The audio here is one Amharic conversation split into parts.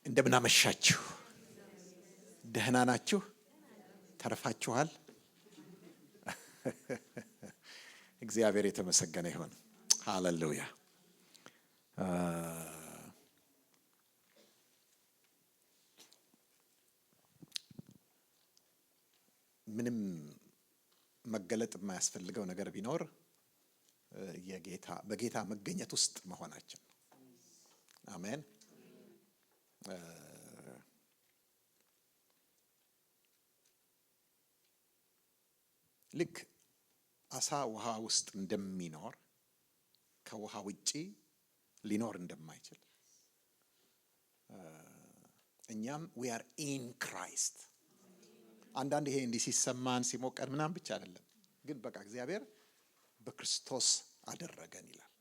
እንደምን አመሻችሁ። ደህና ናችሁ? ተርፋችኋል? እግዚአብሔር የተመሰገነ ይሁን። ሃሌሉያ። ምንም መገለጥ የማያስፈልገው ነገር ቢኖር በጌታ መገኘት ውስጥ መሆናችን። አሜን። ልክ አሳ ውሃ ውስጥ እንደሚኖር ከውሃ ውጪ ሊኖር እንደማይችል እኛም we are in Christ። አንዳንድ ይሄ እንዲህ ሲሰማን ሲሞቀን ምናምን ብቻ አይደለም፣ ግን በቃ እግዚአብሔር በክርስቶስ አደረገን ይላል።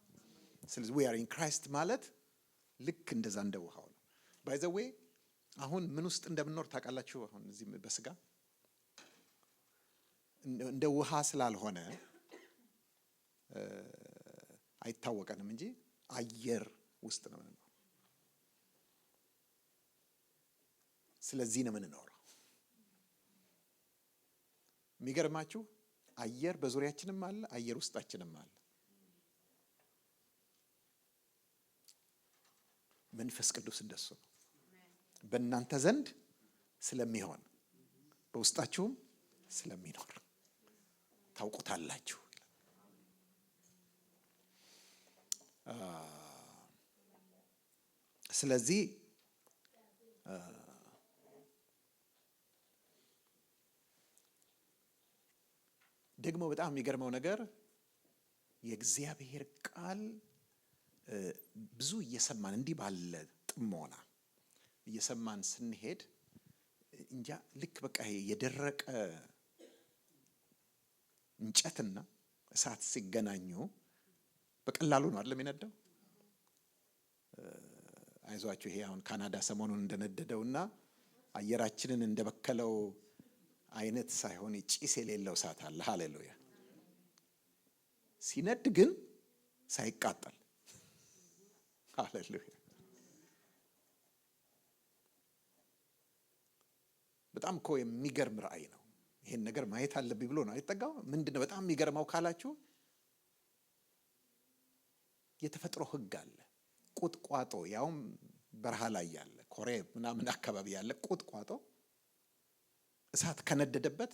ስለዚህ we are in Christ ማለት ልክ እንደዛ እንደ ውሃው ነው። by the way አሁን ምን ውስጥ እንደምንኖር ታውቃላችሁ? አሁን እዚህ በስጋ እንደ ውሃ ስላልሆነ አይታወቀንም እንጂ አየር ውስጥ ነው የምንኖረው። ስለዚህ ነው የምንኖረው። የሚገርማችሁ አየር በዙሪያችንም አለ፣ አየር ውስጣችንም አለ። መንፈስ ቅዱስ እንደሱ ነው። በእናንተ ዘንድ ስለሚሆን በውስጣችሁም ስለሚኖር ታውቁታላችሁ። ስለዚህ ደግሞ በጣም የሚገርመው ነገር የእግዚአብሔር ቃል ብዙ እየሰማን እንዲህ ባለ ጥሞና እየሰማን ስንሄድ እንጃ ልክ በቃ የደረቀ እንጨትና እሳት ሲገናኙ በቀላሉ ነው አይደለም የነደው። አይዟችሁ ይሄ አሁን ካናዳ ሰሞኑን እንደነደደውና አየራችንን እንደበከለው አይነት ሳይሆን ጭስ የሌለው እሳት አለ። ሃሌሉያ። ሲነድ ግን ሳይቃጠል። ሃሌሉያ። በጣም እኮ የሚገርም ራእይ ነው። ይሄን ነገር ማየት አለብኝ ብሎ ነው አይጠጋው። ምንድነው በጣም የሚገርመው ካላችሁ የተፈጥሮ ሕግ አለ። ቁጥቋጦ ያውም በረሃ ላይ ያለ ኮሬብ ምናምን አካባቢ ያለ ቁጥቋጦ እሳት ከነደደበት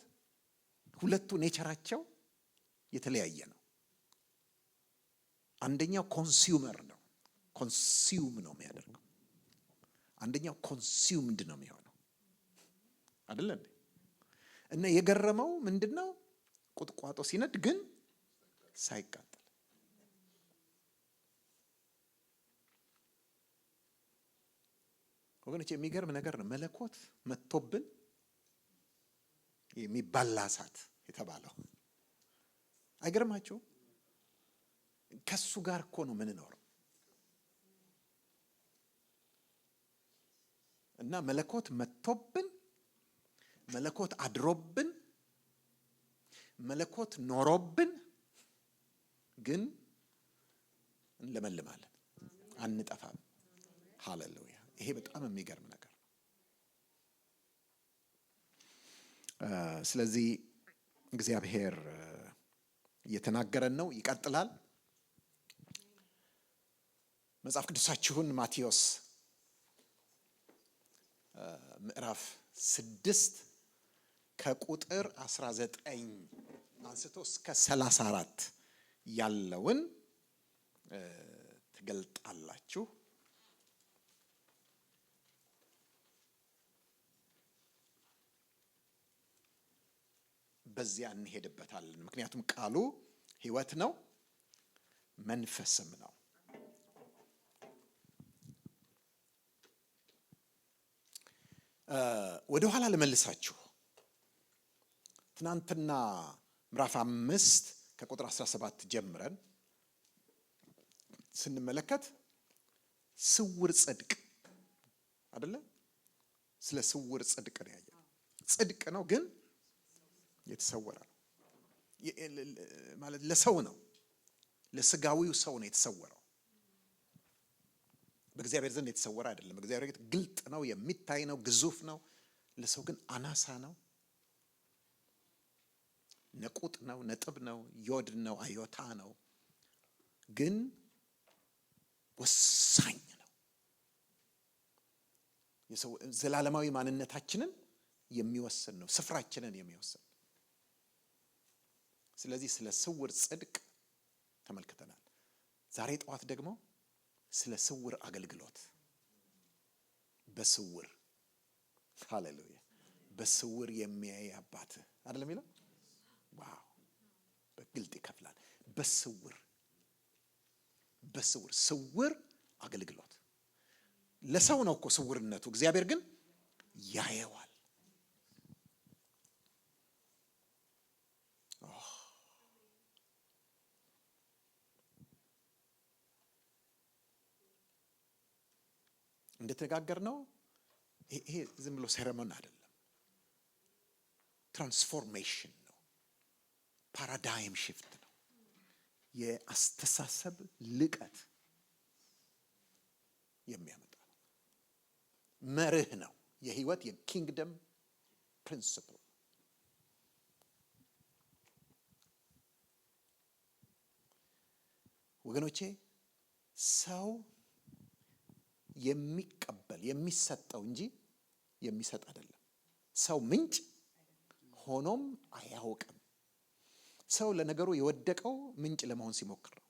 ሁለቱ ኔቸራቸው የተለያየ ነው። አንደኛው ኮንሱመር ነው፣ ኮንሱም ነው የሚያደርገው። አንደኛው ኮንሱምድ ነው የሚሆነው አይደል እንዴ? እና የገረመው ምንድነው ቁጥቋጦ ሲነድ ግን ሳይቃጠል። ወገኖች የሚገርም ነገር ነው። መለኮት መጥቶብን የሚባላ እሳት የተባለው አይገርማችሁ? ከሱ ጋር እኮ ነው የምንኖረው። እና መለኮት መጥቶብን፣ መለኮት አድሮብን፣ መለኮት ኖሮብን ግን እንለመልማለን፣ አንጠፋም። ሃሌሉያ። ይሄ በጣም የሚገርም ነገር ነው። ስለዚህ እግዚአብሔር እየተናገረን ነው። ይቀጥላል። መጽሐፍ ቅዱሳችሁን ማቴዎስ ምዕራፍ 6 ከቁጥር 19 አንስቶ እስከ 34 ያለውን ትገልጣላችሁ። በዚያ እንሄድበታለን። ምክንያቱም ቃሉ ሕይወት ነው መንፈስም ነው። ወደ ኋላ ልመልሳችሁ። ትናንትና ምዕራፍ 5 ከቁጥር 17 ጀምረን ስንመለከት ስውር ጽድቅ አይደለ? ስለ ስውር ጽድቅ ነው ያየው። ጽድቅ ነው ግን የተሰወረ ነው ማለት ለሰው ነው፣ ለስጋዊው ሰው ነው የተሰወረው። በእግዚአብሔር ዘንድ የተሰወረ አይደለም። እግዚአብሔር ግልጥ ነው፣ የሚታይ ነው፣ ግዙፍ ነው። ለሰው ግን አናሳ ነው፣ ነቁጥ ነው፣ ነጥብ ነው፣ ዮድ ነው፣ አዮታ ነው። ግን ወሳኝ ነው። የሰው ዘላለማዊ ማንነታችንን የሚወስን ነው፣ ስፍራችንን የሚወስን። ስለዚህ ስለ ስውር ጽድቅ ተመልክተናል። ዛሬ ጠዋት ደግሞ ስለ ስውር አገልግሎት፣ በስውር ሃሌሉያ፣ በስውር የሚያይ አባት አይደለም የሚለው? ዋው! በግልጥ ይከፍላል። በስውር ስውር አገልግሎት ለሰው ነው እኮ ስውርነቱ፣ እግዚአብሔር ግን ያየዋል። እንደተነጋገር ነው። ይሄ ዝም ብሎ ሴረሞኒ አይደለም፣ ትራንስፎርሜሽን ነው፣ ፓራዳይም ሽፍት ነው፣ የአስተሳሰብ ልቀት የሚያመጣ ነው፣ መርህ ነው፣ የህይወት የኪንግደም ፕሪንሲፕል። ወገኖቼ ሰው የሚቀበል የሚሰጠው እንጂ የሚሰጥ አይደለም። ሰው ምንጭ ሆኖም አያውቅም። ሰው ለነገሩ የወደቀው ምንጭ ለመሆን ሲሞክር ነው።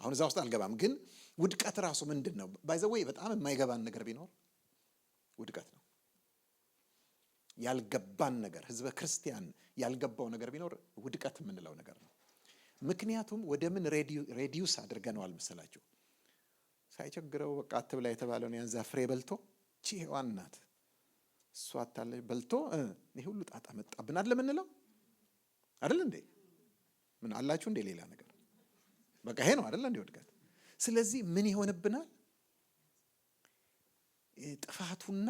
አሁን እዛ ውስጥ አልገባም፣ ግን ውድቀት ራሱ ምንድን ነው? ባይ ዘ ዌይ በጣም የማይገባን ነገር ቢኖር ውድቀት ነው። ያልገባን ነገር፣ ህዝበ ክርስቲያን ያልገባው ነገር ቢኖር ውድቀት የምንለው ነገር ነው። ምክንያቱም ወደ ምን ሬዲዩስ አድርገነዋል መሰላችሁ? ሳይቸግረው በቃ አትብላ የተባለውን ያንዛ ፍሬ በልቶ ሔዋን ናት እሷ አታለች በልቶ ይሄ ሁሉ ጣጣ መጣብን አይደል የምንለው አይደል እንዴ? ምን አላችሁ እንዴ ሌላ ነገር? በቃ ይሄ ነው አይደል እንዴ ውድቀት? ስለዚህ ምን ይሆንብናል? ጥፋቱና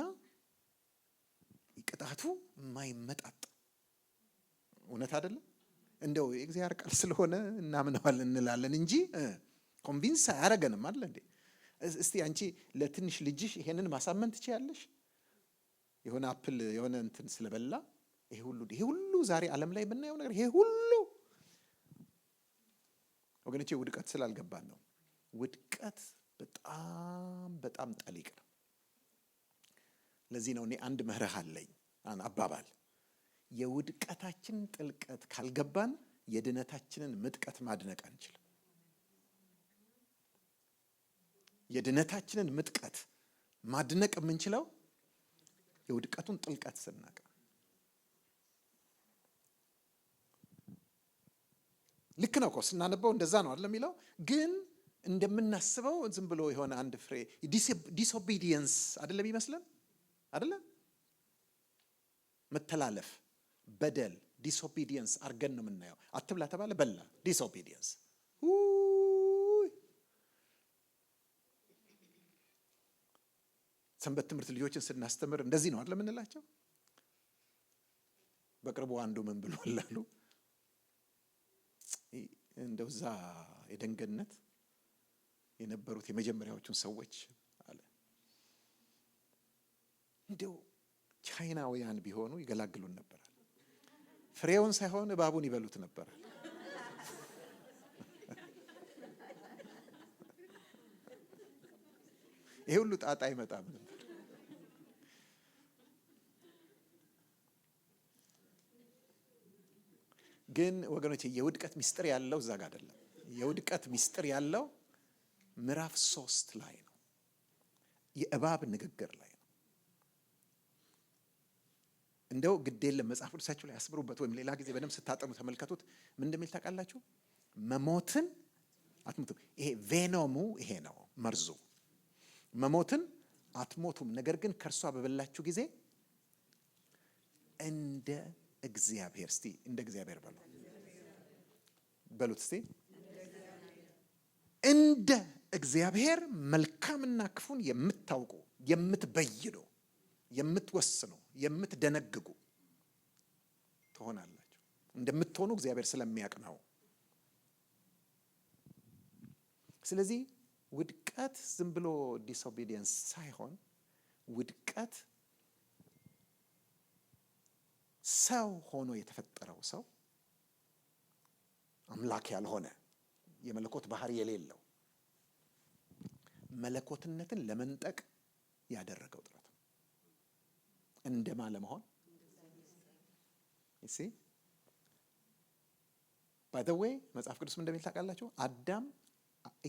ቅጣቱ የማይመጣጥ እውነት አይደለም። እንደው የእግዚአብሔር ቃል ስለሆነ እናምነዋለን እንላለን እንጂ ኮንቪንስ አያረገንም አይደል እንዴ? እስቲ አንቺ ለትንሽ ልጅሽ ይሄንን ማሳመን ትችያለሽ? የሆነ አፕል የሆነ እንትን ስለበላ ይሄ ሁሉ ዛሬ ዓለም ላይ የምናየው ነገር ይሄ ሁሉ ወገኖቼ ውድቀት ስላልገባን ነው። ውድቀት በጣም በጣም ጠሊቅ ነው። ለዚህ ነው እኔ አንድ መርህ አለኝ፣ አባባል የውድቀታችን ጥልቀት ካልገባን የድነታችንን ምጥቀት ማድነቅ አንችልም። የድነታችንን ምጥቀት ማድነቅ የምንችለው የውድቀቱን ጥልቀት ስናቅ። ልክ ነው እኮ ስናነበው እንደዛ ነው አይደል የሚለው። ግን እንደምናስበው ዝም ብሎ የሆነ አንድ ፍሬ ዲስኦቢዲየንስ አይደለም ይመስለን አይደለ? መተላለፍ፣ በደል፣ ዲስኦቢዲየንስ አርገን ነው የምናየው። አትብላ ተባለ በላ፣ ዲስኦቢዲየንስ። ሰንበት ትምህርት ልጆችን ስናስተምር እንደዚህ ነው አይደል የምንላቸው። በቅርቡ አንዱ ምን ብሏል አሉ፣ እንደው እዛ የደንገነት የነበሩት የመጀመሪያዎቹን ሰዎች አለ እንደው ቻይናውያን ቢሆኑ ይገላግሉን ነበር። ፍሬውን ሳይሆን እባቡን ይበሉት ነበር። ይሄ ሁሉ ጣጣ አይመጣም ነበር። ግን ወገኖቼ የውድቀት ሚስጥር ያለው እዛ ጋር አይደለም። የውድቀት ሚስጥር ያለው ምዕራፍ 3 ላይ ነው። የእባብ ንግግር ላይ ነው። እንደው ግዴለ መጽሐፍ ቅዱሳችሁ ላይ አስብሩበት፣ ወይም ሌላ ጊዜ በደንብ ስታጠኑ ተመልከቱት። ምን እንደሚል ታውቃላችሁ? መሞትን አትሞቱም። ይሄ ቬኖሙ ይሄ ነው መርዙ። መሞትን አትሞቱም፣ ነገር ግን ከእርሷ በበላችሁ ጊዜ እንደ እግዚአብሔር፣ እስቲ እንደ እግዚአብሔር በሉት እስቲ፣ እንደ እግዚአብሔር መልካምና ክፉን የምታውቁ የምትበይኑ የምትወስኑ የምትደነግጉ ትሆናላችሁ። እንደምትሆኑ እግዚአብሔር ስለሚያውቅ ነው። ስለዚህ ውድቀት ዝም ብሎ ዲስኦቢዲየንስ ሳይሆን ውድቀት ሰው ሆኖ የተፈጠረው ሰው አምላክ ያልሆነ የመለኮት ባህሪ የሌለው መለኮትነትን ለመንጠቅ ያደረገው ጥረት እንደማ ለመሆን እሺ by the way መጽሐፍ ቅዱስ ምን እንደሚል ታውቃላችሁ? አዳም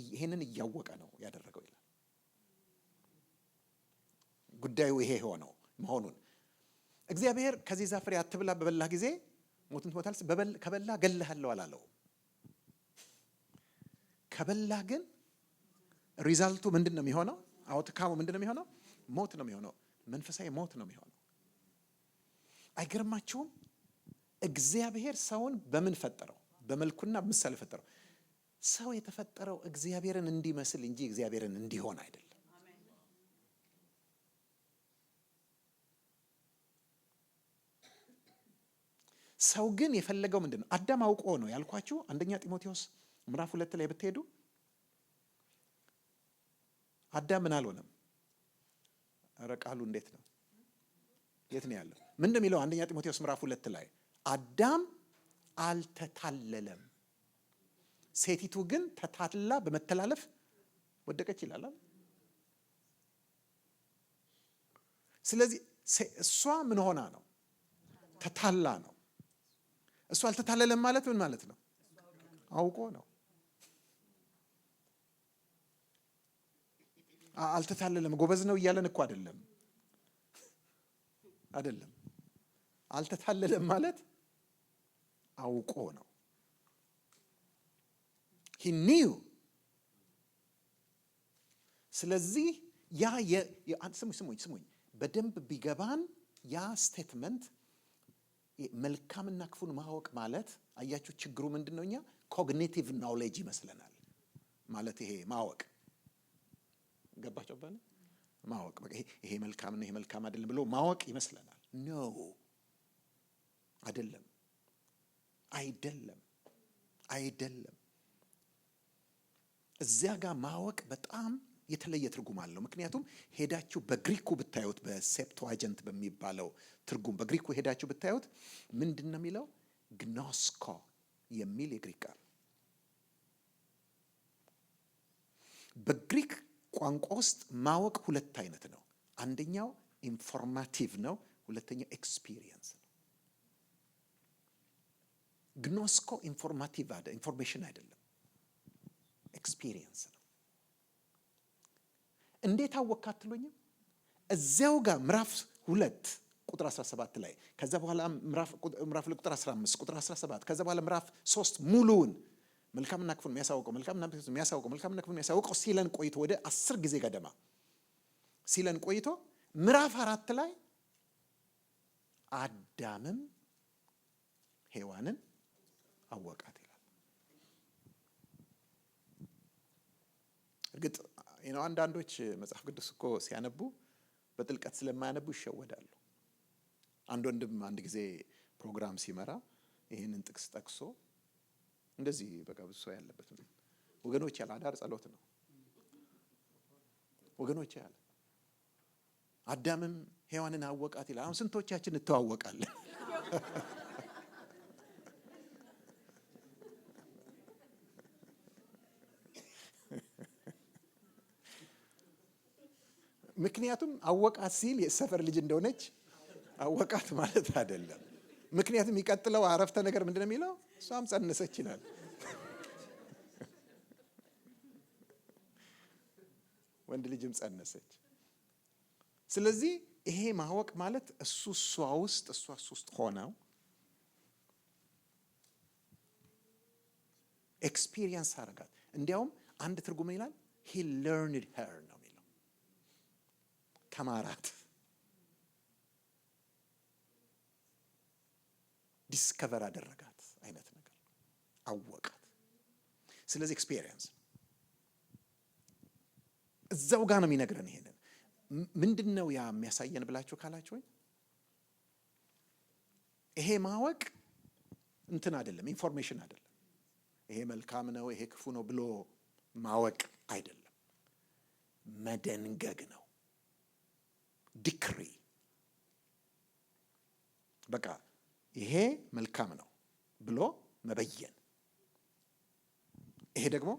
ይሄንን እያወቀ ነው ያደረገው ይላል። ጉዳዩ ይሄ ሆነው መሆኑን እግዚአብሔር ከዚህ ዛፍ ፍሬ አትብላ በበላህ ጊዜ ሞትን ትሞታለህ፣ ከበላ ገለሃለሁ አላለው። ከበላ ግን ሪዛልቱ ምንድን ነው የሚሆነው? አውትካሙ ምንድን ነው የሚሆነው? ሞት ነው የሚሆነው። መንፈሳዊ ሞት ነው የሚሆነው። አይገርማችሁም? እግዚአብሔር ሰውን በምን ፈጠረው? በመልኩና ምሳሌ ፈጠረው። ሰው የተፈጠረው እግዚአብሔርን እንዲመስል እንጂ እግዚአብሔርን እንዲሆን አይደለም። ሰው ግን የፈለገው ምንድን ነው? አዳም አውቆ ነው ያልኳችሁ። አንደኛ ጢሞቴዎስ ምዕራፍ 2 ላይ ብትሄዱ አዳም ምን አልሆነም? ኧረ ቃሉ እንዴት ነው? የት ነው ያለው? ምን እንደሚለው አንደኛ ጢሞቴዎስ ምዕራፍ 2 ላይ አዳም አልተታለለም፣ ሴቲቱ ግን ተታላ በመተላለፍ ወደቀች ይላል። ስለዚህ እሷ ምን ሆና ነው? ተታላ ነው። እሷ አልተታለለም ማለት ምን ማለት ነው? አውቆ ነው። አልተታለለም ጎበዝ ነው እያለን እኮ አይደለም። አልተታለለም ማለት አውቆ ነው። he knew። ስለዚህ ያ ስሙኝ በደንብ ቢገባን ያ ስቴትመንት መልካምና ክፉን ማወቅ ማለት አያችሁ፣ ችግሩ ምንድነው? እኛ ኮግኒቲቭ ኖሌጅ ይመስለናል ማለት ይሄ ማወቅ ገባቸው ባለ ማወቅ በቃ ይሄ መልካም ነው ይሄ መልካም አይደለም ብሎ ማወቅ ይመስለናል። ኖ አይደለም። እዚያ ጋር ማወቅ በጣም የተለየ ትርጉም አለው። ምክንያቱም ሄዳችሁ በግሪኩ ብታዩት በሴፕቱአጀንት በሚባለው ትርጉም በግሪኩ ሄዳችሁ ብታዩት ምንድን ነው የሚለው? ግኖስኮ የሚል የግሪክ ቃል። በግሪክ ቋንቋ ውስጥ ማወቅ ሁለት አይነት ነው። አንደኛው ኢንፎርማቲቭ ነው፣ ሁለተኛው ኤክስፒሪየንስ ነው። ግኖስኮ ኢንፎርማቲቭ ኢንፎርሜሽን አይደለም፣ ኤክስፒሪየንስ ነው። እንዴት አወቅክ አትሉኝም? እዚያው ጋር ምዕራፍ 2 ቁጥር 17 ላይ ከዛ በኋላ ምዕራፍ 2 ቁጥር 15 ቁጥር 17 ከዛ በኋላ ምዕራፍ 3 ሙሉውን መልካምና ክፉን የሚያሳውቀው ሲለን ቆይቶ ወደ 10 ጊዜ ገደማ ሲለን ቆይቶ ምዕራፍ 4 ላይ አዳምም ሔዋንን አወቃት ይላል። እርግጥ አንዳንዶች መጽሐፍ ቅዱስ እኮ ሲያነቡ በጥልቀት ስለማያነቡ ይሸወዳሉ። አንድ ወንድም አንድ ጊዜ ፕሮግራም ሲመራ ይህንን ጥቅስ ጠቅሶ እንደዚህ በቃ ብዙ ሰው ያለበት ወገኖች ያለ አዳር ጸሎት ነው ወገኖች ያለ አዳምም ሔዋንን አወቃት ይላል። አሁን ስንቶቻችን እንተዋወቃለን? ምክንያቱም አወቃት ሲል የሰፈር ልጅ እንደሆነች አወቃት ማለት አይደለም። ምክንያቱም የሚቀጥለው አረፍተ ነገር ምንድነው የሚለው? እሷም ጸነሰች ይላል። ወንድ ልጅም ጸነሰች። ስለዚህ ይሄ ማወቅ ማለት እሱ ውስጥ ሆነው ኤክስፒሪየንስ አደረጋት። እንዲያውም አንድ ትርጉም ይላል he learned her ነው የሚለው። ተማራት፣ ዲስከቨር አደረጋት አይነት ነገር አወቃት። ስለዚህ ኤክስፒሪየንስ እዛው ጋር ነው የሚነግረን። ይሄንን ምንድነው ያ የሚያሳየን ብላችሁ ካላችሁ ይሄ ማወቅ እንትን አይደለም፣ ኢንፎርሜሽን አይደለም። ይሄ መልካም ነው ይሄ ክፉ ነው ብሎ ማወቅ አይደለም፣ መደንገግ ነው። ዲክሪ በቃ ይሄ መልካም ነው ብሎ መበየን፣ ይሄ ደግሞ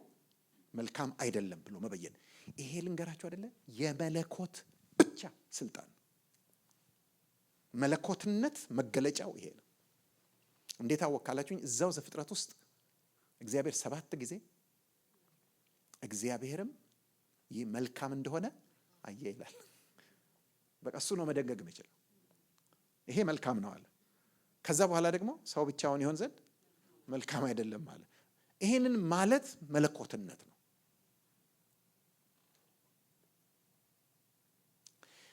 መልካም አይደለም ብሎ መበየን። ይሄ ልንገራችሁ አይደለ የመለኮት ብቻ ስልጣን፣ መለኮትነት መገለጫው ይሄ ነው። እንዴት አወቃላችሁኝ? እዛው ዘፍጥረት ውስጥ እግዚአብሔር 7 ጊዜ እግዚአብሔርም ይህ መልካም እንደሆነ አየ ይላል። በቃ እሱ ነው መደንገግ የሚችለው። ይሄ መልካም ነው አለ። ከዛ በኋላ ደግሞ ሰው ብቻውን ይሆን ዘንድ መልካም አይደለም አለ። ይሄንን ማለት መለኮትነት ነው።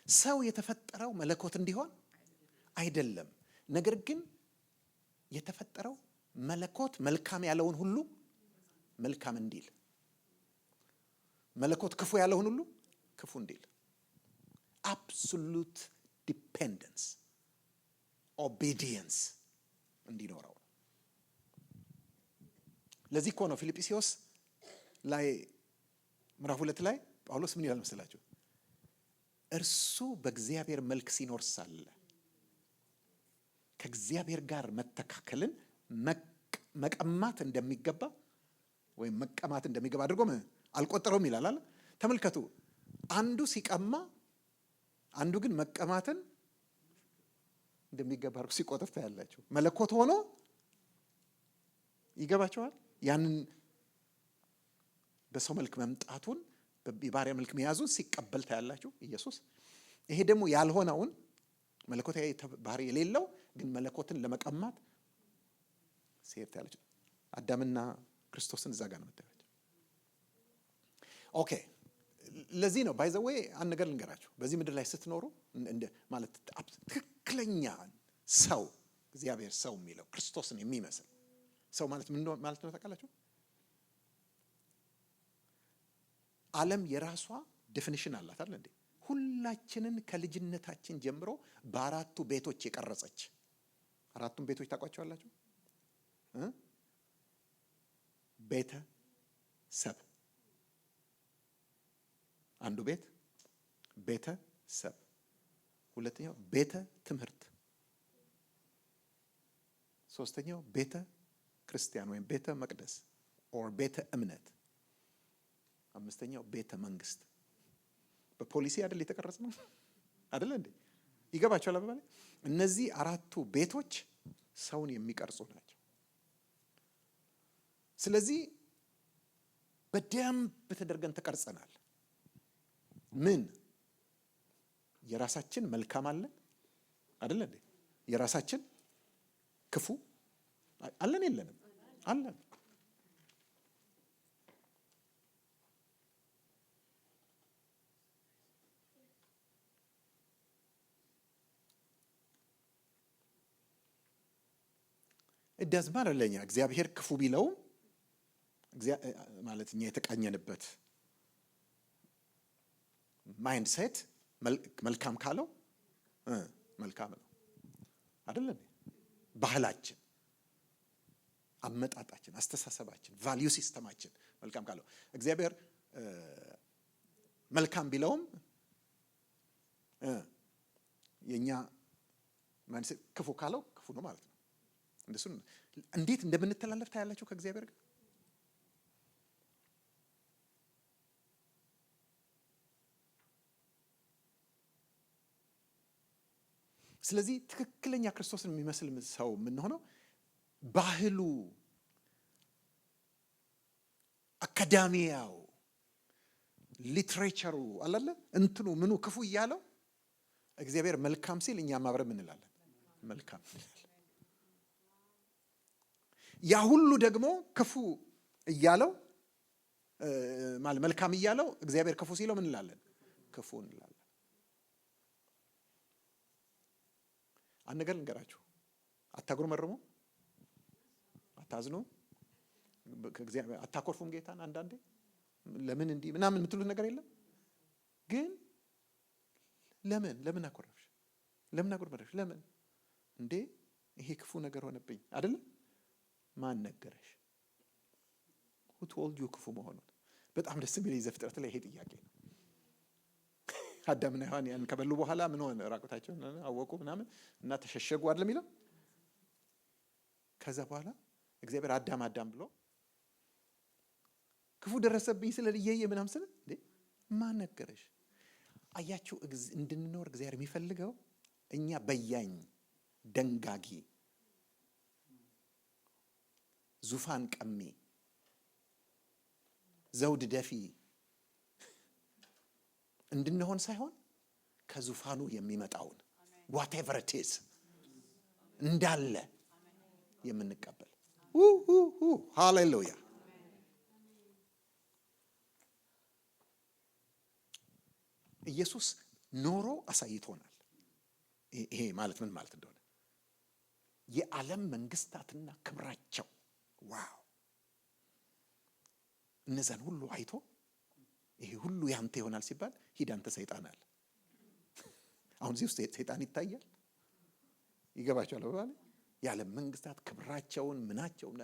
ሰው የተፈጠረው መለኮት እንዲሆን አይደለም። ነገር ግን የተፈጠረው መለኮት መልካም ያለውን ሁሉ መልካም እንዲል፣ መለኮት ክፉ ያለውን ሁሉ ክፉ እንዲል፣ አብሶሉት ዲፔንደንስ ኦቤዲየንስ እንዲኖረው። ለዚህ እኮ ነው ፊልጵስዩስ ላይ ምዕራፍ 2 ላይ ጳውሎስ ምን ይላል መሰላችሁ? እርሱ በእግዚአብሔር መልክ ሲኖር ሳለ ከእግዚአብሔር ጋር መተካከልን መቀማት እንደሚገባ ወይም መቀማት እንደሚገባ አድርጎ አልቆጠረውም ይላል አለ። ተመልከቱ፣ አንዱ ሲቀማ አንዱ ግን መቀማትን እንደሚገባ አድርጎ ሲቆጥር ታያላችሁ። መለኮት ሆኖ ይገባቸዋል። ያንን በሰው መልክ መምጣቱን በባሪያ መልክ መያዙን ሲቀበል ታያላችሁ ኢየሱስ። ይሄ ደግሞ ያልሆነውን መለኮታዊ ባህሪ የሌለው ግን መለኮትን ለመቀማት ሲሄድ ታያላችሁ። አዳምና ክርስቶስን እዛ ጋር ነው የምታዩት። ኦኬ፣ ለዚህ ነው ባይ ዘ ዌይ አንድ ነገር ልንገራችሁ። በዚህ ምድር ላይ ስትኖሩ እንደ ማለት ትክክለኛ ሰው እግዚአብሔር ሰው የሚለው ክርስቶስን የሚመስል ሰው ማለት ምን ማለት ነው ታውቃላችሁ? ዓለም የራሷ ዴፊኒሽን አላት አይደል እንዴ? ሁላችንን ከልጅነታችን ጀምሮ በአራቱ ቤቶች የቀረጸች። አራቱን ቤቶች ታውቋቸዋላችሁ? ቤተሰብ አንዱ ቤት ቤተሰብ፣ ሁለተኛው ቤተ ትምህርት፣ ሶስተኛው ቤተ ክርስቲያን ወይም ቤተ መቅደስ ኦር ቤተ እምነት፣ አምስተኛው ቤተ መንግስት። በፖሊሲ አይደል የተቀረጸ ነው አይደል እንዴ? ይገባቸዋል አባባሌ? እነዚህ አራቱ ቤቶች ሰውን የሚቀርጹ ናቸው። ስለዚህ በደንብ ተደርገን ተቀርጸናል። ምን የራሳችን መልካም አለን አይደል እንዴ? የራሳችን ክፉ አለን የለንም? አለን። እዳዝማር ለኛ እግዚአብሔር ክፉ ቢለው ማለት እኛ የተቃኘንበት ማይንድ ሴት መልካም ካለው መልካም ነው አይደለም? ባህላችን፣ አመጣጣችን፣ አስተሳሰባችን፣ ቫልዩ ሲስተማችን መልካም ካለው እግዚአብሔር መልካም ቢለውም የኛ ማይንድ ሴት ክፉ ካለው ክፉ ነው ማለት ነው። እንደሱ እንዴት እንደምንተላለፍ ታያላችሁ ከእግዚአብሔር ጋር። ስለዚህ ትክክለኛ ክርስቶስን የሚመስል ሰው የምንሆነው ባህሉ፣ አካዳሚያው፣ ሊትሬቸሩ አላለ እንትኑ ምኑ ክፉ እያለው እግዚአብሔር መልካም ሲል እኛም አብረን ምን እንላለን? መልካም እንላለን። ያ ሁሉ ደግሞ ክፉ እያለው ማለት መልካም እያለው እግዚአብሔር ክፉ ሲለው ምን እንላለን? ክፉ እንላለን። አንድ ነገር ልንገራችሁ፣ አታጉረመርሙ፣ አታዝኑ፣ አታኮርፉም ጌታን። አንዳንዴ ለምን እንዲህ ምናምን የምትሉት ነገር የለም። ግን ለምን አኮረፍሽ? ለምን አጉረመረፍሽ? ለምን እንዴ ይሄ ክፉ ነገር ሆነብኝ አይደለም? ማን ነገረሽ? who told you ክፉ መሆኑን? በጣም ደስ የሚል ዘፍጥረት ላይ ይሄ ጥያቄ ነው። አዳምና ሔዋን ያን ከበሉ በኋላ ምን ሆነ? ራቁታቸውን አወቁ ምናምን እና ተሸሸጉ አይደል የሚለው። ከዛ በኋላ እግዚአብሔር አዳም ብሎ ክፉ ደረሰብኝ ስለ ልየየ ምናምን ስለ እንዴ ማን ነገረሽ? አያችሁ እንድንኖር እግዚአብሔር የሚፈልገው እኛ በያኝ፣ ደንጋጊ፣ ዙፋን ቀሚ፣ ዘውድ ደፊ እንድንሆን ሳይሆን ከዙፋኑ የሚመጣውን whatever it is እንዳለ የምንቀበል ሃሌሉያ። ኢየሱስ ኖሮ አሳይቶናል። ይሄ ማለት ምን ማለት እንደሆነ የዓለም መንግስታትና ክብራቸው ዋው እነዛን ሁሉ አይቶ ይሄ ሁሉ ያንተ ይሆናል ሲባል ሂድ አንተ ሰይጣን አለ። አሁን እዚህ ውስጥ ሰይጣን ይታያል። ይገባቸዋል በባለ የዓለም መንግስታት ክብራቸውን ምናቸውን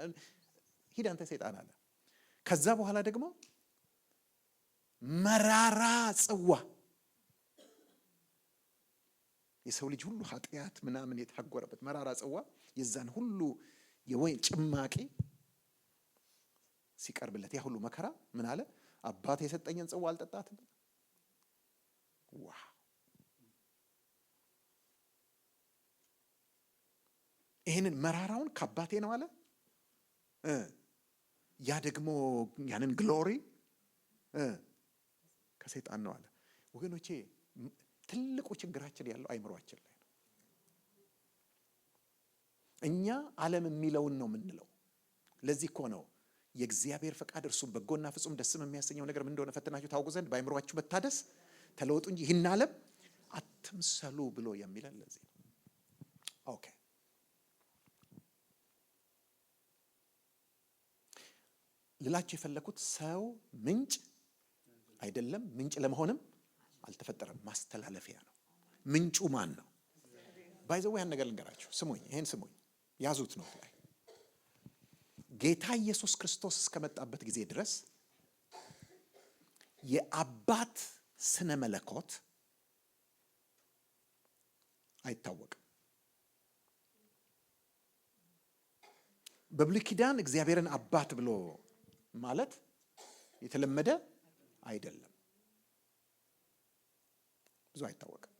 ሂድ አንተ ሰይጣን አለ። ከዛ በኋላ ደግሞ መራራ ጽዋ የሰው ልጅ ሁሉ ኃጢአት ምናምን የታጎረበት መራራ ጽዋ የዛን ሁሉ የወይን ጭማቂ ሲቀርብለት ያ ሁሉ መከራ ምን አለ? አባቴ የሰጠኝን ጽዋ አልጠጣትም። ዋው ይሄንን መራራውን ከአባቴ ነው አለ። ያ ደግሞ ያንን ግሎሪ ከሰይጣን ነው አለ። ወገኖቼ ትልቁ ችግራችን ያለው አይምሮአችን ላይ ነው። እኛ ዓለም የሚለውን ነው የምንለው። ለዚህ እኮ ነው የእግዚአብሔር ፈቃድ እርሱም በጎና ፍጹም ደስም የሚያሰኘው ነገር ምን እንደሆነ ፈትናችሁ ታውቁ ዘንድ በአይምሮአችሁ መታደስ ተለወጡ እንጂ ይህን ዓለም አትምሰሉ ብሎ የሚለን ለዚህ ነው። ኦኬ ልላችሁ የፈለኩት ሰው ምንጭ አይደለም፣ ምንጭ ለመሆንም አልተፈጠረም፣ ማስተላለፊያ ነው። ምንጩ ማን ነው? ባይዘው ያን ነገር ልንገራችሁ። ስሙኝ፣ ይሄን ስሙኝ፣ ያዙት ነው ላይ ጌታ ኢየሱስ ክርስቶስ እስከመጣበት ጊዜ ድረስ የአባት ስነ መለኮት አይታወቅም። በብሉይ ኪዳን እግዚአብሔርን አባት ብሎ ማለት የተለመደ አይደለም፣ ብዙ አይታወቅም።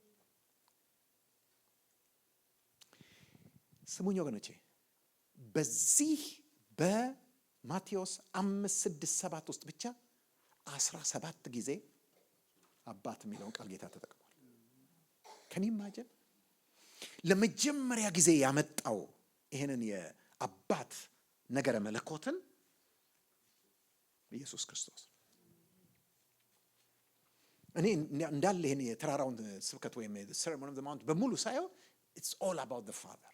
ስሙኝ ወገኖቼ፣ በዚህ በማቴዎስ 5፣ 6፣ 7 ውስጥ ብቻ 17 ጊዜ አባት የሚለውን ቃል ጌታ ተጠቅሟል። ከኔ ማጀን ለመጀመሪያ ጊዜ ያመጣው ይሄንን የአባት ነገረ መለኮትን ኢየሱስ ክርስቶስ። እኔ እንዳለ ይሄን የተራራውን ስብከት ወይም sermon of the mount በሙሉ ሳየው it's all about the father።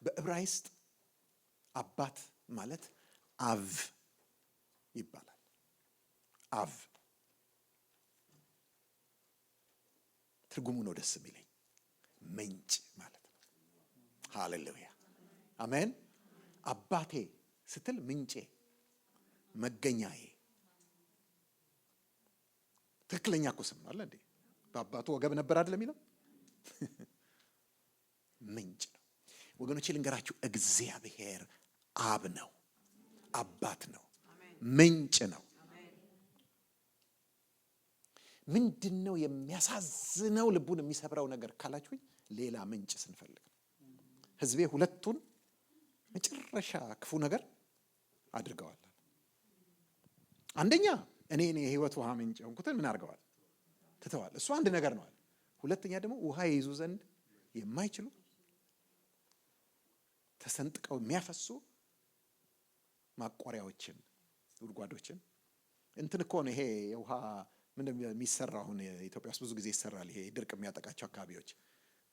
በዕብራይስጥ አባት ማለት አቭ ይባላል። አቭ ትርጉሙ ነው ደስ የሚለኝ፣ ምንጭ ማለት ነው። ሃሌሉያ አሜን። አባቴ ስትል ምንጬ፣ መገኛዬ። ትክክለኛ እኮ ስም አለ እንዴ? በአባቱ ወገብ ነበር አይደል የሚለው? ምንጭ ነው ወገኖቼ። ልንገራችሁ፣ እግዚአብሔር አብ ነው፣ አባት ነው፣ ምንጭ ነው። ምንድነው የሚያሳዝነው ልቡን የሚሰብረው ነገር ካላችሁኝ፣ ሌላ ምንጭ ስንፈልግ ነው። ህዝቤ ሁለቱን መጨረሻ ክፉ ነገር አድርገዋል። አንደኛ እኔ የህይወት ውሃ ምንጭ ሆንኩትን ምን አድርገዋል? ትተዋል። እሱ አንድ ነገር ነው። ሁለተኛ ደግሞ ውሃ ይይዙ ዘንድ የማይችሉ ተሰንጥቀው የሚያፈሱ ማቋሪያዎችን፣ ጉድጓዶችን እንትን እኮ ነው። ይሄ የውሃ ምን የሚሰራው አሁን ኢትዮጵያ ውስጥ ብዙ ጊዜ ይሰራል። ይሄ ድርቅ የሚያጠቃቸው አካባቢዎች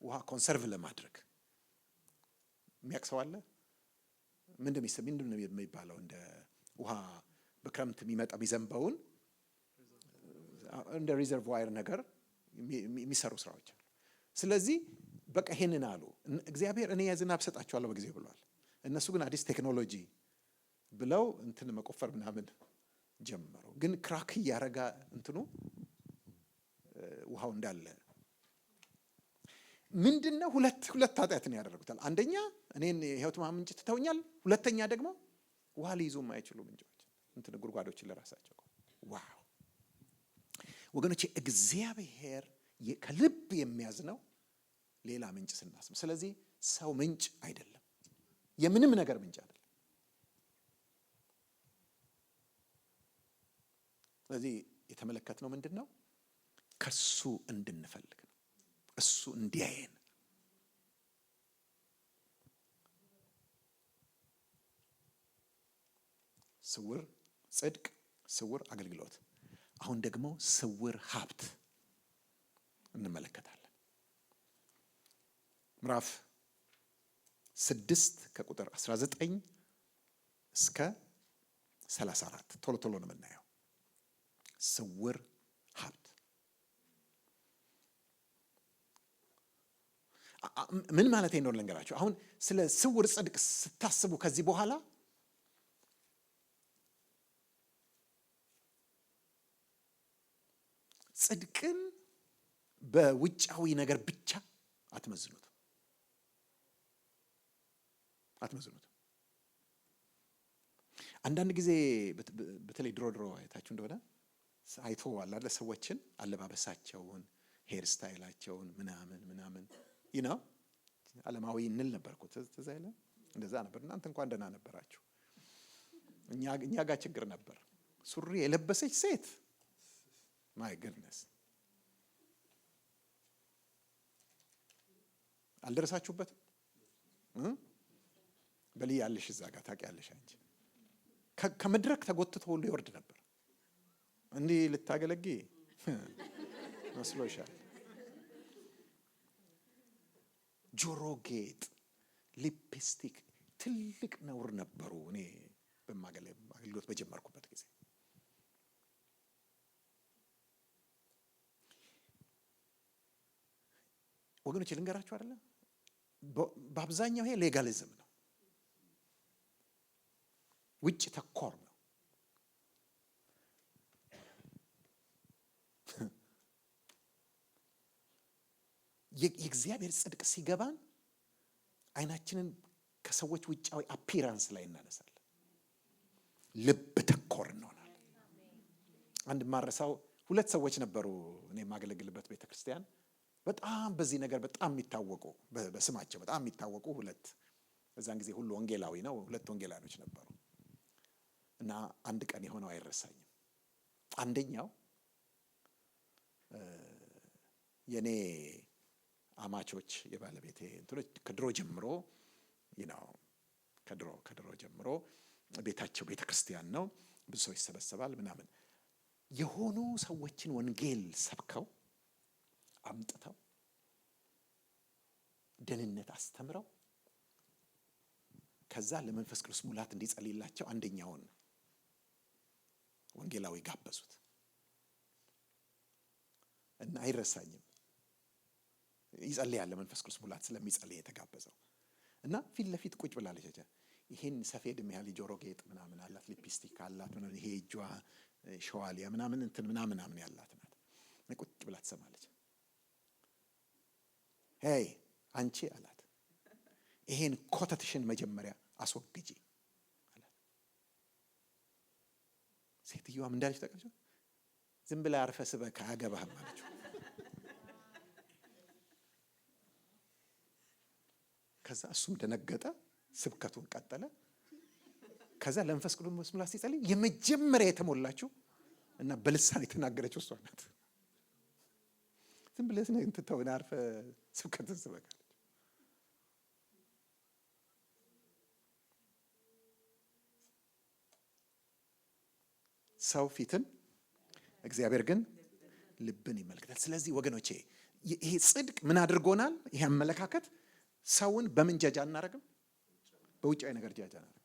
ውሃ ኮንሰርቭ ለማድረግ የሚያቅሰው አለ። ምንድን ነው የሚባለው? እንደ ውሃ በክረምት የሚመጣ የሚዘንበውን እንደ ሪዘርቮይር ነገር የሚሰሩ ስራዎች አሉ። ስለዚህ በቃ ይሄንን አሉ። እግዚአብሔር እኔ የዝናብ ሰጣቸዋለሁ በጊዜ ብሏል። እነሱ ግን አዲስ ቴክኖሎጂ ብለው እንትን መቆፈር ምናምን ጀመሩ። ግን ክራክ እያረጋ እንትኑ ውሃው እንዳለ ምንድነው? ሁለት ኃጢአት ነው ያደረጉታል። አንደኛ እኔን የህይወት ውሃ ምንጭ ትተውኛል። ሁለተኛ ደግሞ ውሃ ሊይዙ የማይችሉ ምንጮች እንትን ጉድጓዶችን ለራሳቸው። ዋው ወገኖቼ፣ እግዚአብሔር ከልብ የሚያዝነው ሌላ ምንጭ ስናስብ። ስለዚህ ሰው ምንጭ አይደለም፣ የምንም ነገር ምንጭ አይደለም። ስለዚህ የተመለከትነው ምንድነው? ከሱ እንድንፈልግ ነው፣ እሱ እንዲያየን። ስውር ጽድቅ፣ ስውር አገልግሎት፣ አሁን ደግሞ ስውር ሀብት እንመለከታለን። ምዕራፍ 6 ከቁጥር 19 እስከ 34 ቶሎ ቶሎ ነው የምናየው። ስውር ሀብት ምን ማለት እንደሆነ ልንገራችሁ። አሁን ስለ ስውር ጽድቅ ስታስቡ ከዚህ በኋላ ጽድቅን በውጫዊ ነገር ብቻ አትመዝኑት። አንዳንድ ጊዜ በተለይ ድሮ አይታችሁ እንደሆነ አይቶ አላለ ሰዎችን አለባበሳቸውን፣ ሄር ስታይላቸውን ምናምን ነው ዓለማዊ እንል ነበርኩ። ትዝ አይልም? እንደዛ ነበር። እናንተ እንኳን ደህና ነበራችሁ። እኛ ጋር ችግር ነበር። ሱሪ የለበሰች ሴት ማይ ግድነስ አልደረሳችሁበትም? በልይ ያለሽ እዛ ጋር ታውቂያለሽ አንቺ። ከመድረክ ተጎትቶ ሁሉ ይወርድ ነበር። እንዲህ ልታገለጊ መስሎሻል? ጆሮ ጌጥ፣ ሊፕስቲክ ትልቅ ነውር ነበሩ። እኔ አገልግሎት በጀመርኩበት ጊዜ ወገኖች ልንገራችሁ አይደለ፣ በአብዛኛው ይሄ ሌጋሊዝም ነው፣ ውጭ ተኮር ነው። የእግዚአብሔር ጽድቅ ሲገባን አይናችንን ከሰዎች ውጫዊ አፒራንስ ላይ እናነሳለን፣ ልብ ተኮር እንሆናለን። አንድ ማረሳው ሁለት ሰዎች ነበሩ እኔ የማገለግልበት ቤተክርስቲያን፣ በጣም በዚህ ነገር በጣም የሚታወቁ፣ በስማቸው በጣም የሚታወቁ ሁለት፣ በዛን ጊዜ ሁሉ ወንጌላዊ ነው፣ ሁለት ወንጌላኖች ነበሩ። እና አንድ ቀን የሆነው አይረሳኝም። አንደኛው የኔ አማቾች የባለቤቴ እንትኖች ከድሮ ጀምሮ ከድሮ ጀምሮ ቤታቸው ቤተክርስቲያን ነው፣ ብዙ ሰው ይሰበሰባል ምናምን። የሆኑ ሰዎችን ወንጌል ሰብከው አምጥተው ደህንነት አስተምረው ከዛ ለመንፈስ ቅዱስ ሙላት እንዲጸልይላቸው አንደኛውን ወንጌላዊ ጋበዙት እና አይረሳኝም። ይጸልያል ለመንፈስ ቅዱስ ሙላት ስለሚጸልይ የተጋበዘው እና ፊት ለፊት ቁጭ ብላለች። ይሄን ሰፌድ የሚያህል ጆሮ ጌጥ ምናምን አላት፣ ሊፕስቲክ አላት፣ ይሄ እጇ ሸዋሊያ ምናምን እንትን ምናምን ያላት ናት። ቁጭ ብላ ትሰማለች። ሄይ አንቺ አላት፣ ይሄን ኮተትሽን መጀመሪያ አስወግጂ አላት። ሴትዮዋም እንዳለች ተቀበለች። ዝም ብላ አርፈህ ስበክ አያገባህም አለችው። ከዛ እሱም ደነገጠ፣ ስብከቱን ቀጠለ። ከዛ ለመንፈስ ቅዱስ ሙላት ሲጸልይ የመጀመሪያ የተሞላችው እና በልሳን የተናገረችው እሷ ናት። ዝም ብለህ እንትተውና አርፈህ ስብከትን ስበክ አለች። ሰው ፊትን፣ እግዚአብሔር ግን ልብን ይመለከታል። ስለዚህ ወገኖቼ ይሄ ጽድቅ ምን አድርጎናል? ይሄ አመለካከት ሰውን በምን ጃጃ እናደርግም? በውጫዊ ነገር ጃጃ እናደርግም።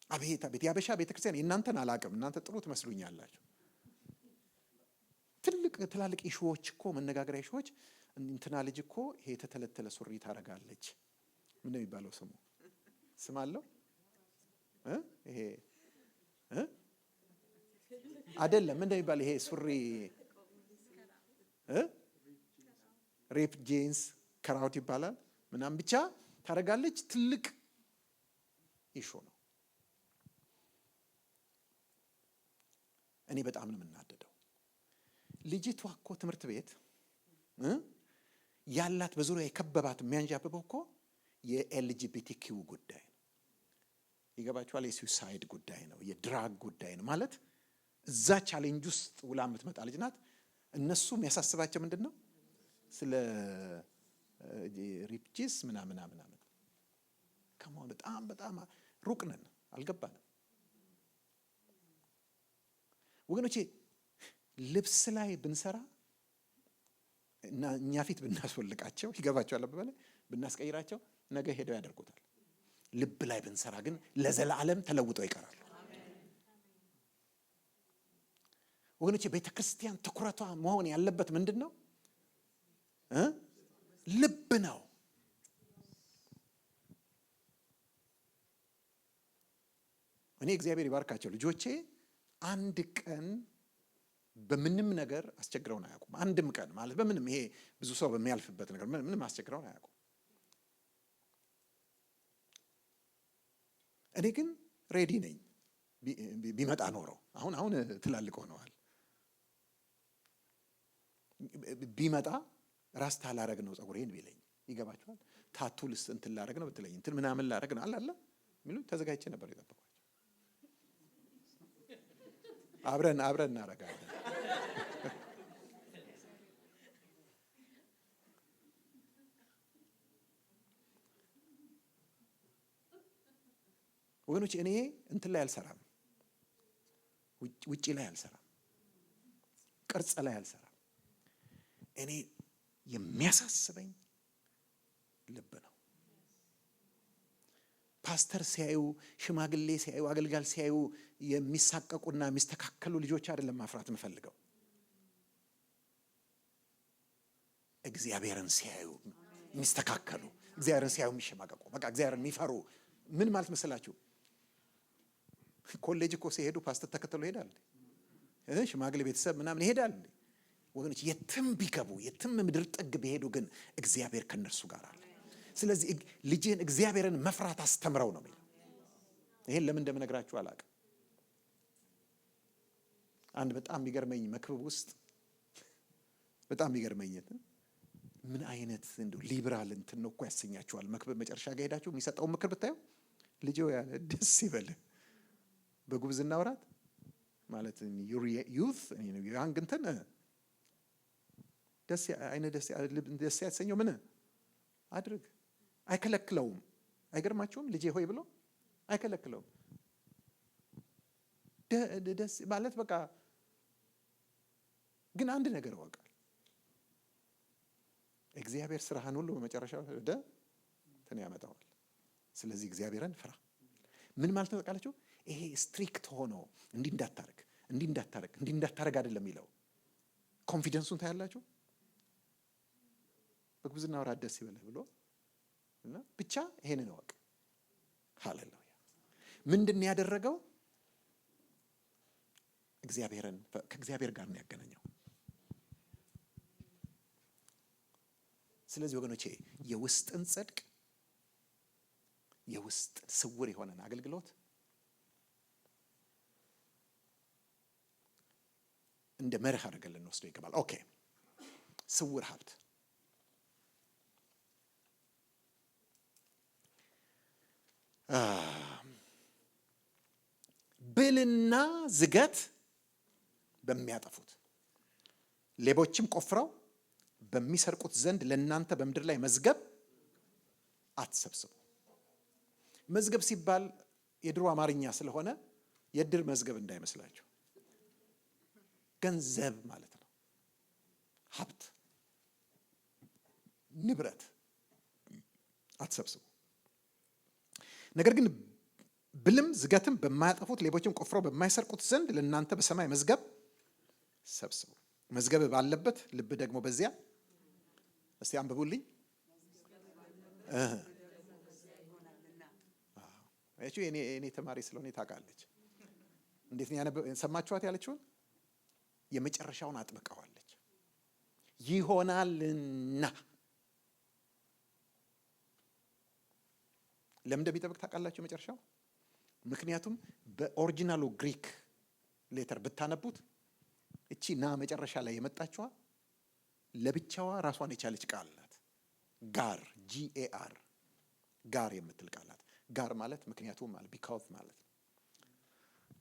አቤት የአበሻ ቤተክርስቲያን የእናንተን አላቅም፣ እናንተ ጥሩ ትመስሉኛላችሁ። ትላልቅ ኢሹዎች እኮ መነጋገሪያ ኢሹዎች እንትና ልጅ እኮ ይሄ የተተለተለ ሱሪ ታረጋለች። ምን ነው የሚባለው ስሙ? ስም አለው ይሄ አይደለም። ምን ነው የሚባለው ይሄ ሱሪ? ሬፕ ጄንስ ከራውት ይባላል ምናምን ብቻ ታረጋለች። ትልቅ ኢሹ ነው። እኔ በጣም ነው የምናደደው። ልጅቷ እኮ ትምህርት ቤት ያላት በዙሪያ የከበባት የሚያንዣብበው እኮ የኤልጂቢቲኪው ጉዳይ ነው። ይገባችኋል? የሱሳይድ ጉዳይ ነው፣ የድራግ ጉዳይ ነው። ማለት እዛ ቻሌንጅ ውስጥ ውላ የምትመጣ ልጅ ናት። እነሱ የሚያሳስባቸው ምንድን ነው? ስለ ሪፕጂስ ምናምን ከመሆን በጣም ሩቅ ነን፣ አልገባንም ወገኖቼ። ልብስ ላይ ብንሰራ እና እኛ ፊት ብናስወልቃቸው ይገባቸዋል። አበበ ብናስቀይራቸው ነገ ሄደው ያደርጉታል። ልብ ላይ ብንሰራ ግን ለዘላለም ተለውጠው ይቀራሉ። ወገኖቼ ቤተ ክርስቲያን ትኩረቷ መሆን ያለበት ምንድን ነው? ልብ ነው። እኔ እግዚአብሔር ይባርካቸው ልጆቼ አንድ ቀን በምንም ነገር አስቸግረውን አያውቁም። አንድም ቀን ማለት በምንም ይሄ ብዙ ሰው በሚያልፍበት ነገር ምንም አስቸግረውን አያውቁም። እኔ ግን ሬዲ ነኝ ቢመጣ ኖረው። አሁን ትላልቅ ሆነዋል። ቢመጣ ራስታ ላረግ ነው ጸጉሬን ቢለኝ ይገባችኋል። ታቱልስ እንትን ላረግ ነው ብትለኝ እንትን ምናምን ላረግ ነው አላለ ሚሉ ተዘጋጅቼ ነበር የጠበቅኳቸው። አብረን እናረጋለን። ወገኖች እኔ እንትን ላይ አልሰራም፣ ውጪ ላይ አልሰራም፣ ቅርጽ ላይ አልሰራም። እኔ የሚያሳስበኝ ልብ ነው። ፓስተር ሲያዩ፣ ሽማግሌ ሲያዩ፣ አገልጋል ሲያዩ የሚሳቀቁና የሚስተካከሉ ልጆች አይደለም ማፍራት የምፈልገው። እግዚአብሔርን ሲያዩ የሚስተካከሉ፣ እግዚአብሔርን ሲያዩ የሚሸማቀቁ፣ በቃ እግዚአብሔርን የሚፈሩ። ምን ማለት መሰላችሁ? ኮሌጅ እኮ ሲሄዱ ፓስተር ተከተሉ ይሄዳል። ሽማግሌ ቤተሰብ ምናምን ይሄዳል። ወገኖች የትም ቢገቡ የትም ምድር ጥግ ቢሄዱ ግን እግዚአብሔር ከነርሱ ጋር አለ። ስለዚህ ልጅህን እግዚአብሔርን መፍራት አስተምረው ነው የሚለው። ይሄን ለምን እንደምነግራችሁ አላውቅም። አንድ በጣም የሚገርመኝ መክብብ ውስጥ በጣም የሚገርመኝ ምን አይነት እንደው ሊበራል እንትን ነው እኮ ያሰኛችኋል። መክብብ መጨረሻ ጋር ሄዳችሁ የሚሰጠውን ምክር ብታዩ ልጅ ያለ ደስ ይበልህ በጉብዝና ወራት ማለት ዩዝ ያንግ እንትን ደስ ያሰኘው ምን አድርግ አይከለክለውም። አይገርማችሁም? ልጄ ሆይ ብሎ አይከለክለውም። ደስ ማለት በቃ ግን አንድ ነገር ያውቃል። እግዚአብሔር ስራህን ሁሉ በመጨረሻው ወደ እንትን ያመጣዋል። ስለዚህ እግዚአብሔርን ፍራ። ምን ማለት ነው ታውቃላችሁ? ይሄ ስትሪክት ሆኖ እንዲህ እንዳታረግ አይደለም የሚለው። ኮንፊደንሱን ታያላችሁ። በጉብዝና ወራት ደስ ይበልህ ብሎ እና ብቻ ይሄንን እወቅ። ሃሌሉያ። ምንድን ያደረገው? ከእግዚአብሔር ጋር ነው ያገናኘው። ስለዚህ ወገኖቼ የውስጥን ጽድቅ የውስጥ ስውር የሆነን አገልግሎት እንደ መርህ አድርገን ልንወስደው ይገባል። ኦኬ፣ ስውር ሀብት ብልና ዝገት በሚያጠፉት ሌቦችም ቆፍረው በሚሰርቁት ዘንድ ለእናንተ በምድር ላይ መዝገብ አትሰብስቡ። መዝገብ ሲባል የድሮ አማርኛ ስለሆነ የእድር መዝገብ እንዳይመስላችሁ፣ ገንዘብ ማለት ነው። ሀብት፣ ንብረት አትሰብስቡ። ነገር ግን ብልም ዝገትም በማያጠፉት ሌቦችም ቆፍረው በማይሰርቁት ዘንድ ለእናንተ በሰማይ መዝገብ ሰብስቡ። መዝገብ ባለበት ልብ ደግሞ በዚያ እስቲ አንብቡልኝ። እቺ እኔ ተማሪ ስለሆነ ታውቃለች። እንዴት ነው ሰማችኋት ያለችውን? የመጨረሻውን አጥብቀዋለች። ይሆናልና ለምን እንደሚጠብቅ ታውቃላችሁ? የመጨረሻው ምክንያቱም በኦሪጂናሉ ግሪክ ሌተር ብታነቡት እቺ ና መጨረሻ ላይ የመጣችዋ ለብቻዋ ራሷን የቻለች ቃል ናት። ጋር GAR ጋር የምትል ቃል ናት። ጋር ማለት ምክንያቱም ማለት ቢካውዝ ማለት ነው።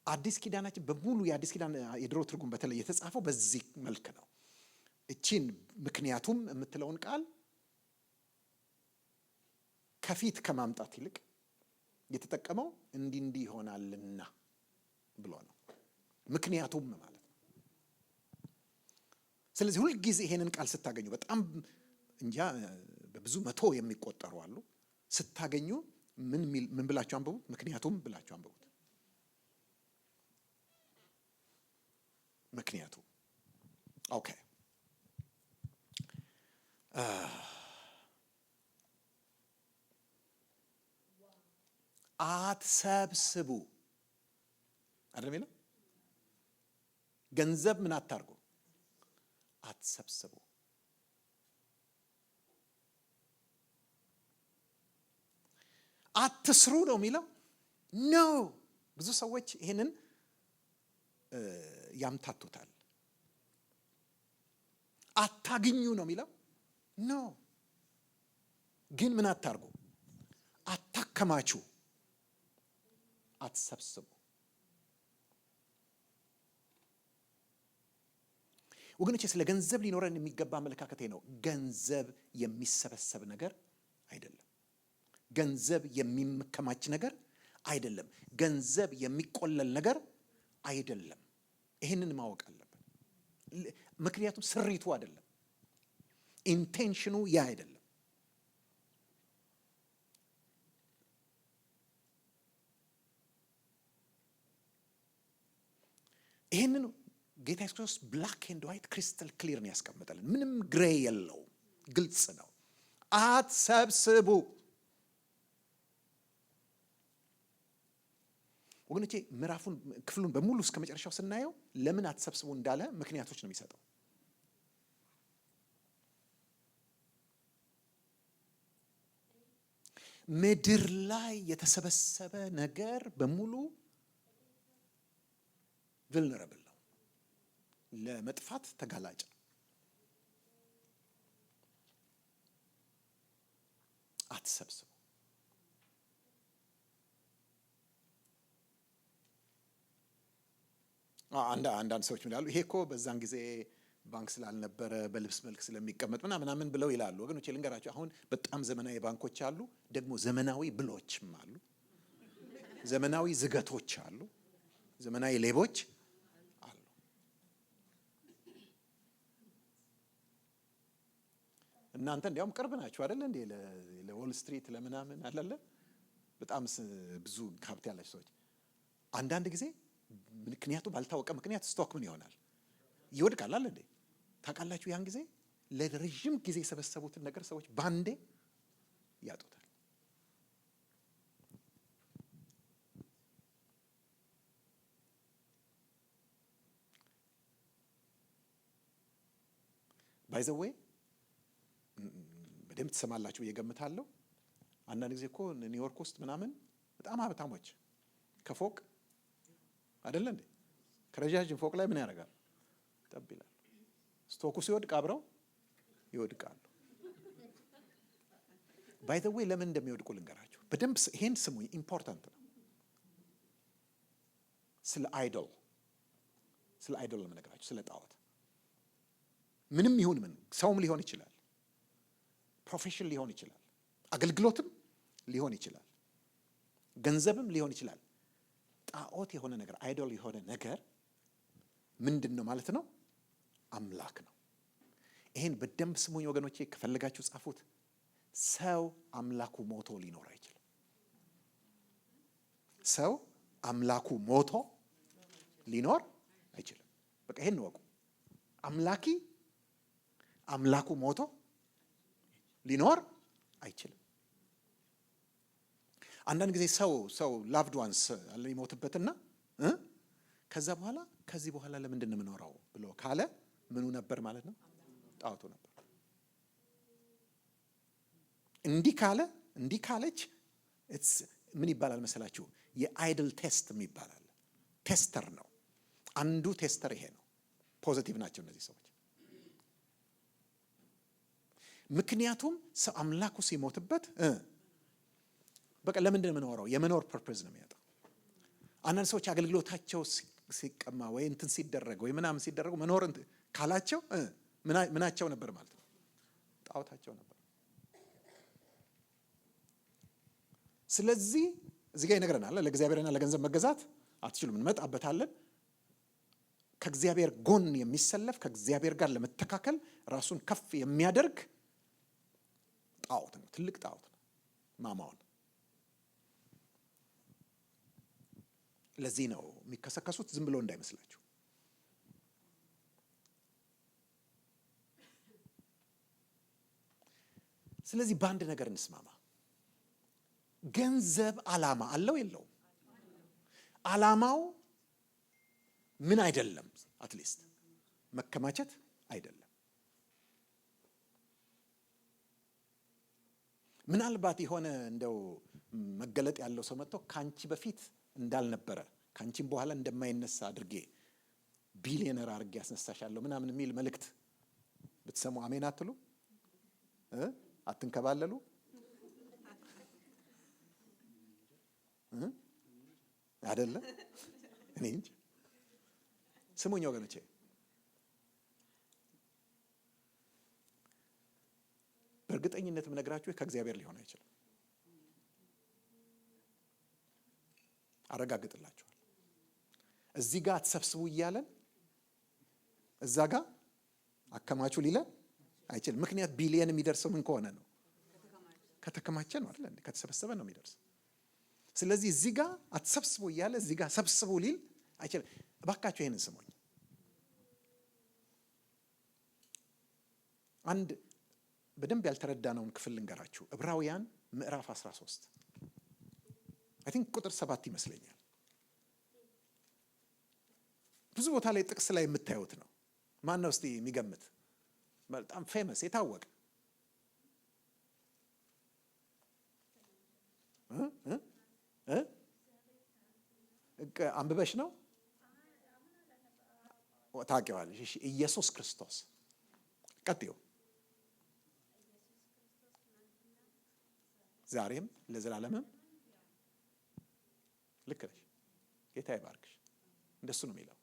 አዲስ ኪዳናችን በሙሉ የአዲስ ኪዳን የድሮ ትርጉም በተለይ የተጻፈው በዚህ መልክ ነው። እቺን ምክንያቱም የምትለውን ቃል ከፊት ከማምጣት ይልቅ የተጠቀመው እንዲህ ይሆናልና ብሎ ነው። ምክንያቱም ማለት ነው። ስለዚህ ሁል ጊዜ ይሄንን ቃል ስታገኙ በጣም እንጃ በብዙ መቶ የሚቆጠሩ አሉ። ስታገኙ ምን ብላችሁ አንብቡት? ምክንያቱም ብላችሁ አንብቡት። ምክንያቱም ኦኬ። አትሰብስቡ አይደል የሚለው? ገንዘብ ምን አታርጉ? አትሰብስቡ። አትስሩ ነው የሚለው? ኖ። ብዙ ሰዎች ይሄንን ያምታቱታል። አታግኙ ነው የሚለው? ኖ። ግን ምን አታርጉ? አታከማቹ፣ አትሰብስቡ። ወገኖቼ ስለ ገንዘብ ሊኖረን የሚገባ አመለካከቴ ነው። ገንዘብ የሚሰበሰብ ነገር አይደለም። ገንዘብ የሚከማች ነገር አይደለም። ገንዘብ የሚቆለል ነገር አይደለም። ይህንን ማወቅ አለብን። ምክንያቱም ስሪቱ አይደለም፣ ኢንቴንሽኑ ያ አይደለም። ይህንን ጌታ ኢየሱስ ክርስቶስ ብላክ ኤንድ ዋይት ክሪስታል ክሊር ነው ያስቀምጠልን። ምንም ግሬ የለው፣ ግልጽ ነው። አትሰብስቡ። ወገኖቼ ክፍሉን በሙሉ እስከ መጨረሻው ስናየው ለምን አትሰብስቡ እንዳለ ምክንያቶች ነው የሚሰጠው። ምድር ላይ የተሰበሰበ ነገር በሙሉ vulnerable ነው፣ ለመጥፋት ተጋላጭ። አትሰብስቡ። አንዳንድ ሰዎች ይላሉ ይሄ እኮ በዛን ጊዜ ባንክ ስላልነበረ በልብስ መልክ ስለሚቀመጥ ምናምን ብለው ይላሉ። ወገኖቼ ልንገራቸው፣ አሁን በጣም ዘመናዊ ባንኮች አሉ፣ ደግሞ ዘመናዊ ብሎችም አሉ፣ ዘመናዊ ዝገቶች አሉ፣ ዘመናዊ ሌቦች አሉ። እናንተ እንዲያውም ቅርብ ናችሁ አይደል እንዴ ለዎል ስትሪት ለምናምን አላለ በጣም ብዙ ሀብት ያላችሁ ሰዎች አንዳንድ ጊዜ ምክንያቱ ባልታወቀ ምክንያት ስቶክ ምን ይሆናል? ይወድቃል አይደል እንዴ? ታውቃላችሁ ያን ጊዜ ለረጅም ጊዜ የሰበሰቡትን ነገር ሰዎች ባንዴ ያጡታል። ባይ ዘ ዌይ በደምብ ትሰማላችሁ ብዬ እገምታለሁ። አንዳንድ ጊዜ እኮ ኒውዮርክ ውስጥ ምናምን በጣም ሀብታሞች ከፎቅ አይደለ እንዴ ከረጃጅም ፎቅ ላይ ምን ያደርጋል? ጠብ ይላል። ስቶኩ ሲወድቅ አብረው ይወድቃሉ። ባይ ዘ ዌይ ለምን እንደሚወድቁ ልንገራችሁ በደንብ። ይሄን ስሙኝ፣ ኢምፖርታንት ነው። ስለ አይዶል ነው የምነግራችሁ፣ ስለ ጣዖት። ምንም ይሁን ምን፣ ሰውም ሊሆን ይችላል፣ ፕሮፌሽን ሊሆን ይችላል፣ አገልግሎትም ሊሆን ይችላል፣ ገንዘብም ሊሆን ይችላል። ጣዖት የሆነ ነገር፣ አይዶል የሆነ ነገር ምንድን ነው ማለት ነው? አምላክ ነው። ይሄን በደንብ ስሙኝ ወገኖቼ፣ ከፈለጋችሁ ጻፉት። ሰው አምላኩ ሞቶ ሊኖር አይችልም። ሰው አምላኩ ሞቶ ሊኖር አይችልም። በቃ ይሄን ወቁ። አምላኩ ሞቶ ሊኖር አይችልም። አንዳንድ ጊዜ ሰው ላቭድ ዋንስ አለ ይሞትበትና ከዛ በኋላ ከዚህ በኋላ ለምንድን ነው የምኖረው ብሎ ካለ ምኑ ነበር ማለት ነው? ጣዖቱ ነበር። እንዲህ ካለች ምን ይባላል መሰላችሁ? የአይድል ቴስት ይባላል። ቴስተር ነው። አንዱ ቴስተር ይሄ ነው። ፖዚቲቭ ናቸው እነዚህ ሰዎች። ምክንያቱም ሰው አምላኩ ሲሞትበት በቃ ለምንድን ነው የምኖረው? የመኖር ፐርፐዝ ነው የሚያጣው። አንዳንድ ሰዎች አገልግሎታቸው ሲቀማ ወይ እንትን ሲደረግ ወይ ምናምን ሲደረጉ መኖር ካላቸው ምናቸው ነበር ማለት ነው? ጣዖታቸው ነበር። ስለዚህ እዚህ ጋር ይነግረናል፣ ለእግዚአብሔርና ለገንዘብ መገዛት አትችሉም። እንመጣበታለን። ከእግዚአብሔር ጎን የሚሰለፍ ከእግዚአብሔር ጋር ለመተካከል ራሱን ከፍ የሚያደርግ ጣዖት ነው። ትልቅ ጣዖት ነው ማማውን። ለዚህ ነው የሚከሰከሱት፣ ዝም ብሎ እንዳይመስላችሁ። ስለዚህ በአንድ ነገር እንስማማ። ገንዘብ ዓላማ አለው የለውም? ዓላማው ምን አይደለም? አትሊስት መከማቸት አይደለም። ምናልባት የሆነ እንደው መገለጥ ያለው ሰው መጥቶ ካንቺ በፊት እንዳልነበረ ካንቺም በኋላ እንደማይነሳ አድርጌ ቢሊየነር አድርጌ ያስነሳሻለሁ ምናምን የሚል መልእክት ብትሰሙ አሜን አትሉ? አትንከባለሉ? አይደለ? እኔ እንጂ ስሙኝ ወገኖቼ፣ በእርግጠኝነት የምነግራችሁ ከእግዚአብሔር ሊሆን አይችልም። አረጋግጥላችኋል። እዚህ ጋር አትሰብስቡ እያለን እዛ ጋር አከማቹ ሊለን አይችልም። ምክንያት ቢሊየን የሚደርሰው ምን ከሆነ ነው? ከተከማቸ ነው አይደል? ከተሰበሰበ ነው የሚደርሰው። ስለዚህ እዚህ ጋር አትሰብስቡ እያለ እዚህ ጋር ሰብስቡ ሊል አይችልም። እባካችሁ ይሄንን ስሙኝ። አንድ በደንብ ያልተረዳነውን ክፍል ልንገራችሁ። ዕብራውያን ምዕራፍ 13 አይ ቲንክ ቁጥር 7 ይመስለኛል። ብዙ ቦታ ላይ ጥቅስ ላይ የምታዩት ነው። ማን ነው እስቲ የሚገምት? በጣም ፌመስ የታወቀ አንብበሽ ነው ታውቂዋለሽ? እሺ፣ ኢየሱስ ክርስቶስ ቀጥዩ። ዛሬም ለዘላለምም ልክ ነሽ። ጌታ ይባርክሽ። እንደሱ ነው የሚለው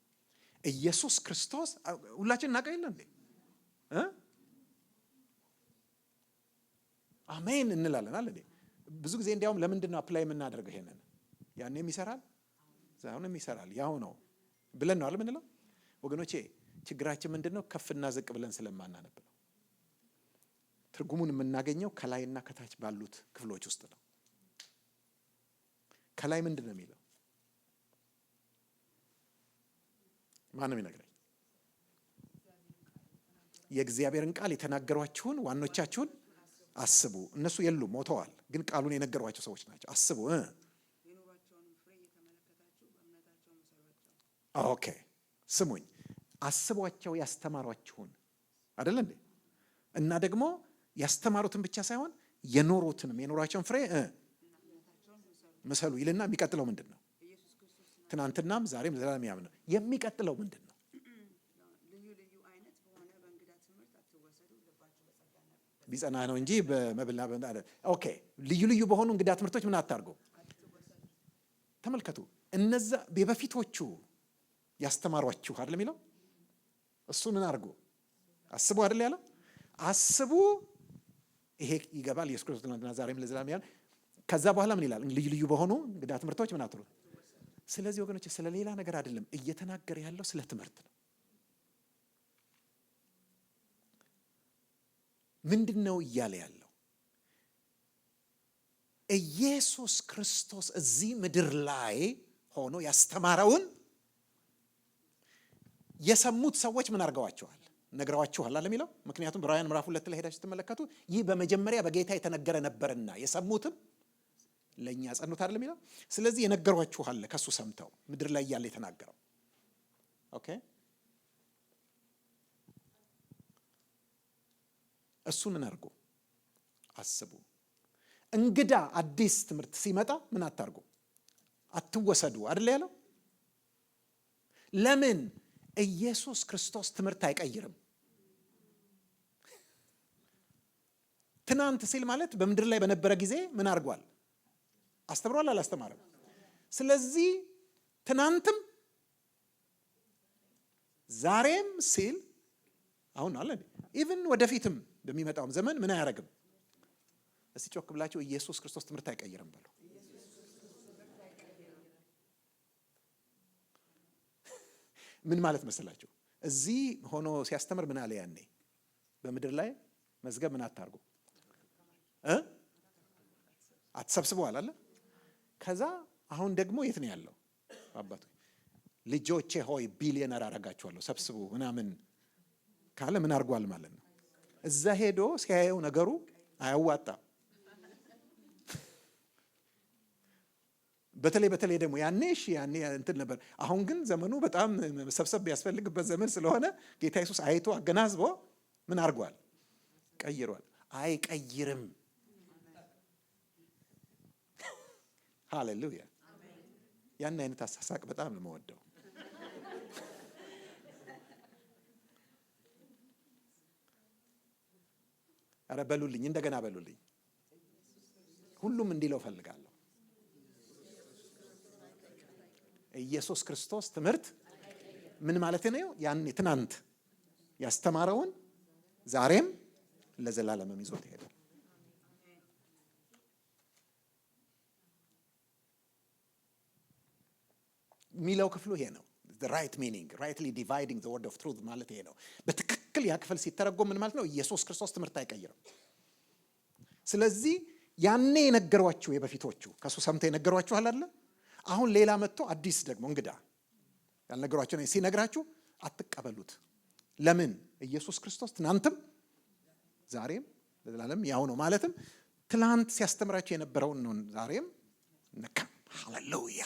ኢየሱስ ክርስቶስ። ሁላችን እናውቀው የለ እንዴ? አሜን እንላለን አለ። ብዙ ጊዜ እንዲያውም ለምንድን ነው አፕላይ የምናደርገው? ይሄንን ያኔም ይሰራል ዛሬም ይሰራል ያው ነው ብለን ነው አለ ምንለው። ወገኖቼ ችግራችን ምንድነው? ከፍና ዝቅ ብለን ስለማናነብ ነው። ትርጉሙን የምናገኘው ከላይና ከታች ባሉት ክፍሎች ውስጥ ነው። ከላይ ምንድን ነው የሚለው? ማንም ይነግረኝ። የእግዚአብሔርን ቃል የተናገሯችሁን ዋኖቻችሁን አስቡ። እነሱ የሉም ሞተዋል፣ ግን ቃሉን የነገሯቸው ሰዎች ናቸው። አስቡ። ኦኬ ስሙኝ። አስቧቸው ያስተማሯችሁን አይደል እንዴ? እና ደግሞ ያስተማሩትን ብቻ ሳይሆን የኖሩትንም የኖራቸውን ፍሬ ምሰሉ ይልና የሚቀጥለው ምንድን ነው? ትናንትናም ዛሬም ዘላለም ያም ነው። የሚቀጥለው ምንድን ነው? ቢጸና ነው እንጂ በመብልና ኦኬ። ልዩ ልዩ በሆኑ እንግዳ ትምህርቶች ምን አታርጉ። ተመልከቱ። እነዛ በፊቶቹ ያስተማሯችሁ አይደል የሚለው? እሱ ምን አርጉ? አስቡ አይደል ያለው? አስቡ። ይሄ ይገባል። ኢየሱስ ክርስቶስ ትናንትና ዛሬም ለዘላለም ያለ። ከዛ በኋላ ምን ይላል? ልዩ ልዩ በሆኑ እንግዳ ትምህርቶች ምን አትሉ። ስለዚህ ወገኖች ስለ ሌላ ነገር አይደለም እየተናገረ ያለው፣ ስለ ትምህርት ነው። ምንድን ነው እያለ ያለው? ኢየሱስ ክርስቶስ እዚህ ምድር ላይ ሆኖ ያስተማረውን የሰሙት ሰዎች ምን አድርገዋቸዋል? ነግረዋችኋል አለ የሚለው። ምክንያቱም በዕብራውያን ምዕራፍ 2 ላይ ሄዳችሁ ስትመለከቱ ይህ በመጀመሪያ በጌታ የተነገረ ነበርና የሰሙትም ለእኛ ጸኑት አይደል የሚለው። ስለዚህ የነገሯችኋል ከሱ ሰምተው ምድር ላይ ያለ የተናገረው። ኦኬ እሱን ምን አድርጉ? አስቡ። እንግዳ አዲስ ትምህርት ሲመጣ ምን አታርጉ? አትወሰዱ አይደል ያለው። ለምን? ኢየሱስ ክርስቶስ ትምህርት አይቀይርም። ትናንት ሲል ማለት በምድር ላይ በነበረ ጊዜ ምን አድርጓል? አስተምሯል አላስተማረም? ስለዚህ ትናንትም ዛሬም ሲል አሁን አለ ኢቭን ወደፊትም በሚመጣው ዘመን ምን አያረግም? እስቲ ጮክ ብላችሁ ኢየሱስ ክርስቶስ ትምህርት አይቀይርም በሉ። ምን ማለት መሰላችሁ? እዚህ ሆኖ ሲያስተምር ምን አለ ያኔ? በምድር ላይ መዝገብ ምን አታርጉ አትሰብስበዋል አለ። ከዛ አሁን ደግሞ የት ነው ያለው? አባቱ ልጆቼ ሆይ ቢሊየነር አረጋችኋለሁ ሰብስቡ ምናምን ካለ ምን አድርጓል ማለት ነው? እዛ ሄዶ ሲያየው ነገሩ አያዋጣም። በተለይ ደግሞ ያኔ እንትን ነበር። አሁን ግን ዘመኑ በጣም ሰብሰብ ያስፈልግበት ዘመን ስለሆነ ጌታ ኢየሱስ አይቶ አገናዝቦ ምን አድርጓል? ቀይሯል። አይቀይርም። ሃሌሉያ። ያን አይነት አሳሳቅ በጣም ነው የምወደው። አረ በሉልኝ፣ እንደገና በሉልኝ። ሁሉም እንዲለው ፈልጋለሁ። ኢየሱስ ክርስቶስ ትምህርት ምን ማለት ነው? ያን ትናንት ያስተማረውን ዛሬም ለዘላለምም ይዞት ይሄዳል። ሚለው ክፍሉ ይሄ ነው። the right meaning rightly dividing the word of truth ማለት ይሄ ነው። በትክክል ያ ክፍል ሲተረጎም ምን ማለት ነው? ኢየሱስ ክርስቶስ ትምህርት አይቀይርም። ስለዚህ ያኔ የነገሯችሁ የበፊቶቹ ከሱ ሰምተው የነገሯችሁ አይደል? አሁን ሌላ መጥቶ አዲስ ደግሞ እንግዳ ያልነገሯችሁ ነው ሲነግራችሁ አትቀበሉት። ለምን? ኢየሱስ ክርስቶስ ትናንትም ዛሬም ለዘላለም ያው ነው። ማለትም ትናንት ሲያስተምራችሁ የነበረውን ነው ዛሬም ነካም። ሃሌሉያ።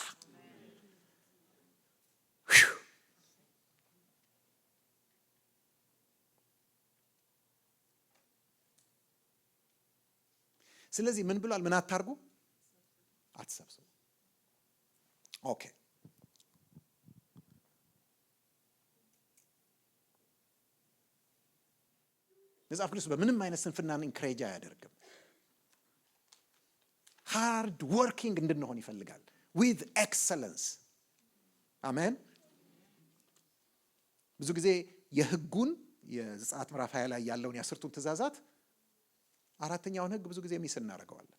ስለዚህ ምን ብሏል? ምን አታርጉ? አትሰብስቡ። ኦኬ መጽሐፍ ቅዱስ በምንም አይነት ስንፍናን ኢንክሬጅ አያደርግም። ሃርድ ወርኪንግ እንድንሆን ይፈልጋል with excellence። አሜን። ብዙ ጊዜ የሕጉን የዘጸአት ምዕራፍ 20 ላይ ያለውን የ10ቱን ትእዛዛት አራተኛውን ሕግ ብዙ ጊዜ ሚስ እናደርገዋለን።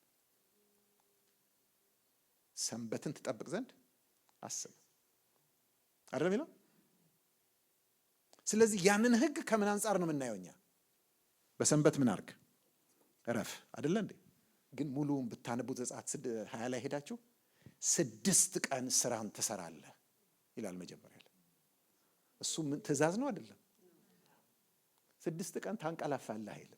ሰንበትን ትጠብቅ ዘንድ አስብ አይደለም ይላል። ስለዚህ ያንን ሕግ ከምን አንጻር ነው የምናየው እኛ? በሰንበት ምን አርግ? እረፍ አይደለ እንዴ? ግን ሙሉውን ብታነቡት ዘጸአት 20 ላይ ሄዳችሁ 6 ቀን ስራን ትሰራለህ ይላል መጀመሪያ ላይ። እሱ ትእዛዝ ነው አይደለም? 6 ቀን ታንቀላፋለህ አይልም።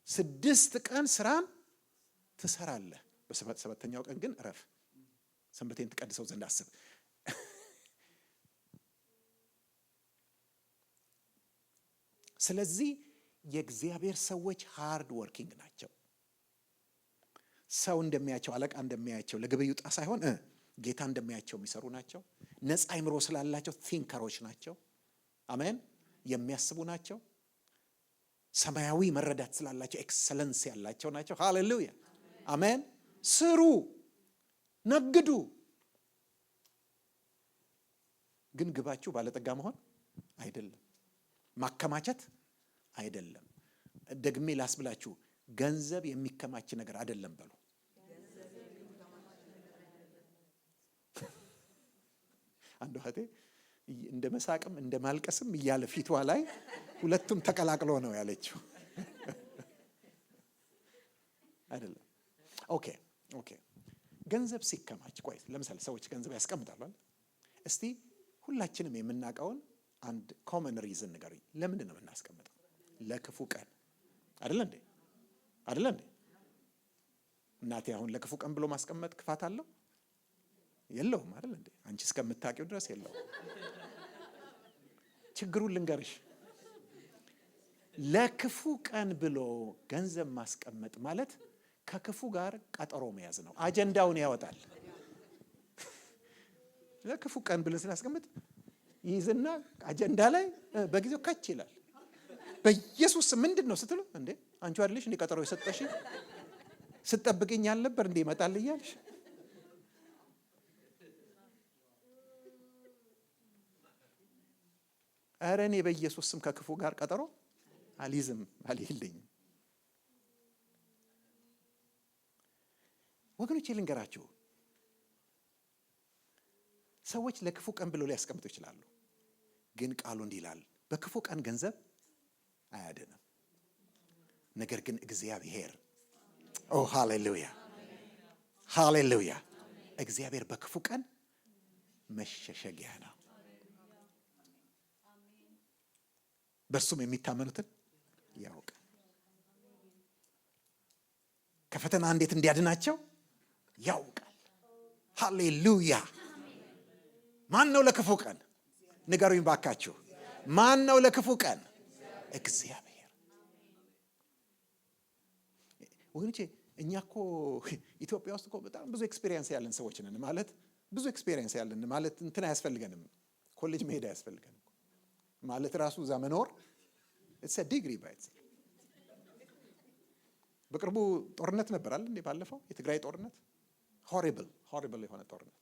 6 ቀን ስራን ትሰራለህ፣ በሰባተኛው ቀን ግን እረፍ፣ ሰንበቴን ትቀድሰው ዘንድ አስብ። ስለዚህ የእግዚአብሔር ሰዎች ሃርድ ወርኪንግ ናቸው። ሰው እንደሚያቸው፣ አለቃ እንደሚያቸው ለግብር ይውጣ ሳይሆን ጌታ እንደሚያቸው የሚሰሩ ናቸው። ነፃ አይምሮ ስላላቸው ቲንከሮች ናቸው። አሜን። የሚያስቡ ናቸው። ሰማያዊ መረዳት ስላላቸው ኤክሰለንስ ያላቸው ናቸው። ሃሌሉያ አሜን። ስሩ፣ ነግዱ። ግን ግባችሁ ባለጠጋ መሆን አይደለም፣ ማከማቸት አይደለም። ደግሜ ላስብላችሁ፣ ገንዘብ የሚከማች ነገር አይደለም በሉ። አንዱ እህቴ እንደ መሳቅም እንደ ማልቀስም እያለ ፊቷ ላይ ሁለቱም ተቀላቅሎ ነው ያለችው። አይደለም። ኦኬ ገንዘብ ሲከማች፣ ቆይ ለምሳሌ ሰዎች ገንዘብ ያስቀምጣሉ። እስቲ ሁላችንም የምናውቀውን አንድ ኮመን ሪዝን ንገሩኝ። ለምንድን ነው የምናስቀምጠው? ለክፉ ቀን አይደለ እንዴ? አይደለ እንዴ? እናቴ አሁን ለክፉ ቀን ብሎ ማስቀመጥ ክፋት አለው? የለውም አይደለ እንዴ? አንቺ እስከምታውቂው ድረስ የለውም። ችግሩን ልንገርሽ። ለክፉ ቀን ብሎ ገንዘብ ማስቀመጥ ማለት ከክፉ ጋር ቀጠሮ መያዝ ነው። አጀንዳውን ያወጣል። ለክፉ ቀን ብለን ስናስቀምጥ ይዝና አጀንዳ ላይ በጊዜው ከች ይላል። በኢየሱስ ምንድን ነው ስትሉ እንዴ አንቺ አይደለሽ እንዴ ቀጠሮ የሰጠሽ? ስትጠብቅኝ አልነበር እንዴ ይመጣል እያልሽ? ኧረ እኔ በኢየሱስ ስም ከክፉ ጋር ቀጠሮ አልይዝም፣ አልይልኝም። ወገኖቼ ልንገራችሁ፣ ሰዎች ለክፉ ቀን ብለው ሊያስቀምጡ ይችላሉ። ግን ቃሉ እንዲህ ይላል፣ በክፉ ቀን ገንዘብ አያድንም። ነገር ግን እግዚአብሔር ሃሌሉያ ሃሌሉያ፣ እግዚአብሔር በክፉ ቀን መሸሸጊያ ነው። በእርሱም የሚታመኑትን ያውቃል። ከፈተና እንዴት እንዲያድናቸው ያውቃል። ሃሌሉያ። ማን ነው ለክፉ ቀን? ንገሩኝ ባካችሁ። ማን ነው ለክፉ ቀን? እግዚአብሔር። ወገኖቼ እኛ እኮ ኢትዮጵያ ውስጥ እኮ በጣም ብዙ ኤክስፒሪየንስ ያለን ሰዎች ነን። ማለት ብዙ ኤክስፒሪየንስ ያለን ማለት እንትን አያስፈልገንም፣ ኮሌጅ መሄድ አያስፈልገንም። ማለት ራሱ እዛ መኖር it's a degree by itself። በቅርቡ ጦርነት ነበር አይደል እንዴ? ባለፈው የትግራይ ጦርነት ሆሪብል የሆነ ጦርነት።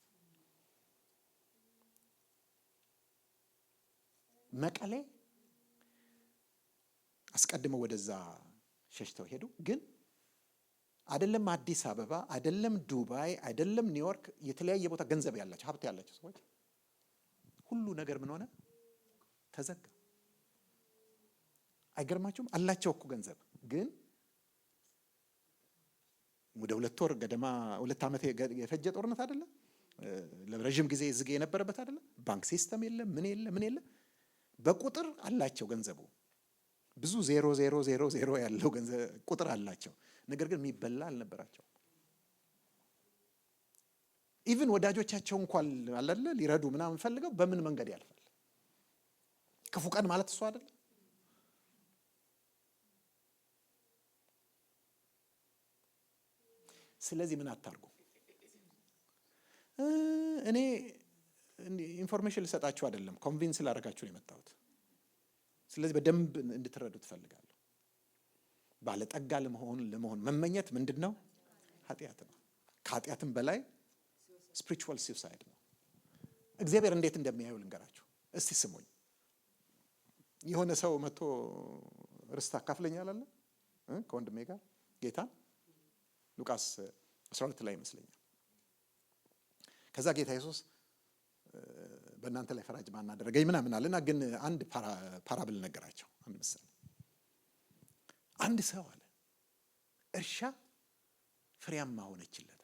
መቀሌ አስቀድመው ወደዛ ሸሽተው ሄዱ። ግን አይደለም አዲስ አበባ፣ አይደለም ዱባይ፣ አይደለም ኒውዮርክ፣ የተለያየ ቦታ ገንዘብ ያላቸው ሀብት ያላቸው ሰዎች ሁሉ ነገር ምን ሆነ? ተዘጋ። አይገርማችሁም? አላቸው እኮ ገንዘብ። ግን ወደ 2 ወር ገደማ 2 ዓመት የፈጀ ጦርነት አይደለ? ለረጅም ጊዜ ዝግ የነበረበት አይደለ? ባንክ ሲስተም የለም፣ ምን የለ። በቁጥር አላቸው ገንዘቡ ብዙ 0 ያለው ገንዘብ ቁጥር አላቸው። ነገር ግን የሚበላ አልነበራቸው። ኢቭን ወዳጆቻቸው እንኳን አላለ ሊረዱ ምናምን ፈልገው በምን መንገድ ያልፋል? ክፉ ቀን ማለት እሱ አይደል? ስለዚህ ምን አታርጉ። እኔ ኢንፎርሜሽን ልሰጣችሁ አይደለም፣ ኮንቪንስ ላደርጋችሁ ነው የመጣሁት። ስለዚህ በደንብ እንድትረዱ ትፈልጋለሁ። ባለጠጋ ለመሆን መመኘት ምንድን ነው? ኃጢአት ነው። ከኃጢአትም በላይ ስፒሪቹዋል ሱሳይድ ነው። እግዚአብሔር እንዴት እንደሚያየው ልንገራችሁ። እስቲ ስሙኝ። የሆነ ሰው መጥቶ ርስት አካፍለኛል አለ ከወንድሜ ጋር ጌታ ሉቃስ 12 ላይ ይመስለኛል። ከዛ ጌታ ኢየሱስ በእናንተ ላይ ፈራጅ ማን አደረገኝ ምናምን አለና፣ ግን አንድ ፓራብል ነገራቸው። አንድ ምሳሌ። አንድ ሰው አለ እርሻ ፍሬያማ ሆነችለታል።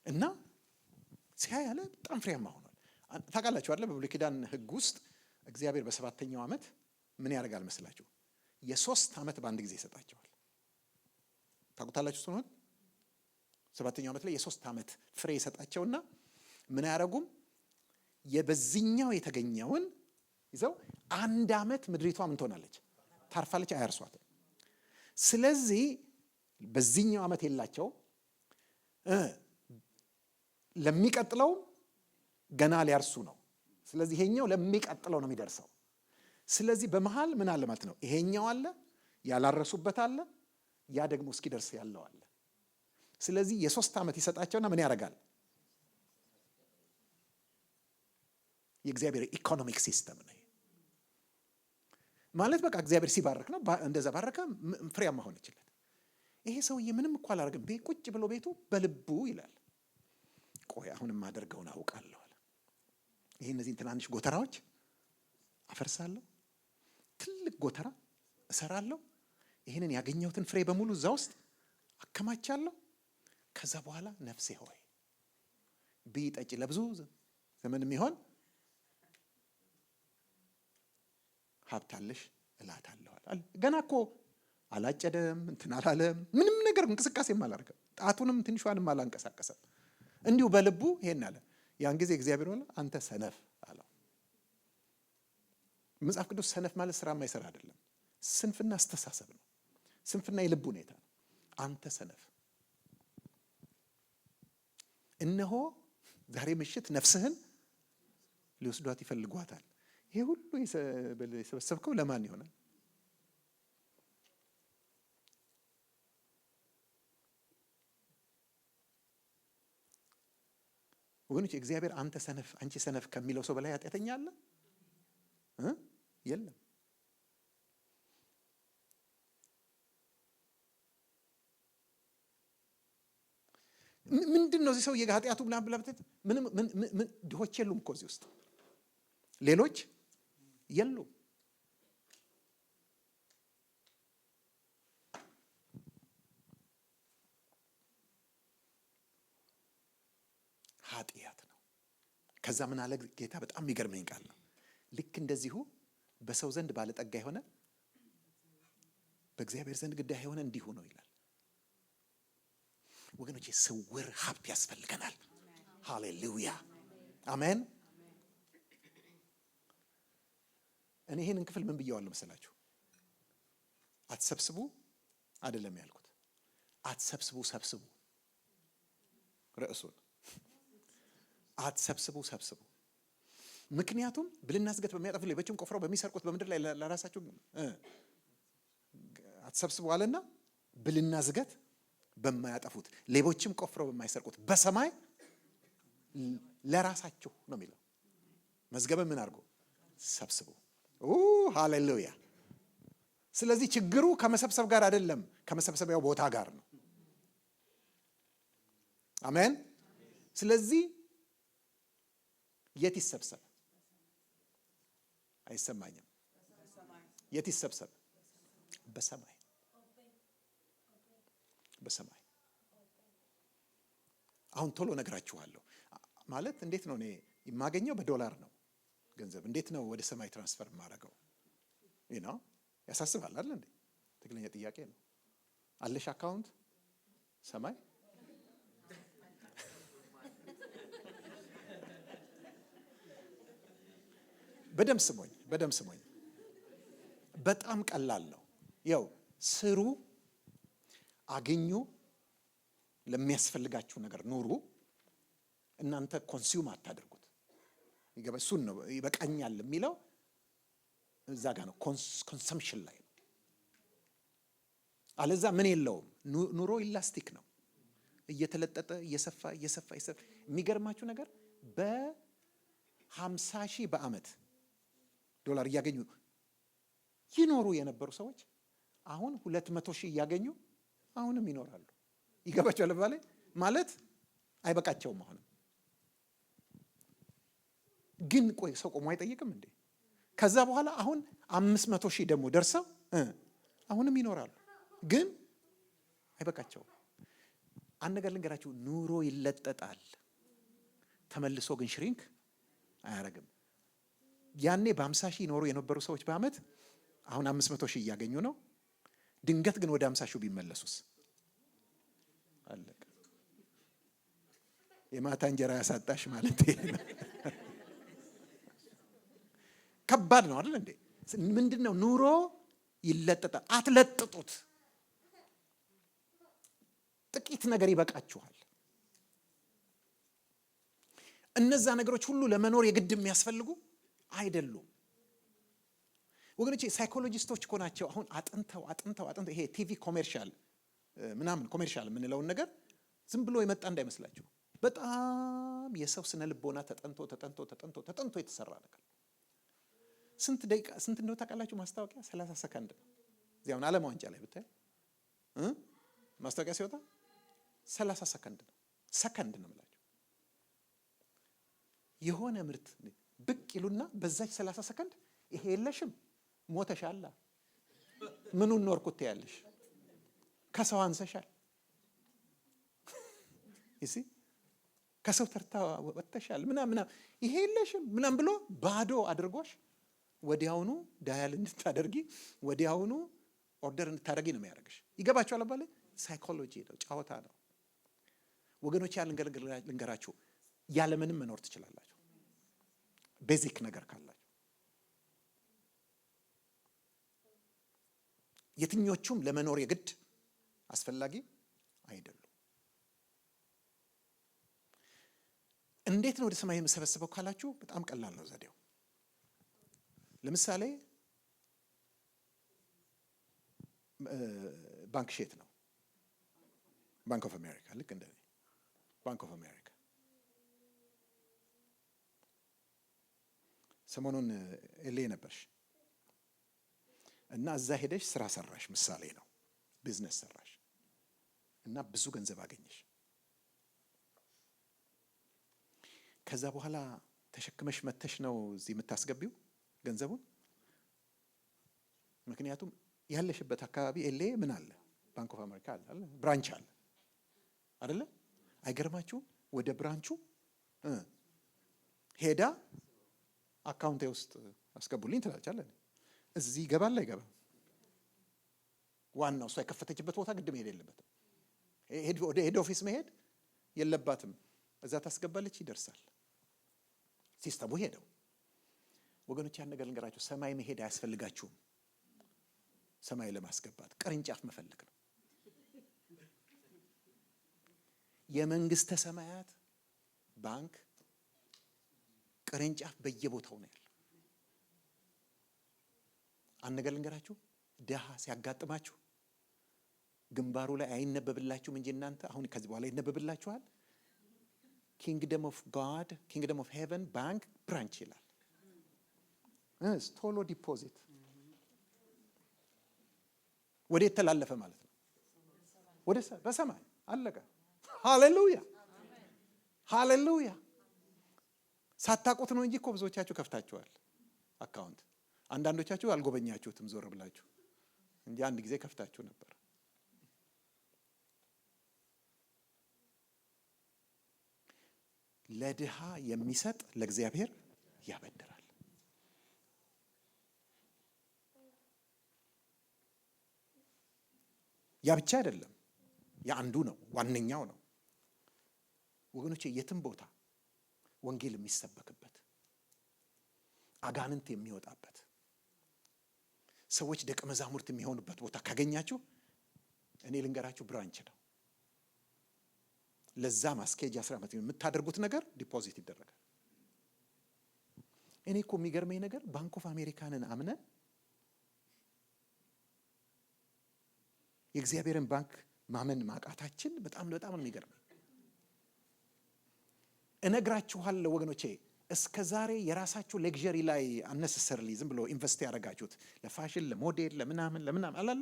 እና ሲያይ አለ በጣም ፍሬያማ ሆኗል። ታውቃላችሁ አይደል? በብሉይ ኪዳን ሕግ ውስጥ እግዚአብሔር በ7ኛው ዓመት ምን ያደርጋል መስላችሁ? የ3 ዓመት በአንድ ጊዜ ይሰጣቸዋል። ታውቁታላችሁ? ስለሆነ 7ኛው ዓመት ላይ የ3 ዓመት ፍሬ ይሰጣቸውና ምን ያደርጉም? የበዚህኛው የተገኘውን ይዘው 1 ዓመት ምድሪቷ ምን ትሆናለች? ታርፋለች፣ አያርሷትም። ስለዚህ በዚህኛው ዓመት የላቸው፣ ለሚቀጥለው ገና ሊያርሱ ነው። ስለዚህ ይሄኛው ለሚቀጥለው ነው የሚደርሰው። ስለዚህ በመሃል ምን አለ ማለት ነው? ይሄኛው አለ፣ ያላረሱበት አለ፣ ያ ደግሞ እስኪደርስ ያለው አለ። ስለዚህ የ3 ዓመት ይሰጣቸውና ምን ያደርጋል? የእግዚአብሔር ኢኮኖሚክ ሲስተም ነው ማለት። በቃ እግዚአብሔር ሲባርክ ነው። እንደዛ ባረከ፣ ፍሬያማ ሆነችለት። ይሄ ሰውዬ ምንም እኮ አላደርግም፣ ቁጭ ብሎ ቤቱ በልቡ ይላል፣ ቆይ አሁንም ማደርገውን አውቃለሁ አለ። ይሄ እነዚህን ትናንሽ ጎተራዎች አፈርሳለሁ፣ ትልቅ ጎተራ እሰራለሁ፣ ይህንን ያገኘሁትን ፍሬ በሙሉ እዛ ውስጥ አከማቻለሁ። ከዛ በኋላ ነፍሴ ሆይ ቢጠጪ ለብዙ ዘመን የሚሆን ሀብታለሽ እላታለሁ አለ። ገና እኮ አላጨደም፣ እንትን አላለም፣ ምንም ነገር እንቅስቃሴም አላደረገም፣ ጣቱንም ትንሿንም አላንቀሳቀሰም። እንዲሁ በልቡ ይሄን አለ። ያን ጊዜ እግዚአብሔር ወለ አንተ ሰነፍ አለው። መጽሐፍ ቅዱስ ሰነፍ ማለት ስራ የማይሰራ አይደለም። ስንፍና አስተሳሰብ ነው። ስንፍና የልብ ሁኔታ ነው። አንተ ሰነፍ፣ እነሆ ዛሬ ምሽት ነፍስህን ሊወስዷት ይፈልጓታል። ይሄ ሁሉ የሰበሰብከው ለማን ይሆናል? ወገኖች እግዚአብሔር አንተ ሰነፍ፣ አንቺ ሰነፍ ከሚለው ሰው በላይ ኃጢአተኛ አለ? የለም። ምንድን ነው እዚህ ሰው የኃጢአቱ ምንም ድሆች የሉም እኮ እዚህ ውስጥ ሌሎች የሉም። ኃጢአት ነው። ከዛ ምን አለ ጌታ? በጣም የሚገርመኝ ቃል ነው። ልክ እንደዚሁ በሰው ዘንድ ባለጠጋ የሆነ በእግዚአብሔር ዘንድ ግዳይ የሆነ እንዲሁ ነው ይላል። ወገኖቼ ስውር ሀብት ያስፈልገናል። ሃሌሉያ አሜን። እኔ ይሄንን ክፍል ምን ብየዋለሁ መሰላችሁ? አትሰብስቡ አይደለም ያልኩት፣ አትሰብስቡ ሰብስቡ። ርዕሱን አትሰብስቡ ሰብስቡ። ምክንያቱም ብልና ዝገት በሚያጠፉ ሌቦችም ቆፍረው በሚሰርቁት በምድር ላይ ለራሳቸው አትሰብስቡ አለና ብልና ዝገት በማያጠፉት ሌቦችም ቆፍረው በማይሰርቁት በሰማይ ለራሳችሁ ነው የሚለው። መዝገበ ምን አድርጎ ሰብስቡ። ሃሌሉያ። ስለዚህ ችግሩ ከመሰብሰብ ጋር አይደለም፣ ከመሰብሰቢያው ቦታ ጋር ነው። አሜን። ስለዚህ የት ይሰብሰብ? አይሰማኝም። የት ይሰብሰብ? በሰማይ በሰማይ። አሁን ቶሎ ነግራችኋለሁ። ማለት እንዴት ነው እኔ የማገኘው? በዶላር ነው ገንዘብ። እንዴት ነው ወደ ሰማይ ትራንስፈር የማደርገው? ነው ያሳስባል አይደል እንዴ? ትክክለኛ ጥያቄ ነው። አለሽ አካውንት ሰማይ? በደም ስሞኝ። በጣም ቀላል ነው። ያው ስሩ፣ አግኙ፣ ለሚያስፈልጋችሁ ነገር ኑሩ። እናንተ ኮንሱም አታድርጉት። ይገባ? እሱን ነው ይበቃኛል የሚለው እዛ ጋር ነው፣ ኮንሰምፕሽን ላይ ነው። አለዛ ምን የለውም። ኑሮ ኢላስቲክ ነው፣ እየተለጠጠ እየሰፋ። የሚገርማችሁ ነገር በ50 ሺህ በአመት ዶላር እያገኙ ይኖሩ የነበሩ ሰዎች አሁን 200 ሺህ እያገኙ አሁንም ይኖራሉ። ይገባቸዋል ማለት አይበቃቸውም። አሁንም ግን ቆይ ሰው ቆሞ አይጠይቅም እንዴ? ከዛ በኋላ አሁን 500 ሺህ ደግሞ ደርሰው አሁንም ይኖራሉ፣ ግን አይበቃቸውም። አንድ ነገር ልንገራችሁ፣ ኑሮ ይለጠጣል፣ ተመልሶ ግን ሽሪንክ አያረግም። ያኔ በ50 ሺህ ይኖሩ የነበሩ ሰዎች በአመት አሁን 500 ሺህ እያገኙ ነው። ድንገት ግን ወደ 50 ሺህ ቢመለሱስ? አለቀ። የማታ እንጀራ ያሳጣሽ ማለት ይሄ ነው። ከባድ ነው አይደል እንዴ? ምንድነው? ኑሮ ይለጠጣል። አትለጥጡት። ጥቂት ነገር ይበቃችኋል። እነዛ ነገሮች ሁሉ ለመኖር የግድ የሚያስፈልጉ አይደሉም ወገኖቼ። ሳይኮሎጂስቶች እኮ ናቸው አሁን አጥንተው ይሄ ቲቪ ኮሜርሻል ምናምን ኮሜርሻል የምንለውን ነገር ዝም ብሎ የመጣ እንዳይመስላችሁ። በጣም የሰው ስነ ልቦና ተጠንቶ የተሰራ ነገር። ስንት ደቂቃ ስንት እንደው ታውቃላችሁ? ማስታወቂያ 30 ሰከንድ ነው። እዚያውን ዓለም ዋንጫ ላይ ብታይ ማስታወቂያ ሲወጣ 30 ሰከንድ ነው። ሰከንድ ነው የምላችሁ። የሆነ ምርት ብቅ ይሉና በዛች 30 ሰከንድ ይሄ የለሽም ሞተሻል፣ ምኑን ኖርኩት ያለሽ፣ ከሰው አንሰሻል። ይሲ ከሰው ተርታ ወጥተሻል ምናምን ይሄ የለሽም ምናምን ብሎ ባዶ አድርጎሽ ወዲያውኑ ዳያል እንድታደርጊ ወዲያውኑ ኦርደር እንድታደርጊ ነው የሚያደርግሽ። ይገባችኋል አባለ? ሳይኮሎጂ ነው፣ ጨዋታ ነው ወገኖች። ልንገራችሁ፣ ያለምንም መኖር ትችላላችሁ ቤዚክ ነገር ካላችሁ። የትኞቹም ለመኖር የግድ አስፈላጊ አይደሉም። እንዴት ነው ወደ ሰማይ የምሰበስበው ካላችሁ በጣም ቀላል ነው ዘዴው። ለምሳሌ ባንክ ሼት ነው፣ ባንክ ኦፍ አሜሪካ። ልክ እንደ ባንክ ኦፍ አሜሪካ ሰሞኑን ኤሌ ነበርሽ እና እዛ ሄደሽ ስራ ሰራሽ፣ ምሳሌ ነው ቢዝነስ ሰራሽ እና ብዙ ገንዘብ አገኘሽ። ከዛ በኋላ ተሸክመሽ መተሽ ነው እዚህ የምታስገቢው ገንዘቡን። ምክንያቱም ያለሽበት አካባቢ ኤሌ ምን አለ? ባንክ ኦፍ አሜሪካ አለ፣ ብራንች አለ አይደለ? አይገርማችሁ? ወደ ብራንቹ ሄዳ አካውንቴ ውስጥ አስገቡልኝ ትላለች አለ። እዚህ ይገባል አይገባም? ዋናው እሷ የከፈተችበት ቦታ ግድ መሄድ የለበትም። ወደ ሄድ ኦፊስ መሄድ የለባትም። እዛ ታስገባለች፣ ይደርሳል። ሲስተሙ ሄደው። ወገኖች ያን ነገር ልንገራችሁ፣ ሰማይ መሄድ አያስፈልጋችሁም። ሰማይ ለማስገባት ቅርንጫፍ መፈለግ ነው። የመንግስተ ሰማያት ባንክ ቅርንጫፍ በየቦታው ነው ያለው። አንድ ነገር ልንገራችሁ፣ ደሃ ሲያጋጥማችሁ ግንባሩ ላይ አይነበብላችሁም እንጂ እናንተ አሁን ከዚህ በኋላ ይነበብላችኋል። ኪንግደም ኦፍ ጋድ ኪንግደም ኦፍ ሄቨን ባንክ ብራንች ይላል። ቶሎ ዲፖዚት ወደ የተላለፈ ማለት ነው፣ ወደ በሰማይ አለቀ። ሃሌሉያ ሃሌሉያ። ሳታውቁት ነው እንጂ እኮ ብዙዎቻችሁ ከፍታችኋል አካውንት። አንዳንዶቻችሁ አልጎበኛችሁትም ዞር ብላችሁ እንጂ አንድ ጊዜ ከፍታችሁ ነበር። ለድሃ የሚሰጥ ለእግዚአብሔር ያበድራል። ያ ብቻ አይደለም፣ የአንዱ ነው፣ ዋነኛው ነው ወገኖቼ። የትም ቦታ ወንጌል የሚሰበክበት፣ አጋንንት የሚወጣበት፣ ሰዎች ደቀ መዛሙርት የሚሆኑበት ቦታ ካገኛችሁ እኔ ልንገራችሁ ብራንች ነው። ለዛ ማስኬጃ 10 ዓመት የምታደርጉት ነገር ዲፖዚት ይደረጋል። እኔ እኮ የሚገርመኝ ነገር ባንክ ኦፍ አሜሪካንን አምነን የእግዚአብሔርን ባንክ ማመን ማቃታችን በጣም በጣም ነው የሚገርመኝ። እነግራችኋለሁ ወገኖቼ፣ እስከ ዛሬ የራሳችሁ ሌክዠሪ ላይ አነሰሰርሊ ዝም ብሎ ኢንቨስት ያደረጋችሁት ለፋሽን፣ ለሞዴል፣ ለምናምን አላለ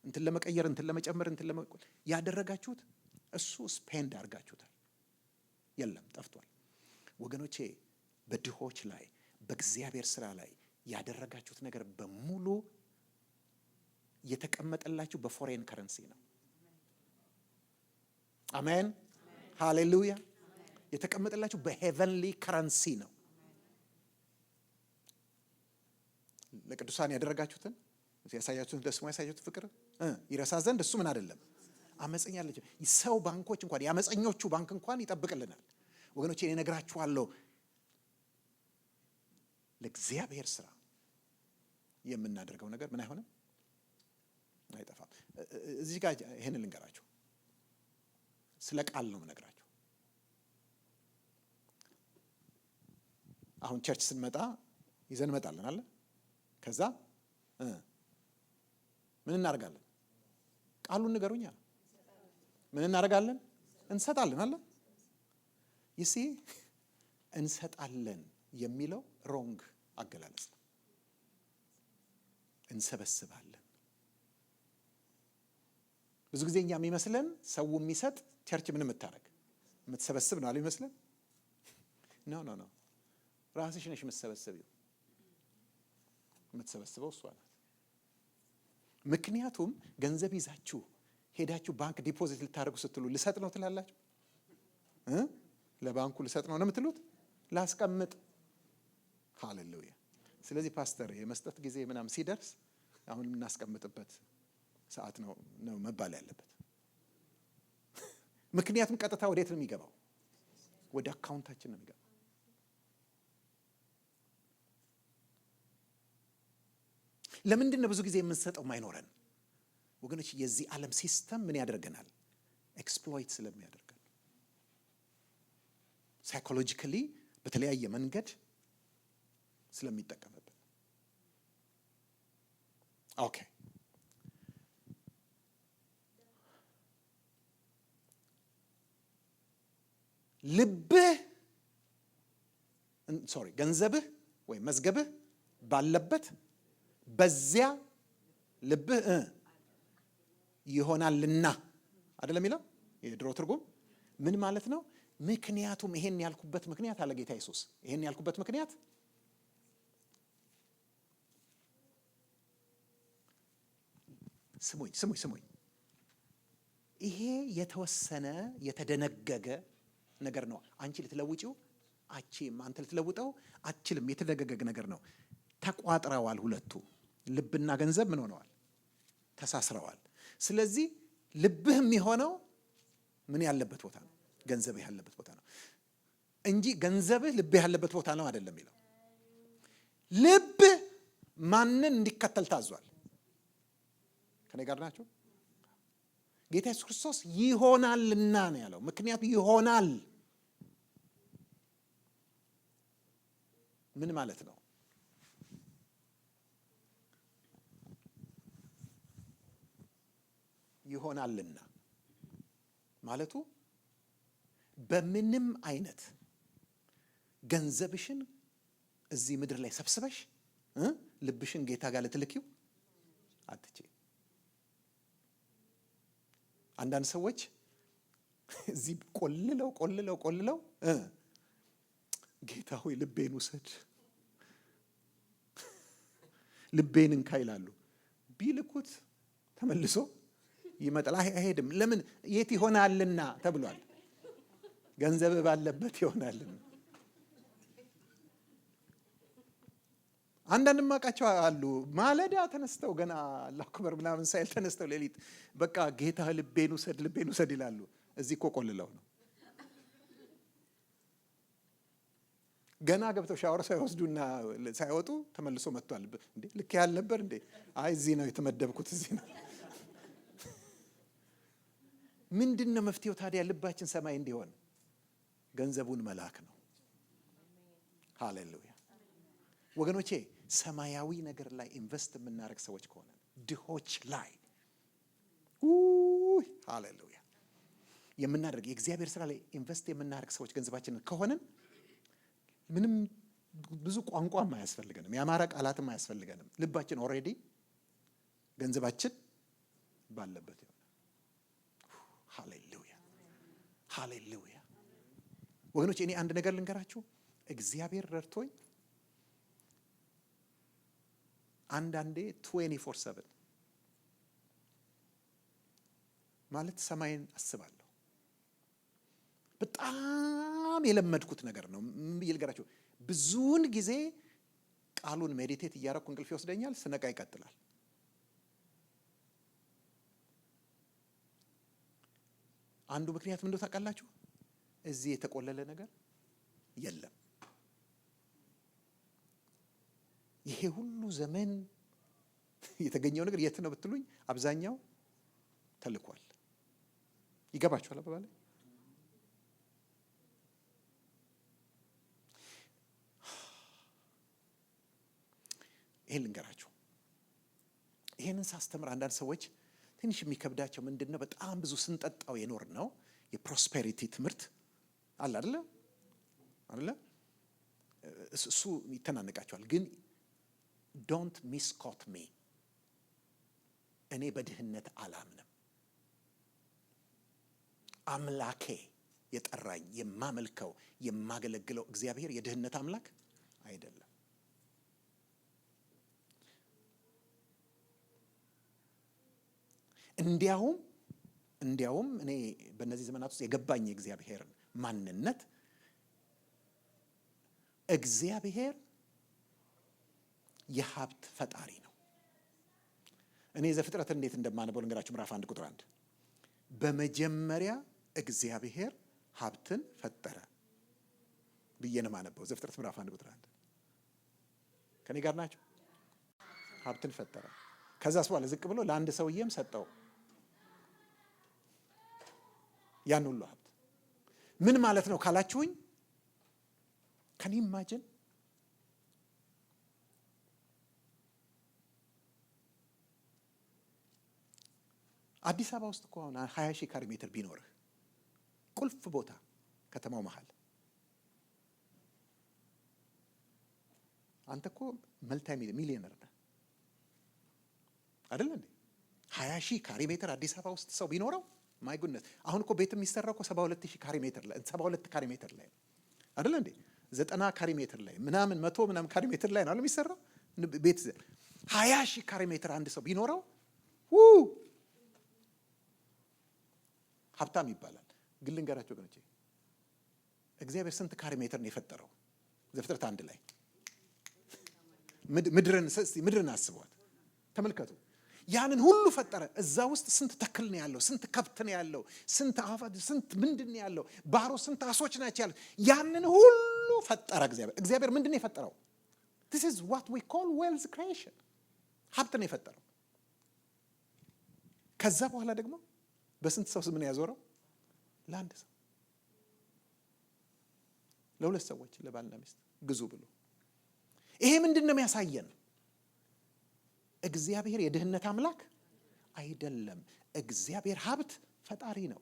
እንትን ለመቀየር፣ እንትን ለመጨመር፣ እንትን ያደረጋችሁት እሱ ስፔንድ አድርጋችሁታል። የለም ጠፍቷል ወገኖቼ። በድሆች ላይ በእግዚአብሔር ስራ ላይ ያደረጋችሁት ነገር በሙሉ የተቀመጠላችሁ በፎሬን ከረንሲ ነው። አሜን ሃሌሉያ። የተቀመጠላችሁ በሄቨንሊ ከረንሲ ነው። ለቅዱሳን ያደረጋችሁትን ያሳያችሁትን ደስሞ ያሳያችሁት ፍቅር ይረሳ ዘንድ እሱ ምን አይደለም አመፀኛ ልጅ። ሰው ባንኮች እንኳን የአመፀኞቹ ባንክ እንኳን ይጠብቅልናል ወገኖቼ። እኔ እነግራችኋለሁ ለእግዚአብሔር ስራ የምናደርገው ነገር ምን አይሆንም፣ አይጠፋም። እዚህ ጋር ይሄንን ልንገራችሁ፣ ስለ ቃል ነው የምነግራችሁ። አሁን ቸርች ስንመጣ ይዘን እንመጣለን አለ። ከዛ ምን እናደርጋለን? ቃሉን ንገሩኛ። ምን እናደርጋለን? እንሰጣለን አለ። ይሲ እንሰጣለን የሚለው ሮንግ አገላለጽ ነው። እንሰበስባለን። ብዙ ጊዜ እኛ የሚመስለን ሰው የሚሰጥ ቸርች ምን የምታደርግ የምትሰበስብ ነው አለ ይመስለን። ኖ ራስሽ ነሽ የምትሰበስቢው። የምትሰበስበው እሷ ናት። ምክንያቱም ገንዘብ ይዛችሁ ሄዳችሁ ባንክ ዲፖዚት ልታደርጉ ስትሉ ልሰጥ ነው ትላላችሁ። ለባንኩ ልሰጥ ነው የምትሉት? ላስቀምጥ። ሃሌሉያ። ስለዚህ ፓስተር የመስጠት ጊዜ ምናምን ሲደርስ አሁን የምናስቀምጥበት ሰዓት ነው መባል ያለበት። ምክንያቱም ቀጥታ ወዴት ነው የሚገባው? ወደ አካውንታችን ነው የሚገባው። ለምንድን ነው ብዙ ጊዜ የምንሰጠው ማይኖረን? ወገኖች የዚህ ዓለም ሲስተም ምን ያደርገናል? ኤክስፕሎይት ስለሚያደርገን ሳይኮሎጂካሊ በተለያየ መንገድ ስለሚጠቀምብን። ኦኬ ገንዘብህ ወይም መዝገብህ ባለበት በዚያ ልብህ ይሆናልና አይደለም የሚለው የድሮ ትርጉም። ምን ማለት ነው? ምክንያቱም ይሄን ያልኩበት ምክንያት አለ ጌታ ኢየሱስ። ይሄን ያልኩበት ምክንያት ስሙኝ። ይሄ የተወሰነ የተደነገገ ነገር ነው። አንቺ ልትለውጪው አቺም፣ አንተ ልትለውጠው አችልም። የተደነገገ ነገር ነው። ተቋጥረዋል። ሁለቱ ልብና ገንዘብ ምን ሆነዋል? ተሳስረዋል። ስለዚህ ልብህ የሚሆነው ምን ያለበት ቦታ ነው? ገንዘብህ ያለበት ቦታ ነው እንጂ ገንዘብህ ልብህ ያለበት ቦታ ነው አይደለም የሚለው። ልብህ ማንን እንዲከተል ታዟል? ከኔ ጋር ናቸው? ጌታ ኢየሱስ ክርስቶስ ይሆናልና ነው ያለው። ምክንያቱም ይሆናል ምን ማለት ነው? ይሆናልና ማለቱ በምንም አይነት ገንዘብሽን እዚህ ምድር ላይ ሰብስበሽ ልብሽን ጌታ ጋር ልትልኪው አትችይ። አንዳንድ ሰዎች እዚህ ቆልለው ጌታ ሆይ ልቤን ውሰድ፣ ልቤን እንካ ይላሉ። ቢልኩት ተመልሶ ይመጣል። አይሄድም። ለምን? የት ይሆናልና ተብሏል። ገንዘብ ባለበት ይሆናልና። አንዳንድ ማቃቸው አሉ። ማለዳ ተነስተው ገና አላሁ አክበር ምናምን ሳይል ተነስተው ሌሊት በቃ ጌታ ልቤን ውሰድ ይላሉ። እዚህ እኮ ቆልለው ነው። ገና ገብተው ሻወር ሳይወስዱና ሳይወጡ ተመልሶ መጥቷል። እንዴ ልክ ያልነበር እንዴ? አይ እዚህ ነው የተመደብኩት፣ እዚህ ነው። ምንድነው መፍትሄው ታዲያ? ልባችን ሰማይ እንዲሆን ገንዘቡን መላክ ነው። ሃሌሉያ ወገኖቼ፣ ሰማያዊ ነገር ላይ ኢንቨስት የምናደርግ ሰዎች ከሆነ ድሆች ላይ ሃሌሉያ የምናደርግ የእግዚአብሔር ስራ ላይ ኢንቨስት የምናደርግ ሰዎች ገንዘባችንን ከሆነን ምንም ብዙ ቋንቋም አያስፈልገንም፣ ያማረ ቃላትም አያስፈልገንም። ልባችን ኦልሬዲ ገንዘባችን ባለበት ይሆናል። ሃሌሉያ ወገኖች፣ እኔ አንድ ነገር ልንገራችሁ። እግዚአብሔር ረድቶኝ አንዳንዴ 24/7 ማለት ሰማይን አስባለሁ። በጣም የለመድኩት ነገር ነው። ይልገራችሁ ብዙውን ጊዜ ቃሉን ሜዲቴት እያደረኩ እንቅልፍ ይወስደኛል፣ ስነቃ ይቀጥላል። አንዱ ምክንያት ምን እንደው ታውቃላችሁ? እዚህ የተቆለለ ነገር የለም። ይሄ ሁሉ ዘመን የተገኘው ነገር የት ነው ብትሉኝ፣ አብዛኛው ተልኳል። ይገባችኋል አባባሌ? ይሄን ልንገራችሁ። ይሄንን ሳስተምር አንዳንድ ሰዎች ትንሽ የሚከብዳቸው ምንድነው? በጣም ብዙ ስንጠጣው የኖር ነው የፕሮስፔሪቲ ትምህርት አለ አይደለ? እሱ ይተናነቃቸዋል። ግን ዶንት ሚስኮት ሚ፣ እኔ በድህነት አላምንም። አምላኬ የጠራኝ የማመልከው የማገለግለው እግዚአብሔር የድህነት አምላክ አይደለም። እንዲያውም እኔ በእነዚህ ዘመናት ውስጥ የገባኝ የእግዚአብሔርን ማንነት እግዚአብሔር የሀብት ፈጣሪ ነው። እኔ ዘፍጥረት እንዴት እንደማነበው ልንገራችሁ። ምዕራፍ 1 ቁጥር 1 በመጀመሪያ እግዚአብሔር ሀብትን ፈጠረ ብዬ ነው የማነበው። ዘፍጥረት ምዕራፍ 1 ቁጥር 1 ከኔ ጋር ናቸው። ሀብትን ፈጠረ። ከዛስ በኋላ ዝቅ ብሎ ለአንድ ሰውዬም ሰጠው ያን ሁሉ ሀብት። ምን ማለት ነው ካላችሁኝ፣ ከኔ ኢማጂን አዲስ አበባ ውስጥ እኮ አሁን 20,000 ካሬ ሜትር ቢኖርህ ቁልፍ ቦታ ከተማው መሃል አንተ እኮ መልታይ ሚሊዮነር ነህ አይደል እንዴ? 20,000 ካሬ ሜትር አዲስ አበባ ውስጥ ሰው ቢኖረው ማይ ጉድነስ። አሁን እኮ ቤት የሚሰራው እኮ 72,000 ካሬ ሜትር ላይ 72 ካሬ ሜትር ላይ አይደል እንዴ? 90 ካሬ ሜትር ላይ ምናምን 100 ምናምን ካሬ ሜትር ላይ ነው አይደል የሚሰራው ቤት። 20,000 ካሬ ሜትር አንድ ሰው ቢኖረው ሀብታም ይባላል። ግን ልንገራችሁ ወገኖቼ፣ እግዚአብሔር ስንት ካሬ ሜትር ነው የፈጠረው? ዘፍጥረት 1 ላይ ምድርን አስቧት፣ ተመልከቱ። ያንን ሁሉ ፈጠረ። እዛ ውስጥ ስንት ተክል ነው ያለው? ስንት ከብት ነው ያለው? ስንት አፋት፣ ስንት ምንድን ነው ያለው? ባህሩ ስንት አሶች ናቸው ያለው? ያንን ሁሉ ፈጠረ እግዚአብሔር። እግዚአብሔር ምንድን ነው የፈጠረው? this is what we call wealth creation። ሀብት ነው የፈጠረው። ከዛ በኋላ ደግሞ በስንት ሰው ምን ያዞረው? ለአንድ ሰው፣ ለሁለት ሰዎች፣ ለባልና ሚስት ግዙ ብሎ። ይሄ ምንድን ነው የሚያሳየን? እግዚአብሔር የድህነት አምላክ አይደለም። እግዚአብሔር ሀብት ፈጣሪ ነው።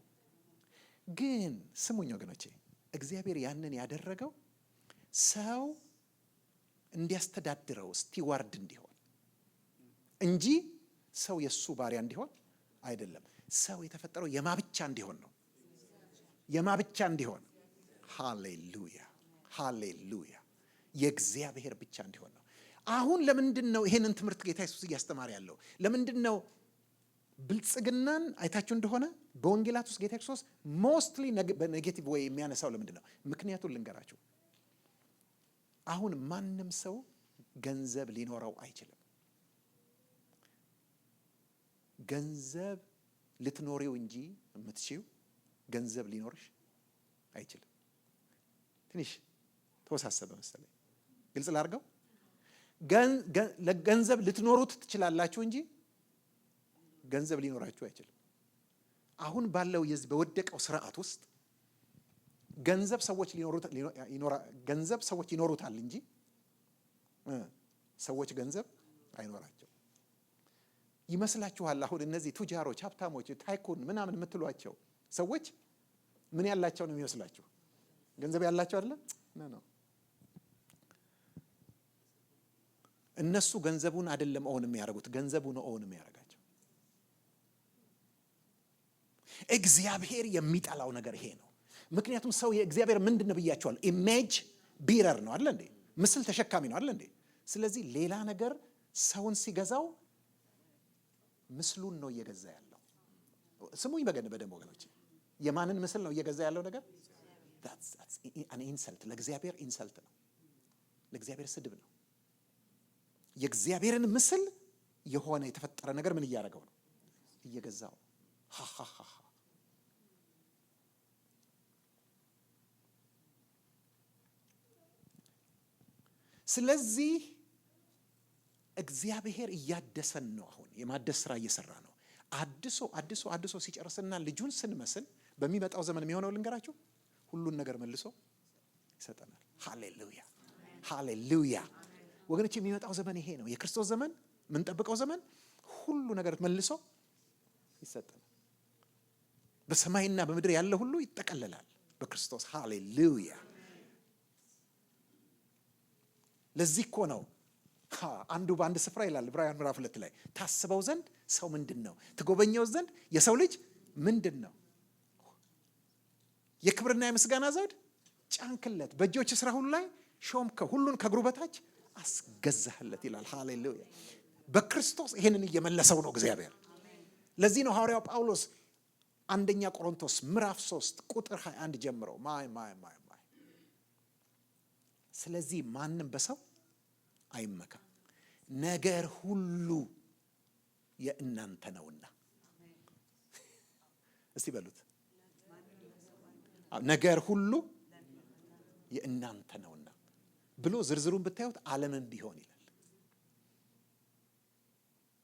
ግን ስሙኝ ወገኖቼ፣ እግዚአብሔር ያንን ያደረገው ሰው እንዲያስተዳድረው ስቲዋርድ እንዲሆን እንጂ ሰው የሱ ባሪያ እንዲሆን አይደለም። ሰው የተፈጠረው የማብቻ እንዲሆን ነው። የማብቻ እንዲሆን። ሃሌሉያ ሃሌሉያ። የእግዚአብሔር ብቻ እንዲሆን ነው። አሁን ለምንድን ነው ይሄንን ትምህርት ጌታ ኢየሱስ እያስተማረ ያለው? ለምንድን ነው ብልጽግናን አይታችሁ እንደሆነ በወንጌላት ውስጥ ጌታ ኢየሱስ ሞስትሊ በኔጌቲቭ ወይ የሚያነሳው ለምንድን ነው? ምክንያቱን ልንገራችሁ። አሁን ማንም ሰው ገንዘብ ሊኖረው አይችልም። ገንዘብ ልትኖሪው እንጂ የምትችይው ገንዘብ ሊኖርሽ አይችልም። ትንሽ ተወሳሰበ መሰለኝ። ግልጽ ላድርገው። ለገንዘብ ልትኖሩት ትችላላችሁ እንጂ ገንዘብ ሊኖራችሁ አይችልም። አሁን ባለው የዚህ በወደቀው ስርዓት ውስጥ ገንዘብ ሰዎች ይኖሩታል እንጂ ሰዎች ገንዘብ አይኖራቸው ይመስላችኋል? አሁን እነዚህ ቱጃሮች፣ ሀብታሞች፣ ታይኩን ምናምን የምትሏቸው ሰዎች ምን ያላቸው ነው የሚመስላችሁ? ገንዘብ ያላቸው አይደለም ነው። እነሱ ገንዘቡን አይደለም ኦን የሚያደርጉት፣ ገንዘቡን ኦን የሚያደርጋቸው። እግዚአብሔር የሚጠላው ነገር ይሄ ነው። ምክንያቱም ሰው የእግዚአብሔር ምንድን ነው ብያቸዋል? ኢሜጅ ቢረር ነው አይደል እንዴ? ምስል ተሸካሚ ነው አይደል እንዴ? ስለዚህ ሌላ ነገር ሰውን ሲገዛው ምስሉን ነው እየገዛ ያለው። ስሙኝ በደንብ ወገኖች፣ የማንን ምስል ነው እየገዛ ያለው ነገር? that's an insult። ለእግዚአብሔር ኢንሰልት ነው፣ ለእግዚአብሔር ስድብ ነው። የእግዚአብሔርን ምስል የሆነ የተፈጠረ ነገር ምን እያደረገው ነው? እየገዛው። ስለዚህ እግዚአብሔር እያደሰን ነው። አሁን የማደስ ስራ እየሰራ ነው። አድሶ ሲጨርስና ልጁን ስንመስል በሚመጣው ዘመን የሚሆነው ልንገራችሁ፣ ሁሉን ነገር መልሶ ይሰጠናል። ሃሌሉያ ሃሌሉያ ወገኖች፣ የሚመጣው ዘመን ይሄ ነው። የክርስቶስ ዘመን፣ የምንጠብቀው ዘመን ሁሉ ነገር መልሶ ይሰጠናል። በሰማይና በምድር ያለ ሁሉ ይጠቀለላል በክርስቶስ። ሃሌሉያ። ለዚህ እኮ ነው አንዱ በአንድ ስፍራ ይላል ዕብራውያን ምዕራፍ 2 ላይ ታስበው ዘንድ ሰው ምንድን ነው? ትጎበኘው ዘንድ የሰው ልጅ ምንድን ነው? የክብርና የምስጋና ዘውድ ጫንክለት፣ በእጆች ስራ ሁሉ ላይ ሾምከው፣ ሁሉን ከእግሩ በታች አስገዛህለት ይላል። ሃሌሉያ። በክርስቶስ ይሄንን እየመለሰው ነው እግዚአብሔር። ለዚህ ነው ሐዋርያው ጳውሎስ አንደኛ ቆሮንቶስ ምዕራፍ 3 ቁጥር 21 ጀምሮ ስለዚህ ማንም በሰው አይመካ፣ ነገር ሁሉ የእናንተ ነውና። እስቲ በሉት፣ ነገር ሁሉ የእናንተ ነውና ብሎ ዝርዝሩን ብታዩት ዓለምን ቢሆን ይላል፣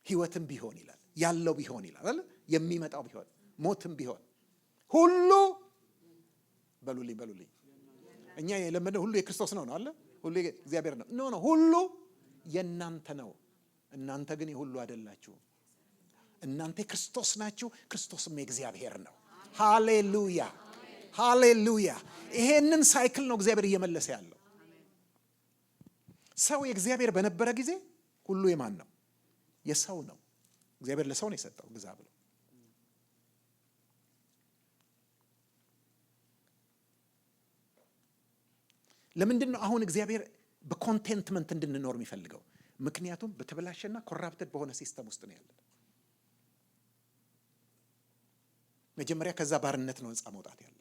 ህይወትም ቢሆን ይላል፣ ያለው ቢሆን ይላል አይደል፣ የሚመጣው ቢሆን፣ ሞትም ቢሆን ሁሉ በሉልኝ። እኛ የለመደው ሁሉ የክርስቶስ ነው አለ፣ ሁሉ እግዚአብሔር ነው። ኖ ሁሉ የእናንተ ነው። እናንተ ግን የሁሉ አይደላችሁ። እናንተ ክርስቶስ ናችሁ፣ ክርስቶስም የእግዚአብሔር ነው። ሃሌሉያ ሃሌሉያ። ይሄንን ሳይክል ነው እግዚአብሔር እየመለሰ ያለው። ሰው የእግዚአብሔር በነበረ ጊዜ ሁሉ የማን ነው? የሰው ነው። እግዚአብሔር ለሰው ነው የሰጠው ግዛ ብሎ። ለምንድን ነው አሁን እግዚአብሔር በኮንቴንትመንት እንድንኖር የሚፈልገው? ምክንያቱም በተበላሸና ኮራፕትድ በሆነ ሲስተም ውስጥ ነው ያለን። መጀመሪያ ከዛ ባርነት ነው ነፃ መውጣት ያለብን።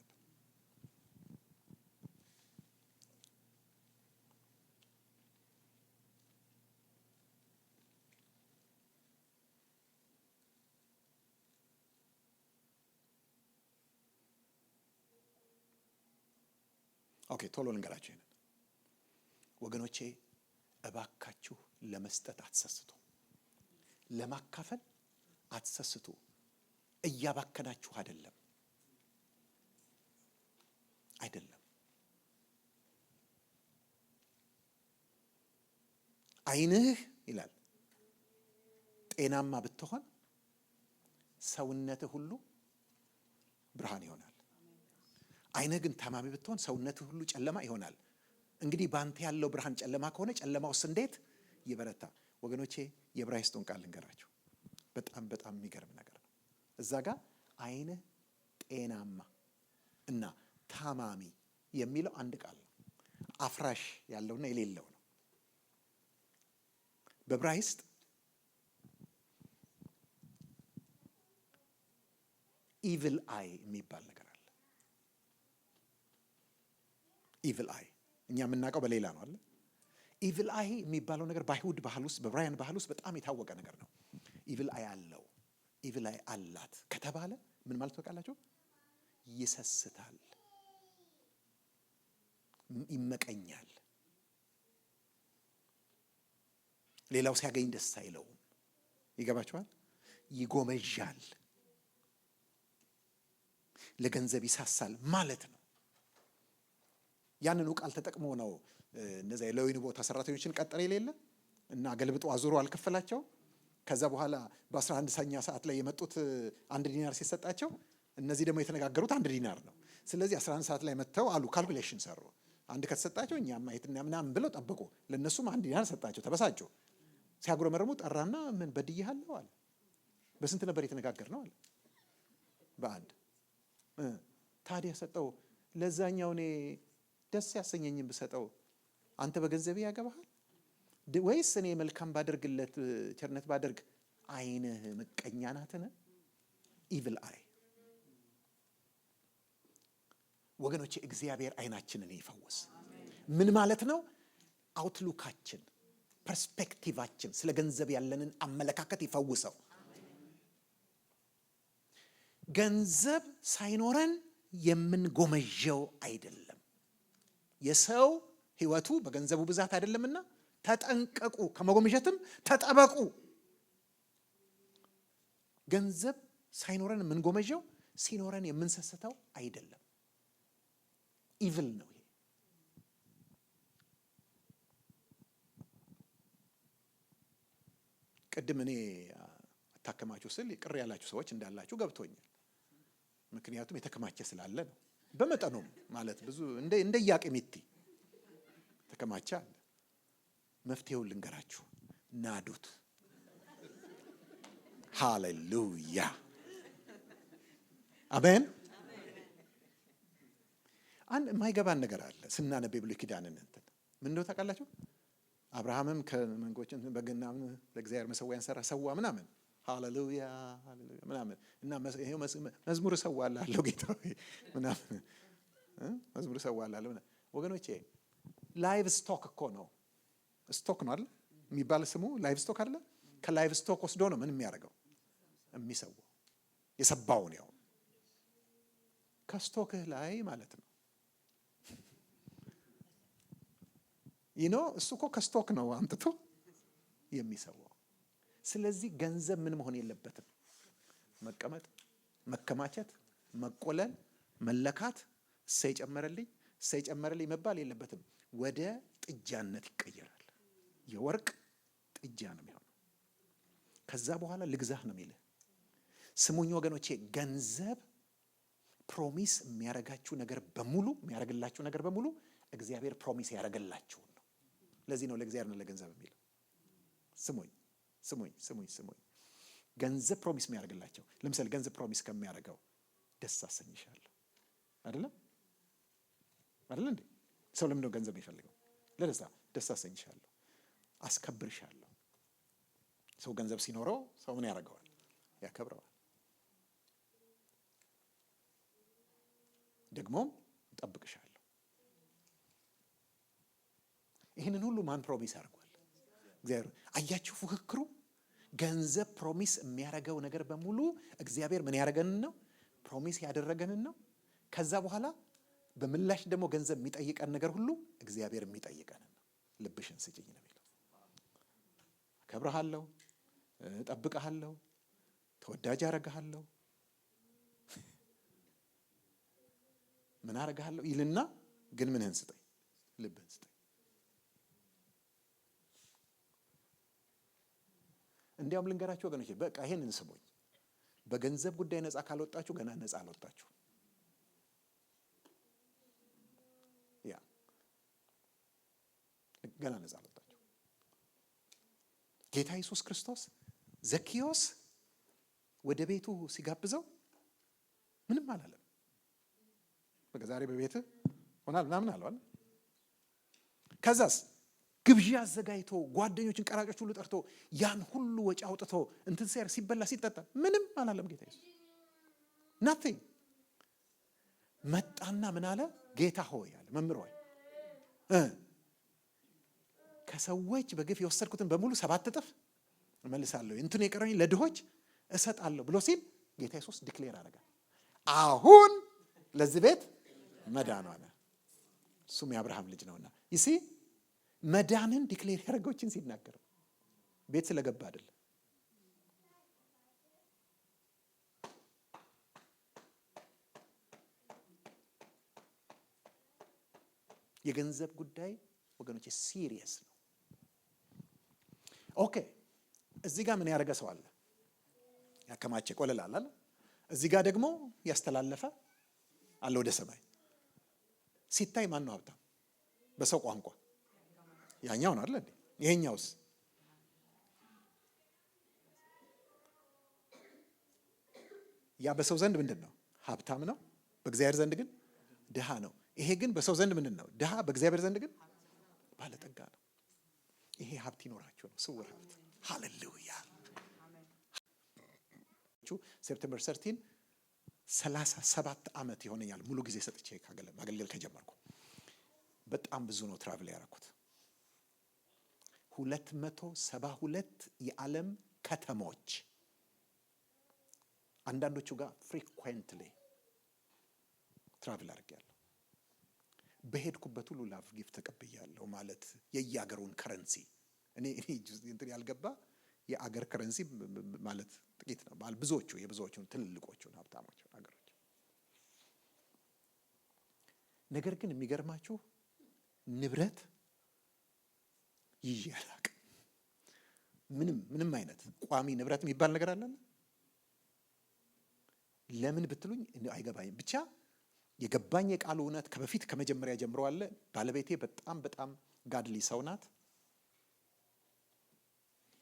ኦኬ፣ ቶሎ ልንገራችሁ ይሄንን ወገኖቼ፣ እባካችሁ ለመስጠት አትሰስቱ፣ ለማካፈል አትሰስቱ። እያባከናችሁ አይደለም። ዓይንህ ይላል ጤናማ ብትሆን ሰውነትህ ሁሉ ብርሃን ይሆናል። ዓይንህ ግን ታማሚ ብትሆን ሰውነትህ ሁሉ ጨለማ ይሆናል። እንግዲህ ባንተ ያለው ብርሃን ጨለማ ከሆነ ጨለማውስ እንዴት ይበረታ? ወገኖቼ የዕብራይስጡን ቃል ልንገራችሁ፣ በጣም የሚገርም ነገር ነው። እዛ ጋር ዓይንህ ጤናማ እና ታማሚ የሚለው አንድ ቃል ነው። አፍራሽ ያለውና የሌለው ነው። በዕብራይስጥ ኢቪል አይ የሚባል ነገር አለ። ኢቪል አይ እኛ የምናውቀው በሌላ ነው አለ። ኢቪል አይ የሚባለው ነገር በአይሁድ ባህል ውስጥ፣ በዕብራውያን ባህል ውስጥ በጣም የታወቀ ነገር ነው። ኢቪል አይ አለው፣ ኢቪል አይ አላት ከተባለ ምን ማለት ታውቃላችሁ? ይሰስታል፣ ይመቀኛል፣ ሌላው ሲያገኝ ደስ አይለውም። ይገባችኋል? ይጎመዣል፣ ለገንዘብ ይሳሳል ማለት ነው። ያንኑ ቃል ተጠቅሞ ነው እነዛ የወይን ቦታ ሰራተኞችን ቀጠረ የሌለ እና ገልብጦ አዙሮ አልከፈላቸው። ከዛ በኋላ በ11ኛ ሰዓት ላይ የመጡት 1 ዲናር ሲሰጣቸው፣ እነዚህ ደግሞ የተነጋገሩት 1 ዲናር ነው። ስለዚህ 11 ሰዓት ላይ መጥተው አሉ፣ ካልኩሌሽን ሰሩ። አንድ ከተሰጣቸው እኛማ የትና ምናምን ብለው ጠብቁ። ለነሱም 1 ዲናር ሰጣቸው። ተበሳጩ። ሲያጉረመርሙ ጠራና ምን በድያለሁ አለ። በስንት ነበር የተነጋገር ነው አለ። በ1 ታዲያ ሰጠው። ለዛኛው እኔ ደስ ያሰኘኝም ብሰጠው አንተ በገንዘቤ ያገባሃል ወይስ እኔ መልካም ባደርግለት ቸርነት ባደርግ ዓይንህ ምቀኛ ናትን? ኢቪል አይ። ወገኖቼ እግዚአብሔር ዓይናችንን ይፈውስ። ምን ማለት ነው? አውትሉካችን፣ ፐርስፔክቲቫችን፣ ስለ ገንዘብ ያለንን አመለካከት ይፈውሰው። ገንዘብ ሳይኖረን የምንጎመዠው አይደለም። የሰው ሕይወቱ በገንዘቡ ብዛት አይደለምና ተጠንቀቁ፣ ከመጎምጀትም ተጠበቁ። ገንዘብ ሳይኖረን የምንጎመዠው፣ ሲኖረን የምንሰስተው አይደለም። ኢቪል ነው ይሄ። ቅድም እኔ አታከማችሁ ስል ቅር ያላችሁ ሰዎች እንዳላችሁ ገብቶኛል። ምክንያቱም የተከማቸ ስላለ ነው። በመጠኑም ማለት ብዙ እንደ ያቄሚቲ ተከማቸ አለ። መፍትሄውን ልንገራችሁ፣ ናዱት። ሃሌሉያ አሜን። አንድ የማይገባን ነገር አለ ስናነብ ብሉይ ኪዳንን እንትን ምን እንደው ታውቃላችሁ? አብርሃምም ከመንጎችን በግና ለእግዚአብሔር መሰዊያን ሰራ፣ ሰዋ ምናምን። ሃሌሉያ ሃሌሉያ ምናምን እና ይሄው መዝሙር ሰዋላለሁ ጌታ ምናምን መዝሙር ሰዋላለሁ። ወገኖቼ ላይቭ ስቶክ እኮ ነው። ስቶክ ነው አይደል የሚባል ስሙ ላይቭ ስቶክ አይደል? ከላይቭ ስቶክ ወስዶ ነው ምን የሚያደርገው? የሚሰዋው የሰባውን ያው ከስቶክህ ላይ ማለት ነው። እሱ እኮ ከስቶክ ነው አምጥቶ የሚሰዋው። ስለዚህ ገንዘብ ምን መሆን የለበትም? መቀመጥ፣ መከማቸት፣ መቆለል፣ መለካት፣ እሰይ ጨመረልኝ መባል የለበትም። ወደ ጥጃነት ይቀየራል። የወርቅ ጥጃ ነው የሚሆነው። ከዛ በኋላ ልግዛህ ነው የሚልህ። ስሙኝ ወገኖቼ፣ ገንዘብ ፕሮሚስ የሚያረጋችሁ ነገር በሙሉ የሚያረግላችሁ ነገር በሙሉ እግዚአብሔር ፕሮሚስ ያረገላችሁ ነው። ለዚህ ነው ለእግዚአብሔር ነው ለገንዘብ የሚለው። ስሙኝ ገንዘብ ፕሮሚስ የሚያረግላቸው። ለምሳሌ ገንዘብ ፕሮሚስ ከሚያረገው ደስ አሰኝሻለሁ አይደለም እንዴ? ሰው ለምን ነው ገንዘብ የሚፈልገው? ለደስታ። ደስ አሰኝሻለሁ፣ አስከብርሻለሁ። ሰው ገንዘብ ሲኖረው ሰው ምን ያደርገዋል? ያከብረዋል። ደግሞም ጠብቅሻለሁ። ይህንን ሁሉ ማን ፕሮሚስ ያደርጓል? እግዚአብሔር። አያችሁ ፉክክሩ። ገንዘብ ፕሮሚስ የሚያደርገው ነገር በሙሉ እግዚአብሔር ምን ያደርገንን ነው? ፕሮሚስ ያደረገንን ነው። ከዛ በኋላ በምላሽ ደግሞ ገንዘብ የሚጠይቀን ነገር ሁሉ እግዚአብሔር የሚጠይቀንን ነው። ልብሽን ስጭኝ ነው የሚለው። አከብርሃለሁ፣ እጠብቅሃለሁ፣ ተወዳጅ አረግሃለሁ፣ ምን አረግሃለሁ ይልና ግን ምንህን ስጠኝ? ልብህን ስጠኝ። እንዲያውም ልንገራችሁ ወገኖች፣ በቃ ይሄንን ስሙኝ። በገንዘብ ጉዳይ ነፃ ካልወጣችሁ ገና ነፃ አልወጣችሁ። ገና ነፃ አልወጣችሁ። ጌታ ኢየሱስ ክርስቶስ ዘኪዮስ ወደ ቤቱ ሲጋብዘው ምንም አላለም። በቃ ዛሬ በቤትህ ሆናል ምናምን አለው። ከዛስ ግብዣ አዘጋጅቶ ጓደኞችን ቀራጮች ሁሉ ጠርቶ ያን ሁሉ ወጪ አውጥቶ እንትን ሲያር ሲበላ ሲጠጣ ምንም አላለም ጌታ ኢየሱስ። ናቲንግ። መጣና ምን አለ? ጌታ ሆይ አለ፣ መምህር ሆይ ከሰዎች በግፍ የወሰድኩትን በሙሉ 7 እጥፍ እመልሳለሁ፣ እንትን የቀረኝ ለድሆች እሰጣለሁ ብሎ ሲል ጌታ ኢየሱስ ዲክሌር አደረገ። አሁን ለዚህ ቤት መዳን ሆነ። እሱም የአብርሃም ልጅ ነውና ይሲ መዳንን ዲክሌር ያደረገዎችን ሲናገር ቤት ስለገባ አይደለም። የገንዘብ ጉዳይ ወገኖቼ ሲሪየስ ነው። ኦኬ፣ እዚህ ጋር ምን ያደረገ ሰው አለ? ያከማቸ ቆለል አለ። እዚህ ጋር ደግሞ ያስተላለፈ አለ ወደ ሰማይ። ሲታይ ማን ነው ሀብታም? በሰው ቋንቋ ያኛው ነው አይደል እንዴ? ይሄኛውስ? ያ በሰው ዘንድ ምንድን ነው? ሀብታም ነው። በእግዚአብሔር ዘንድ ግን ድሃ ነው። ይሄ ግን በሰው ዘንድ ምንድን ነው? ድሃ፣ በእግዚአብሔር ዘንድ ግን ባለጠጋ ነው። ይሄ ሀብት ይኖራቸው ነው፣ ስውር ሀብት። ሃሌሉያ። ሴፕቴምበር 13 37 ዓመት ይሆነኛል ሙሉ ጊዜ ሰጥቼ ማገልገል ከጀመርኩ። በጣም ብዙ ነው ትራቭል ያደረኩት። 272 የዓለም ከተሞች፣ አንዳንዶቹ ጋር ፍሪኩዌንትሊ ትራቭል አድርጌያለሁ። በሄድኩበት ሁሉ ላቭ ጊፍት ተቀብያለሁ። ማለት የየአገሩን ከረንሲ እኔ እንትን ያልገባ የአገር ከረንሲ ማለት ጥቂት ነው። ማለት የብዙዎቹን ትልልቆቹን ሀብታሞች አገሮች። ነገር ግን የሚገርማችሁ ንብረት ይዤ አላውቅም። ምንም አይነት ቋሚ ንብረት የሚባል ነገር አለ? ለምን ብትሉኝ አይገባኝም። ብቻ የገባኝ የቃሉ እውነት ከበፊት ከመጀመሪያ ጀምሮ አለ። ባለቤቴ በጣም ጋድሊ ሰው ናት።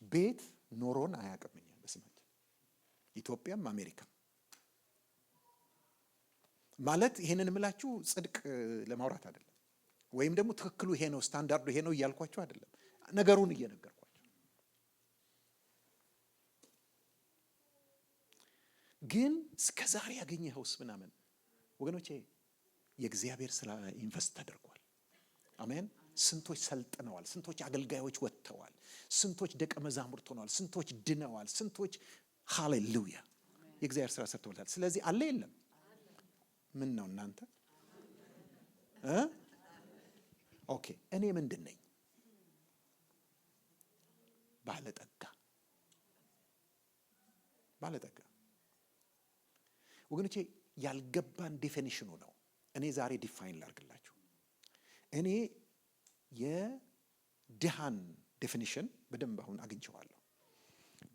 ቤት ኖሮን አያውቅም በስማችን፣ ኢትዮጵያም አሜሪካም። ማለት ይሄንን የምላችሁ ጽድቅ ለማውራት አይደለም፣ ወይም ደግሞ ትክክሉ ይሄ ነው ስታንዳርዱ ይሄ ነው እያልኳችሁ አይደለም። ነገሩን እየነገርኳችሁ። ግን እስከዛሬ ያገኘኸውስ ምናምን ወገኖቼ የእግዚአብሔር ስራ ኢንቨስት ተደርጓል። አሜን። ስንቶች ሰልጥነዋል፣ ስንቶች አገልጋዮች ወጥተዋል፣ ስንቶች ደቀ መዛሙርት ሆነዋል፣ ስንቶች ድነዋል፣ ስንቶች ሃሌሉያ የእግዚአብሔር ስራ ሰርተውታል። ስለዚህ አለ የለም? ምን ነው እናንተ? ኦኬ እኔ ምንድን ነኝ? ባለጠጋ። ባለጠጋ ወገኖቼ ያልገባን ዴፊኒሽኑ ነው። እኔ ዛሬ ዲፋይን ላድርግላችሁ። እኔ የድሃን ዴፊኒሽን በደንብ አሁን አግኝቼዋለሁ።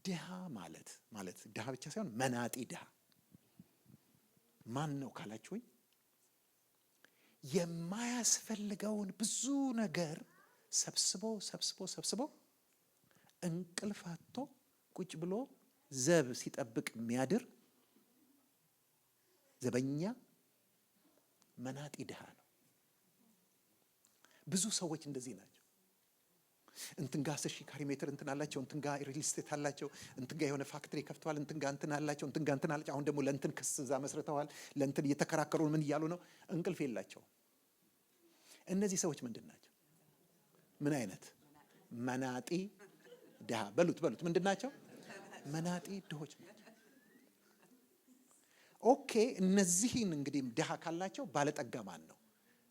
ድሃ ማለት ድሃ ብቻ ሳይሆን መናጢ ድሃ ማን ነው ካላችሁኝ፣ የማያስፈልገውን ብዙ ነገር ሰብስቦ እንቅልፍ አጥቶ ቁጭ ብሎ ዘብ ሲጠብቅ የሚያድር ዘበኛ መናጢ ድሃ ነው። ብዙ ሰዎች እንደዚህ ናቸው። እንትን ጋር 10,000 ካሬ ሜትር እንትን አላቸው፣ እንትን ጋር ሪል ስቴት አላቸው፣ እንትን ጋር የሆነ ፋክትሪ ከፍተዋል፣ እንትን ጋር እንትን አላቸው፣ እንትን ጋር እንትን አላቸው። አሁን ደግሞ ለእንትን ክስ እዛ መስርተዋል፣ ለእንትን እየተከራከሩ ምን እያሉ ነው? እንቅልፍ የላቸው። እነዚህ ሰዎች ምንድን ናቸው? ምን አይነት መናጢ ድሃ በሉት ምንድን ናቸው? መናጢ ድሆች ናቸው። ኦኬ እነዚህን እንግዲህ ድሃ ካላቸው ባለጠጋ ማን ነው?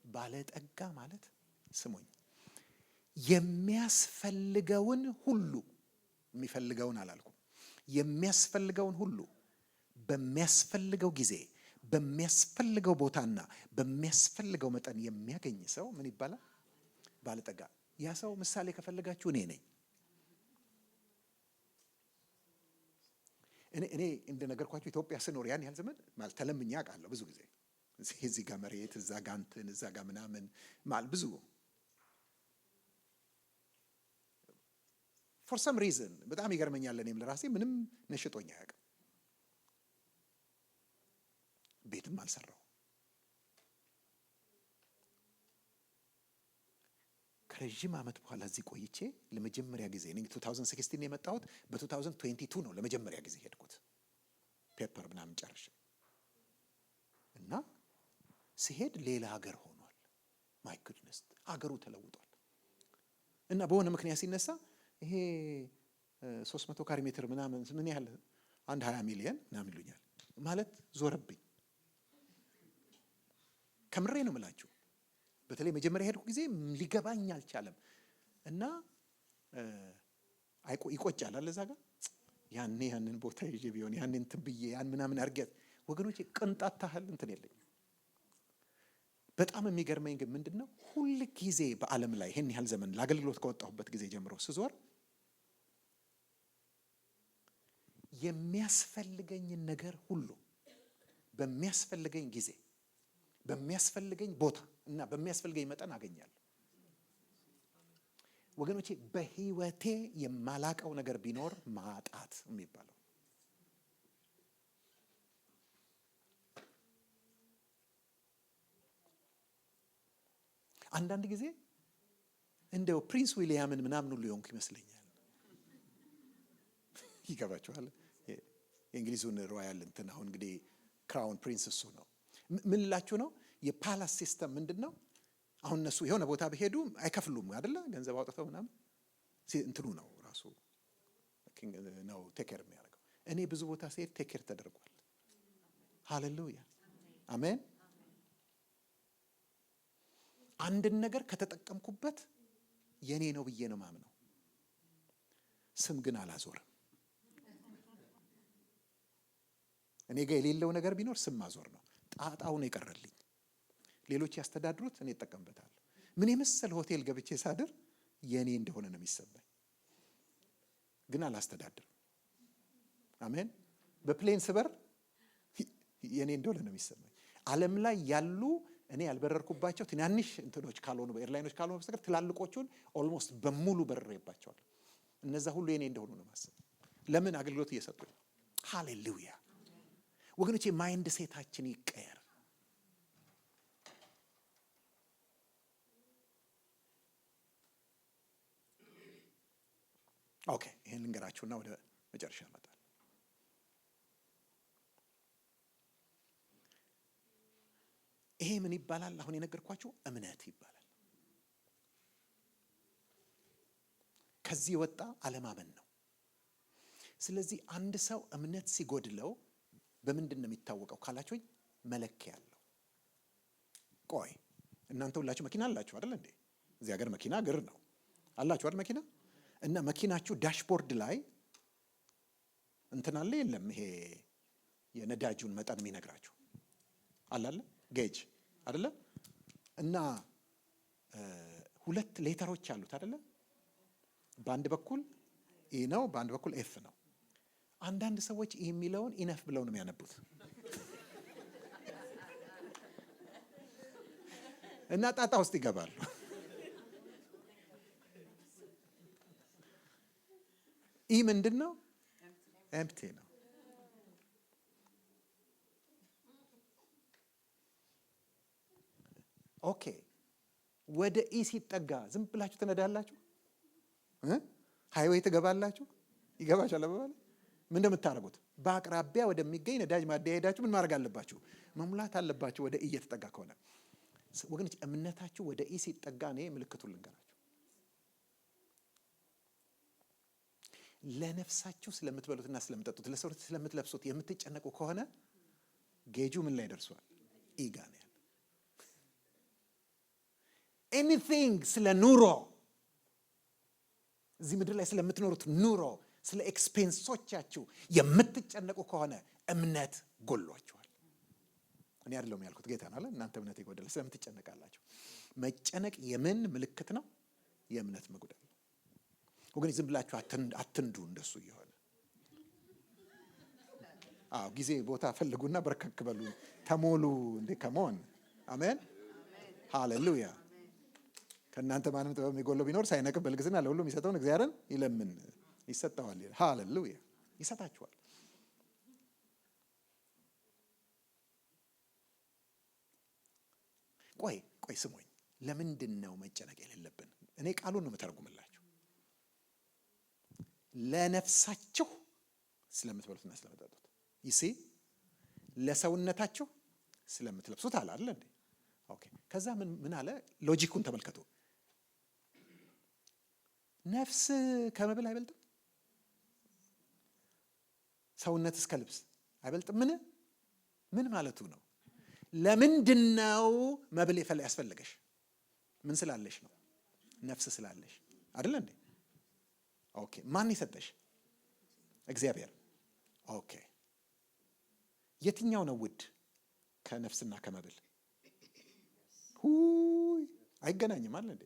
ባለጠጋ ማለት ስሙኝ፣ የሚያስፈልገውን ሁሉ፣ የሚፈልገውን አላልኩም፣ የሚያስፈልገውን ሁሉ በሚያስፈልገው ጊዜ በሚያስፈልገው ቦታና በሚያስፈልገው መጠን የሚያገኝ ሰው ምን ይባላል? ባለጠጋ። ያ ሰው ምሳሌ ከፈለጋችሁ እኔ ነኝ። እኔ እንደነገርኳችሁ ኢትዮጵያ ስኖር ያን ያህል ዘመን ማለት ተለምኜ አውቃለሁ። ብዙ ጊዜ እዚህ ጋር መሬት፣ እዛ ጋር እንትን፣ እዛ ጋር ምናምን ማለት ብዙ ፎር ሰም ሪዝን በጣም ይገርመኛል። እኔም ለራሴ ምንም ነሽጦኝ አያውቅም። ቤትም አልሰራው። ከረጅም ዓመት በኋላ እዚህ ቆይቼ ለመጀመሪያ ጊዜ እኔ 2016 የመጣሁት በ2022 ነው ለመጀመሪያ ጊዜ ሄድኩት ፔፐር ምናምን ጨርሼ እና ሲሄድ ሌላ ሀገር ሆኗል። ማይ ጉድነስ ሀገሩ ተለውጧል። እና በሆነ ምክንያት ሲነሳ ይሄ 300 ካሬ ሜትር ምናምን ምን ያህል 20 ሚሊዮን ምናምን ይሉኛል ማለት ዞረብኝ። ከምሬ ነው የምላችሁ። በተለይ መጀመሪያ ሄድኩ ጊዜ ሊገባኝ አልቻለም። እና ይቆጫል አለ እዛ ጋር ያንን ቦታ ይዤ ቢሆን ያንን እንትን ብዬ ያን ምናምን አድርጌት ወገኖቼ ቅንጣት ታህል እንትን የለኝም። በጣም የሚገርመኝ ግን ምንድነው ሁል ጊዜ በዓለም ላይ ይሄን ያህል ዘመን ለአገልግሎት ከወጣሁበት ጊዜ ጀምሮ ስዞር የሚያስፈልገኝን ነገር ሁሉ በሚያስፈልገኝ ጊዜ በሚያስፈልገኝ ቦታ እና በሚያስፈልገኝ መጠን አገኛለሁ። ወገኖቼ በህይወቴ የማላቀው ነገር ቢኖር ማጣት የሚባለው አንዳንድ ጊዜ እንደው ፕሪንስ ዊሊያምን ምናምን ሁሉ የሆንኩ ይመስለኛል። ይገባችኋል? የእንግሊዙን ሮያል እንትን አሁን እንግዲህ ክራውን ፕሪንስ እሱ ነው። ምን ላችሁ ነው? የፓላስ ሲስተም ምንድነው? አሁን እነሱ የሆነ ቦታ በሄዱ አይከፍሉም አይደለ? ገንዘብ አውጥተው ምናምን እንትኑ ነው ራሱ ኪንግ ነው ቴክ ኬር የሚያደርገው። እኔ ብዙ ቦታ ስሄድ ቴክ ኬር ተደርጓል። ሃሌሉያ አሜን። አንድን ነገር ከተጠቀምኩበት የኔ ነው ብዬ ነው ማምነው። ስም ግን አላዞርም። እኔ ጋር የሌለው ነገር ቢኖር ስም ማዞር ነው። ጣጣው ነው የቀረልኝ። ሌሎች ያስተዳድሩት፣ እኔ እጠቀምበታለሁ። ምን የመሰለ ሆቴል ገብቼ ሳድር የኔ እንደሆነ ነው የሚሰማኝ፣ ግን አላስተዳድርም። አሜን። በፕሌን ስበር የኔ እንደሆነ ነው የሚሰማኝ። ዓለም ላይ ያሉ እኔ ያልበረርኩባቸው ትናንሽ እንትኖች ካልሆኑ ኤርላይኖች ካልሆኑ በስተቀር ትላልቆቹን ኦልሞስት በሙሉ በረሬባቸዋል። እነዛ ሁሉ የኔ እንደሆኑ ነው ማሰብ። ለምን? አገልግሎት እየሰጡ ነው። ሃሌሉያ ወገኖቼ፣ ማይንድ ሴታችን ይቀየር። ኦኬ፣ ይሄን ልንገራችሁና ወደ መጨረሻ እመጣለሁ። ይሄ ምን ይባላል? አሁን የነገርኳችሁ እምነት ይባላል። ከዚህ የወጣ አለማመን ነው። ስለዚህ አንድ ሰው እምነት ሲጎድለው በምንድን ነው የሚታወቀው ካላችሁኝ፣ መለኪያ አለው። ቆይ እናንተ ሁላችሁ መኪና አላችሁ አይደል እንዴ? እዚህ ሀገር መኪና ግር ነው አላችሁ አይደል? መኪና እና መኪናችሁ ዳሽቦርድ ላይ እንትን አለ የለም? ይሄ የነዳጁን መጠን የሚነግራችሁ አላለ ጌጅ አይደለ? እና ሁለት ሌተሮች አሉት አይደለ? በአንድ በኩል ኢ ነው፣ በአንድ በኩል ኤፍ ነው። አንዳንድ ሰዎች ኢ የሚለውን ኢነፍ ብለው ነው የሚያነቡት እና ጣጣ ውስጥ ይገባሉ። ኢ ምንድን ነው? ኤምፕቲ ነው። ኦኬ ወደ ኢ ሲጠጋ ዝም ብላችሁ ትነዳላችሁ? ሃይዌይ ትገባላችሁ? ይገባችኋል አባባል? ምን እንደምታደርጉት በአቅራቢያ ወደሚገኝ ነዳጅ ማደያ ሄዳችሁ ምን ማድረግ አለባችሁ? መሙላት አለባችሁ። ወደ ኢ እየተጠጋ ከሆነ ወገኖች፣ እምነታችሁ ወደ ኢ ሲጠጋ እኔ ምልክቱን ልንገራችሁ። ለነፍሳችሁ ስለምትበሉትና ስለምትጠጡት፣ ለሰውነት ስለምትለብሱት የምትጨነቁ ከሆነ ጌጁ ምን ላይ ደርሷል? ኢ ጋ ነው ያለ። ኤኒቲንግ ስለ ኑሮ፣ እዚህ ምድር ላይ ስለምትኖሩት ኑሮ፣ ስለ ኤክስፔንሶቻችሁ የምትጨነቁ ከሆነ እምነት ጎሏችኋል። እኔ አይደለሁም ያልኩት፣ ጌታ ነው አለ። እናንተ እምነት ይጎደል ስለምትጨነቃላችሁ። መጨነቅ የምን ምልክት ነው? የእምነት መጉደል። ወገን ዝም ብላችሁ አትንዱ እንደሱ እየሆነ። ጊዜ ቦታ ፈልጉና በርከክ በሉ፣ ተሞሉ። እንዴ ከመሆን አሜን፣ ሃሌሉያ። ከእናንተ ማንም ጥበብ የሚጎለው ቢኖር ሳይነቅፍ በልግስና ለሁሉም የሚሰጠውን እግዚአብሔርን ይለምን ይሰጠዋል። ሃሌሉያ፣ ይሰጣችኋል። ቆይ ስሙኝ። ለምንድን ነው መጨነቅ የሌለብን? እኔ ቃሉን ነው የምተረጉምላችሁ። ለነፍሳችሁ ስለምትበሉትና ስለምትጠጡት፣ ይሲ ለሰውነታችሁ ስለምትለብሱት አለ አይደል እንዴ? ኦኬ። ከዛ ምን አለ? ሎጂኩን ተመልከቱ። ነፍስ ከመብል አይበልጥም? ሰውነት እስከ ልብስ አይበልጥም? ምን ማለቱ ነው? ለምንድን ነው መብል ያስፈልገሽ? ምን ስላለሽ ነው? ነፍስ ስላለሽ አይደል እንዴ? ኦኬ። ማን የሰጠሽ? እግዚአብሔር። ኦኬ። የትኛው ነው ውድ ከነፍስና ከመብል? አይገናኝም አለ እንዴ?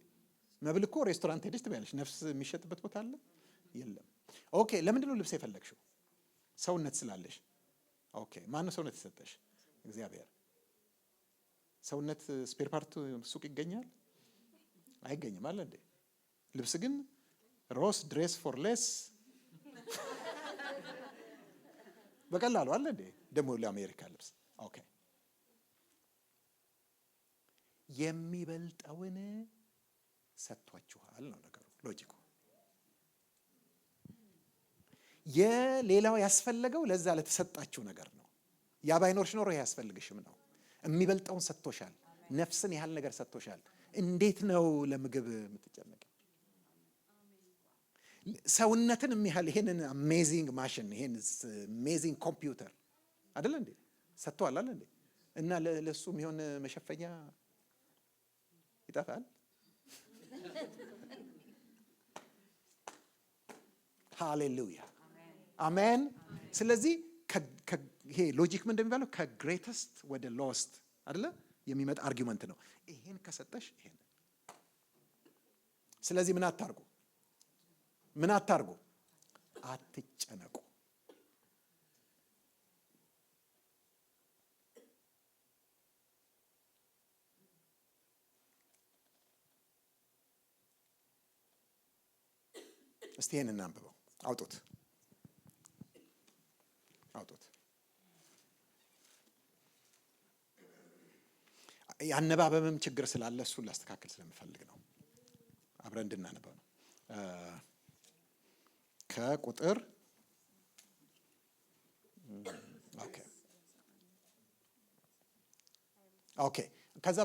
መብል እኮ ሬስቶራንት ሄደሽ ትበያለሽ። ነፍስ የሚሸጥበት ቦታ አለ? የለም። ኦኬ። ለምንድን ነው ልብስ የፈለግሽው? ሰውነት ስላለሽ። ኦኬ። ማን ነው ሰውነት የሰጠሽ? እግዚአብሔር። ሰውነት ስፔር ፓርት ሱቅ ይገኛል? አይገኝም አለ እንዴ? ልብስ ግን ሮስ ድሬስ ፎር ሌስ በቀላሉ አለ እንዴ? ደግሞ ለአሜሪካ ልብስ። ኦኬ። የሚበልጠውን ሰጥቷችኋል ነው ነገሩ፣ ሎጂኩ። የሌላው ያስፈለገው ለዛ ለተሰጣችሁ ነገር ነው። ያ ባይኖርሽ ኖሮ ይሄ ያስፈልግሽም ነው። የሚበልጠውን ሰጥቶሻል። ነፍስን ያህል ነገር ሰጥቶሻል። እንዴት ነው ለምግብ የምትጨነቂ? ሰውነትን የሚያህል ይሄንን አሜዚንግ ማሽን፣ ይሄን አሜዚንግ ኮምፒውተር አይደል እንዴ ሰጥቷል አይደል እንዴ? እና ለሱ የሚሆን መሸፈኛ ይጠፋል? ሃሌሉያ አሜን። ስለዚህ ይሄ ሎጂክ ምን እንደሚባለው ከግሬተስት ወደ ሎስት አይደለ የሚመጣ አርጊመንት ነው። ይሄን ከሰጠሽ ይሄን። ስለዚህ ምን አታርጉ? አትጨነቁ። እስቲ ይሄን እናንብበው። አውጡት። የአነባበብም ችግር ስላለ እሱን ላስተካከል ስለምፈልግ ነው። አብረን እንድናነበው ነው። ከቁጥር ኦኬ። ከዛ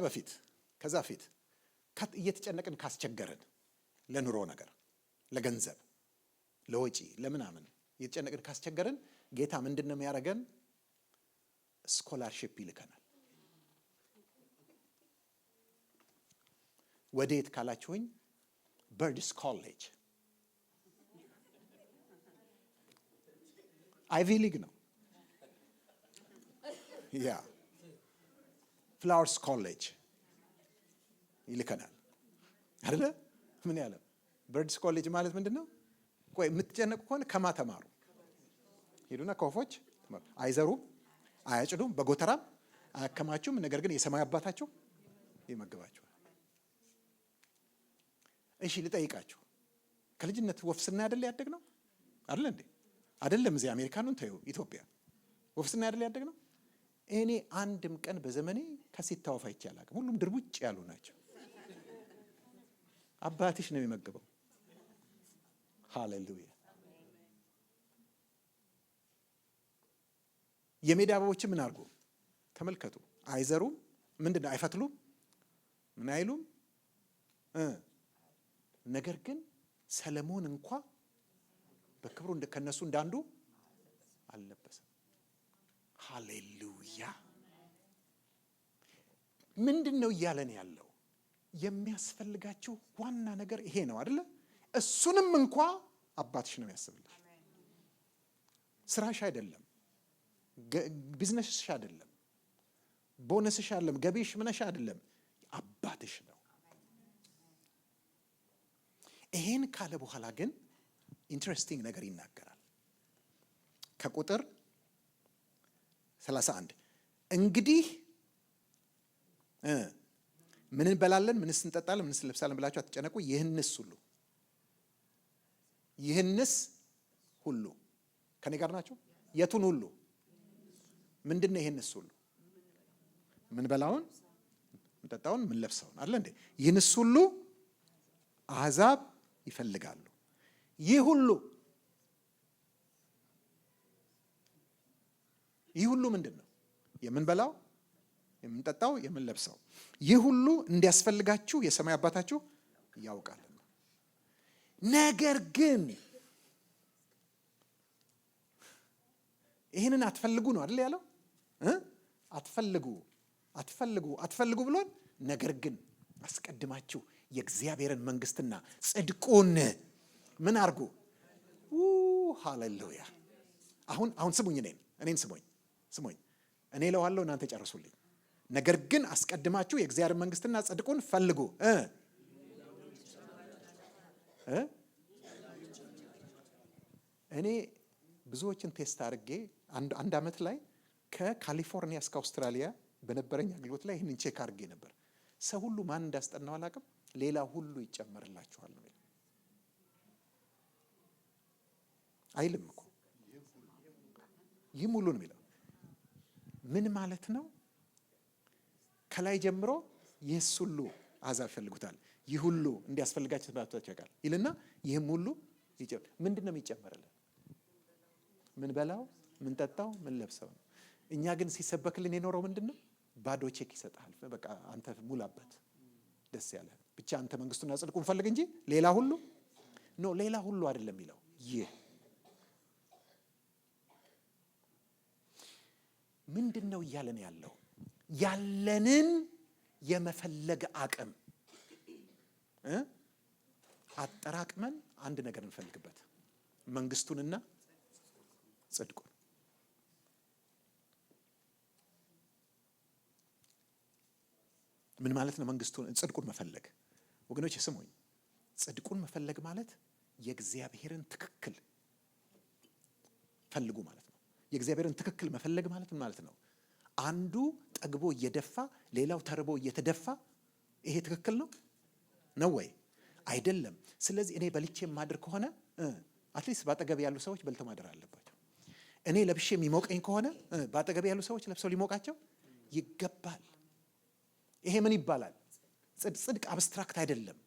በፊት እየተጨነቅን ካስቸገረን ለኑሮ ነገር ለገንዘብ፣ ለወጪ፣ ለምናምን የተጨነቅን ካስቸገረን ጌታ ምንድነው የሚያደርገን? ስኮላርሺፕ ይልከናል። ወዴት ካላችሁኝ በርድስ ኮሌጅ አይቪ ሊግ ነው። ያ ፍላወርስ ኮሌጅ ይልከናል አይደለ? ምን ያለ በርድስ ኮሌጅ ማለት ምንድነው? ቆይ የምትጨነቁ ከሆነ ከማ ተማሩ። ሄዱና ከወፎች ተማሩ። አይዘሩም፣ አያጭዱም፣ በጎተራም አያከማቹም። ነገር ግን የሰማይ አባታችሁ ይመግባችኋል። እሺ ልጠይቃችሁ፣ ከልጅነት ወፍ ስናይ አይደል ያደግነው? አይደል እንዴ? አይደለም እዚህ አሜሪካኑን ተይው፣ ኢትዮጵያ ወፍ ስናይ አይደል ያደግነው? እኔ አንድም ቀን በዘመኔ ከሴት ወፍ አይቼ አላውቅም። ሁሉም ድርቡጭ ያሉ ናቸው። አባትሽ ነው የሚመግበው። ሃሌሉያ። የሜዳ አበቦች ምን አድርጉ ተመልከቱ። አይዘሩም፣ ምንድነው አይፈትሉም፣ ምን አይሉም። ነገር ግን ሰለሞን እንኳ በክብሩ ከነሱ እንዳንዱ አልለበሰም። ሃሌሉያ። ምንድነው እያለን ያለው? የሚያስፈልጋችሁ ዋና ነገር ይሄ ነው አይደለ? እሱንም እንኳ አባትሽ ነው ያስብልሽ። ስራሽ አይደለም፣ ቢዝነስሽ አይደለም፣ ቦነስሽ አይደለም፣ ገቢሽ ምንሽ አይደለም፣ አባትሽ ነው። ይሄን ካለ በኋላ ግን ኢንትረስቲንግ ነገር ይናገራል። ከቁጥር 31 እንግዲህ ምን እንበላለን፣ ምንስ እንጠጣለን፣ ምንስ እንለብሳለን ብላችሁ አትጨነቁ። ይህንስ ሁሉ ከኔ ጋር ናቸው። የቱን ሁሉ? ምንድነው ይህንስ ሁሉ? ምን በላውን፣ ምን ጠጣውን፣ ምን ለብሰውን አለ እንዴ? ይህንስ ሁሉ አሕዛብ ይፈልጋሉ። ይህ ሁሉ ምንድን ነው? የምንበላው፣ የምንጠጣው፣ የምንለብሰው ይህ ሁሉ እንዲያስፈልጋችሁ የሰማይ አባታችሁ ያውቃልና። ነገር ግን ይህንን አትፈልጉ ነው አይደል ያለው? አትፈልጉ ብሎን፣ ነገር ግን አስቀድማችሁ የእግዚአብሔርን መንግስትና ጽድቁን ምን አርጉ? ሃሌሉያ። አሁን ስሙኝ፣ እኔን ስሙኝ። እኔ እለዋለሁ፣ እናንተ ጨርሱልኝ። ነገር ግን አስቀድማችሁ የእግዚአብሔር መንግስትና ጽድቁን ፈልጉ። እኔ ብዙዎችን ቴስት አድርጌ አንድ አመት ላይ ከካሊፎርኒያ እስከ አውስትራሊያ በነበረኝ አገልግሎት ላይ ይህንን ቼክ አድርጌ ነበር። ሰው ሁሉ ማን እንዳስጠናው አላውቅም፣ ሌላ ሁሉ ይጨመርላችኋል ነው አይልም እኮ። ይህም ሁሉ ነው የሚለው። ምን ማለት ነው? ከላይ ጀምሮ ይህስ ሁሉ አሕዛብ ይፈልጉታል፣ ይህ ሁሉ እንዲያስፈልጋቸው ተባታቸው ያውቃል ይልና ይህም ሁሉ ምንድን ነው የሚጨመርልን? ምን በላው፣ ምን ጠጣው፣ ምን ለብሰው ነው። እኛ ግን ሲሰበክልን የኖረው ምንድን ነው? ባዶ ቼክ ይሰጣል። በቃ አንተ ሙላበት፣ ደስ ያለ ብቻ አንተ መንግስቱና ጽድቁን ፈልግ እንጂ ሌላ ሁሉ ነው። ሌላ ሁሉ አይደለም የሚለው። ይህ ምንድን ነው እያለን ያለው? ያለንን የመፈለግ አቅም አጠራቅመን አንድ ነገር እንፈልግበት፣ መንግስቱንና ጽድቁን። ምን ማለት ነው? መንግስቱን ጽድቁን መፈለግ። ወገኖች ስሙኝ፣ ጽድቁን መፈለግ ማለት የእግዚአብሔርን ትክክል ፈልጉ ማለት ነው። የእግዚአብሔርን ትክክል መፈለግ ማለት ምን ማለት ነው? አንዱ ጠግቦ እየደፋ ሌላው ተርቦ እየተደፋ፣ ይሄ ትክክል ነው ወይ? አይደለም። ስለዚህ እኔ በልቼ የማድር ከሆነ አትሊስት ባጠገብ ያሉ ሰዎች በልተው ማደር አለባቸው። እኔ ለብሼ የሚሞቀኝ ከሆነ ባጠገብ ያሉ ሰዎች ለብሰው ሊሞቃቸው ይገባል። ይሄ ምን ይባላል? ጽድቅ አብስትራክት አይደለም።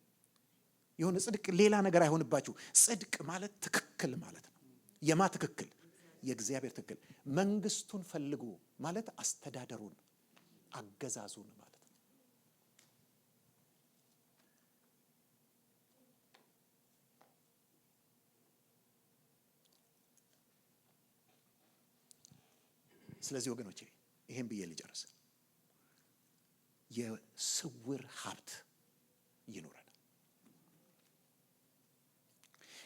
የሆነ ጽድቅ ሌላ ነገር አይሆንባችሁ። ጽድቅ ማለት ትክክል ማለት ነው። የማ ትክክል? የእግዚአብሔር ትክክል። መንግስቱን ፈልጉ ማለት አስተዳደሩን፣ አገዛዙን ማለት ነው። ስለዚህ ወገኖቼ ይሄን ብዬ ልጨርስ። የስውር ሀብት ይኖረን።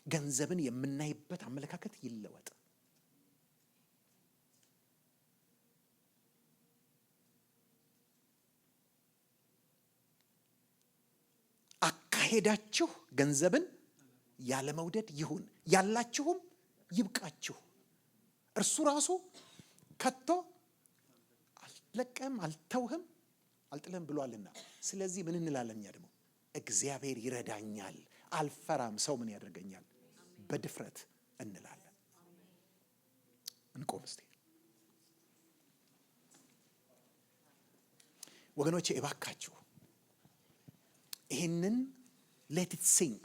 ገንዘብን የምናይበት አመለካከት ይለወጥ። አካሄዳችሁ ገንዘብን ያለ መውደድ ይሁን፣ ያላችሁም ይብቃችሁ። እርሱ ራሱ ከቶ አልለቀም አልተውህም አልጥልህም ብሏልና። ስለዚህ ምን እንላለን እኛ ደግሞ? እግዚአብሔር ይረዳኛል፣ አልፈራም፣ ሰው ምን ያደርገኛል? በድፍረት እንላለን። እንቆም እስቲ ወገኖቼ፣ እባካችሁ ይህንን ሌት ኢት ሲንክ